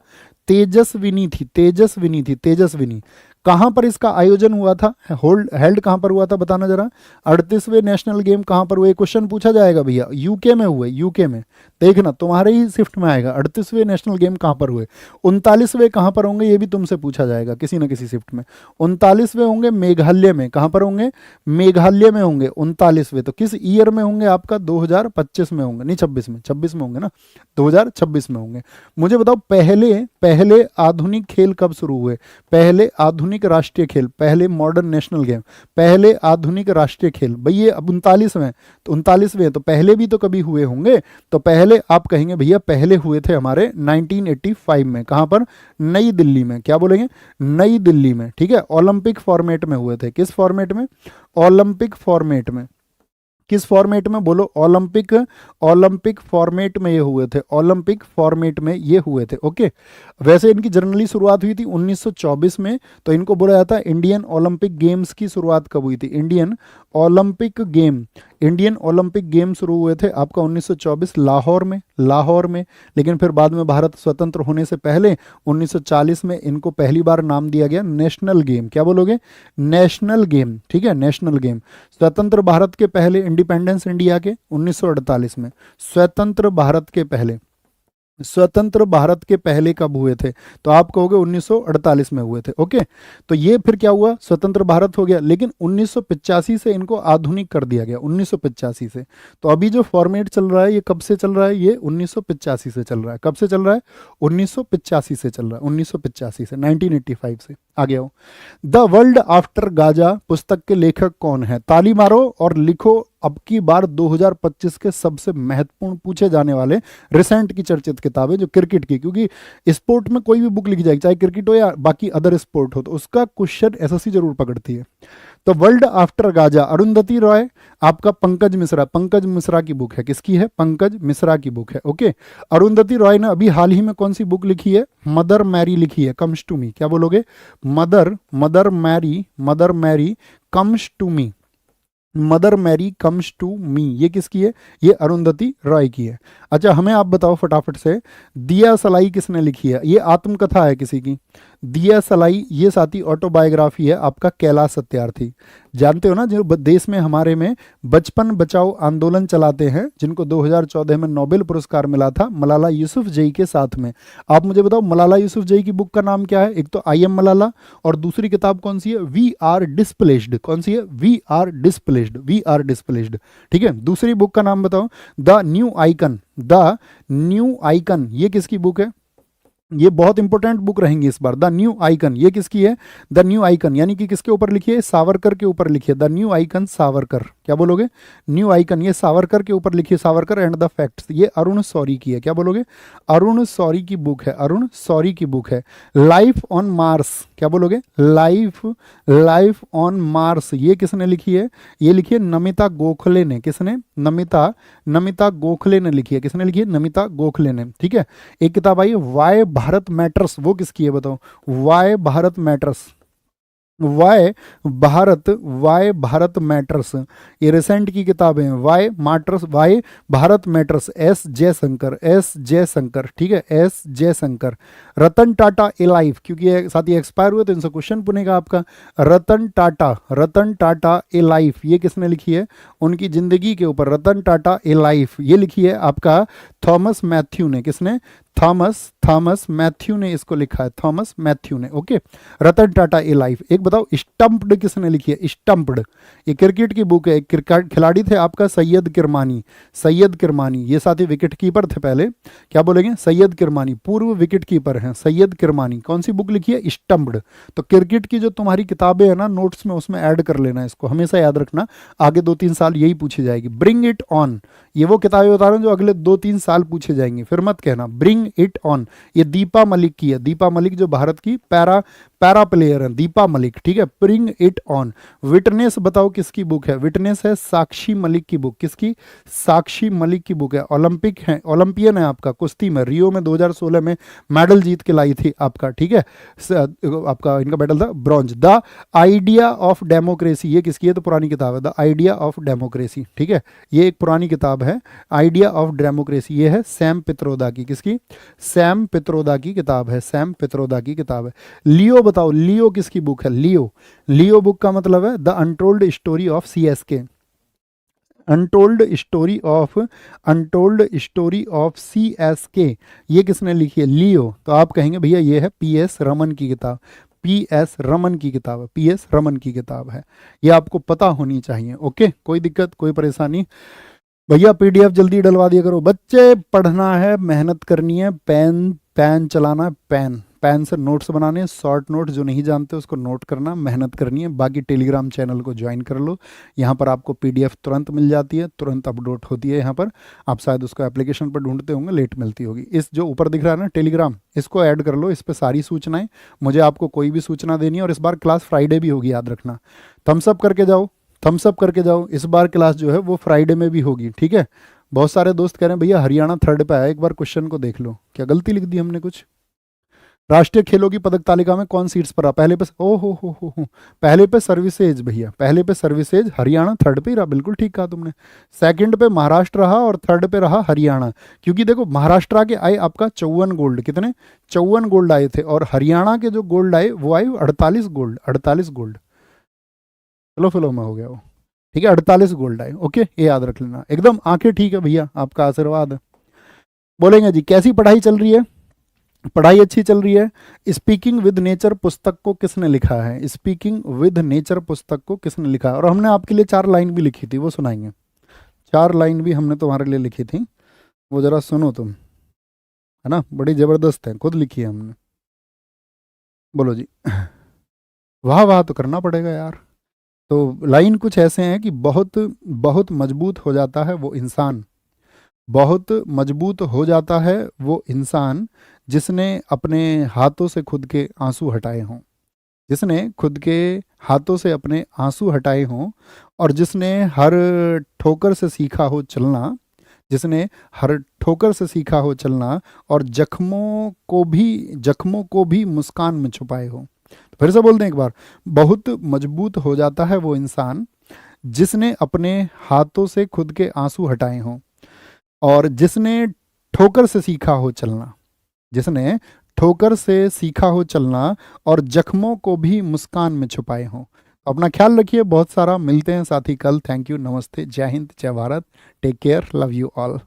तेजस्विनी थी, तेजस्विनी थी, तेजस्विनी। कहां पर इसका आयोजन हुआ था? हेल्ड कहां पर हुआ था बताना जरा। 38वें नेशनल गेम कहां पर हुए? क्वेश्चन पूछा जाएगा भैया। यूके में हुए, यूके में। देखना तुम्हारे ही शिफ्ट में आएगा। 38वें नेशनल गेम कहां पर हुए? 39वें कहां पर होंगे ये भी तुमसे पूछा जाएगा किसी न किसी शिफ्ट में। 39वें होंगे मेघालय में। कहां पर होंगे? मेघालय में होंगे 39वें। तो किस ईयर में होंगे आपका? 2025 में होंगे, नहीं 26 में। 26 में होंगे ना, 2026 में होंगे। मुझे बताओ, पहले पहले आधुनिक खेल कब शुरू हुए? पहले आधुनिक राष्ट्रीय खेल, पहले मॉडर्न नेशनल गेम, पहले आधुनिक राष्ट्रीय खेल। भाई ये अब 39वें, तो 39वें तो पहले भी तो कभी हुए होंगे। तो पहले आप कहेंगे भैया पहले हुए थे हमारे 1985 में। कहां पर? नई दिल्ली में। क्या बोलेंगे? नई दिल्ली में। ठीक है, ओलंपिक फॉर्मेट में हुए थे। किस फॉर्मेट में? ओलंपिक फॉर्मेट में। किस फॉर्मेट में? बोलो, ओलंपिक, ओलंपिक फॉर्मेट में ये हुए थे। ओलंपिक फॉर्मेट में ये हुए थे। ओके, वैसे इनकी जनरली शुरुआत हुई थी 1924 में। तो इनको बोला जाता है इंडियन ओलंपिक गेम्स की शुरुआत कब हुई थी? Indian Olympic game, Indian Olympic game शुरू हुए थे आपका 1924 लाहौर में, लाहौर में। लेकिन फिर बाद में भारत स्वतंत्र होने से पहले 1940 में इनको पहली बार नाम दिया गया नेशनल गेम। क्या बोलोगे? National game. ठीक है, नेशनल गेम। स्वतंत्र भारत के पहले, इंडिपेंडेंस इंडिया के 1948 में, स्वतंत्र भारत के पहले, स्वतंत्र भारत के पहले कब हुए थे? तो आप कहोगे 1948 में हुए थे। ओके, तो ये फिर क्या हुआ? स्वतंत्र भारत हो गया, लेकिन 1985 से इनको आधुनिक कर दिया गया। 1985 से। तो अभी जो फॉर्मेट चल रहा है ये कब से चल रहा है? ये 1985 से चल रहा है। कब से चल रहा है? 1985 से चल रहा है। 1985 से, 1985 से। आगे आओ। द वर्ल्ड आफ्टर गाजा पुस्तक के लेखक कौन है? ताली मारो और लिखो अब की बार 2025 के सबसे महत्वपूर्ण पूछे जाने वाले रिसेंट की चर्चित किताबें जो क्रिकेट की, क्योंकि स्पोर्ट में कोई भी बुक लिखी जाएगी, चाहे क्रिकेट हो या बाकी अदर स्पोर्ट हो, तो उसका क्वेश्चन एसएससी जरूर पकड़ती है। तो world after Gaza, Arundhati Roy, आपका पंकज मिश्रा, पंकज मिश्रा की बुक है। किसकी है? पंकज मिश्रा की बुक है। ओके, अरुंधति रॉय ने अभी हाल ही में कौन सी बुक लिखी है? मदर मैरी लिखी है, कम्स टू मी। क्या बोलोगे? Mother Mary comes to me, mother Mary comes to me. ये किसकी है? ये अरुंधति रॉय की है। अच्छा, हमें आप बताओ फटाफट से, दिया सलाई किसने लिखी है? ये आत्मकथा है किसी की। दिया सलाई ये साथी ऑटोबायोग्राफी है आपका कैलाश सत्यार्थी। जानते हो ना, जो देश में हमारे में बचपन बचाओ आंदोलन चलाते हैं, जिनको 2014 में नोबेल पुरस्कार मिला था मलाला यूसुफजई के साथ में। आप मुझे बताओ मलाला यूसुफजई की बुक का नाम क्या है? एक तो आई एम मलाला, और दूसरी किताब कौन सी है? We are displaced. कौन सी है? We are displaced, we are displaced. ठीक है, दूसरी बुक का नाम बताओ। The new icon, the new icon ये किसकी बुक है? ये बहुत इंपॉर्टेंट बुक रहेंगी इस बार। द न्यू आइकन ये किसकी है? द न्यू आइकन यानी कि किसके ऊपर लिखी है? सावरकर के ऊपर लिखी है। The new icon Savarkar. क्या बोलोगे? न्यू आइकन ये सावरकर के ऊपर लिखी है। सावरकर एंड द फैक्ट्स ये अरुण शौरी की है। क्या बोलोगे? अरुण शौरी की बुक है, अरुण शौरी की बुक है। लाइफ ऑन मार्स, क्या बोलोगे? लाइफ ऑन मार्स ये किसने लिखी है? ये लिखी है नमिता गोखले ने। किसने? नमिता गोखले ने लिखी है। किसने लिखी है? नमिता गोखले ने। ठीक है, एक किताब आई वाई भारत मैटर्स, वो किसकी है बताओ? Why Bharat matters, why Bharat matters ये रिसेंट की किताबें हैं। Why Bharat matters, S Jaishankar. ठीक है, S Jaishankar. Ratan Tata a life, क्योंकि ये साथ ही एक्सपायर हुए तो इनसे क्वेश्चन पूछेगा आपका। रतन टाटा ए लाइफ ये किसने लिखी है? उनकी जिंदगी के ऊपर रतन टाटा ए लाइफ ये लिखी है आपका थॉमस मैथ्यू ने। किसने? थॉमस थॉमस मैथ्यू ने इसको लिखा है, थॉमस मैथ्यू ने। Okay, Ratan Tata a life. एक बताओ स्टंप्ड किसने लिखी है? स्टंप्ड, ये क्रिकेट की बुक है। क्रिकेट खिलाड़ी थे आपका सैयद किरमानी, सैयद किरमानी, ये साथी विकेट कीपर थे पहले, क्या बोलेंगे? सैयद किरमानी, पूर्व विकेट कीपर हैं सैयद किरमानी। कौन सी बुक लिखी है? स्टंप्ड। तो क्रिकेट की जो तुम्हारी किताबें हैं ना नोट्स में, उसमें ऐड कर लेना, इसको हमेशा याद रखना, आगे 2-3 साल यही पूछी जाएगी। ब्रिंग इट ऑन, ये वो किताबें बता रहा हूँ जो अगले 2-3 साल पूछे जाएंगे, फिर मत कहना। ब्रिंग इट ऑन, ये दीपा मलिक की है, दीपा मलिक जो भारत की पैरा प्लेयर है, दीपा मलिक, ठीक है। Bring it on. विटनेस बताओ किसकी बुक है? विटनेस है साक्षी मलिक की बुक। किसकी? साक्षी मलिक की बुक है। ओलंपिक है, ओलंपियन है आपका, कुश्ती में रियो में 2016 में मेडल जीत के लाई थी आपका, ठीक है। आपका इनका मेडल था bronze. The idea of democracy, ये किसकी है? तो पुरानी किताब है, द आइडिया ऑफ डेमोक्रेसी, ठीक है। ये एक पुरानी किताब है, आइडिया ऑफ डेमोक्रेसी, ये है सैम पित्रोदा की। किसकी? सैम पित्रोदा की किताब है, सैम पित्रोदा की किताब है। लियो बताओ, लियो किसकी बुक है? लियो, लियो बुक का मतलब है the untold story of CSK, untold story of CSK, ये किसने लिखी है? लियो। तो आप कहेंगे भैया ये है PS रमन की किताब, PS रमन की किताब है, PS रमन की किताब है, ये आपको पता होनी चाहिए। ओके, कोई दिक्कत कोई परेशानी? भैया PDF जल्दी डलवा दिया करो। बच्चे पढ़ना है, मेहनत करनी है, पेन चलाना है, पेन से नोट्स बनाने हैं, शॉर्ट नोट, जो नहीं जानते उसको नोट करना, मेहनत करनी है। बाकी टेलीग्राम चैनल को ज्वाइन कर लो, यहाँ पर आपको PDF तुरंत मिल जाती है, तुरंत अपलोड होती है यहाँ पर। आप शायद उसको एप्लीकेशन पर ढूंढते होंगे, लेट मिलती होगी। इस जो ऊपर दिख रहा है ना टेलीग्राम, इसको ऐड कर लो, इस पर सारी सूचनाएं, मुझे आपको कोई भी सूचना देनी है। और इस बार क्लास फ्राइडे भी होगी, याद रखना। थम्सअप करके जाओ, थम्सअप करके जाओ, इस बार क्लास जो है वो फ्राइडे में भी होगी, ठीक है। बहुत सारे दोस्त कह रहे हैं भैया हरियाणा 3rd पे आया, एक बार क्वेश्चन को देख लो, क्या गलती लिख दी हमने कुछ? राष्ट्रीय खेलों की पदक तालिका में कौन सीट्स पर रहा? पहले पे, ओ हो, पहले पे सर्विसेज भैया, पहले पे सर्विसेज, हरियाणा 3rd पे ही रहा, बिल्कुल ठीक कहा तुमने। 2nd पे महाराष्ट्र रहा और 3rd पे रहा हरियाणा। क्योंकि देखो महाराष्ट्र के आए आपका 54 गोल्ड, कितने? 54 गोल्ड आए थे, और हरियाणा के जो गोल्ड आए वो आए 48 गोल्ड, 48 गोल्ड। फ्लो में हो गया वो, ठीक है। 48 गोल्ड आए, ओके, ये याद रख लेना एकदम। आंखें ठीक है भैया, आपका आशीर्वाद है। बोलेंगे जी कैसी पढ़ाई चल रही है? पढ़ाई अच्छी चल रही है। स्पीकिंग विद नेचर पुस्तक को किसने लिखा है? स्पीकिंग विद नेचर पुस्तक को किसने लिखा है? और हमने आपके लिए 4 लाइन भी लिखी थी, वो सुनाएंगे। 4 लाइन भी हमने तुम्हारे लिए लिखी थी, वो जरा सुनो तुम, है ना, बड़ी जबरदस्त है, खुद लिखी है हमने। बोलो जी। वाह वाह तो करना पड़ेगा यार। तो लाइन कुछ ऐसे हैं कि बहुत बहुत मजबूत हो जाता है वो इंसान, बहुत मजबूत हो जाता है वो इंसान जिसने अपने हाथों से खुद के आंसू हटाए हों, जिसने खुद के हाथों से अपने आंसू हटाए हों, और जिसने हर ठोकर से सीखा हो चलना, जिसने हर ठोकर से सीखा हो चलना, और जख्मों को भी मुस्कान में छुपाए हो। तो फिर से बोलते हैं एक बार, बहुत मजबूत हो जाता है वो इंसान जिसने अपने हाथों से खुद के आंसू हटाए हों, और जिसने ठोकर से सीखा हो चलना, जिसने ठोकर से सीखा हो चलना, और जख्मों को भी मुस्कान में छुपाए हों। अपना ख्याल रखिए, बहुत सारा मिलते हैं साथी कल। थैंक यू, नमस्ते, जय हिंद, जय Bharat, take care, love you all.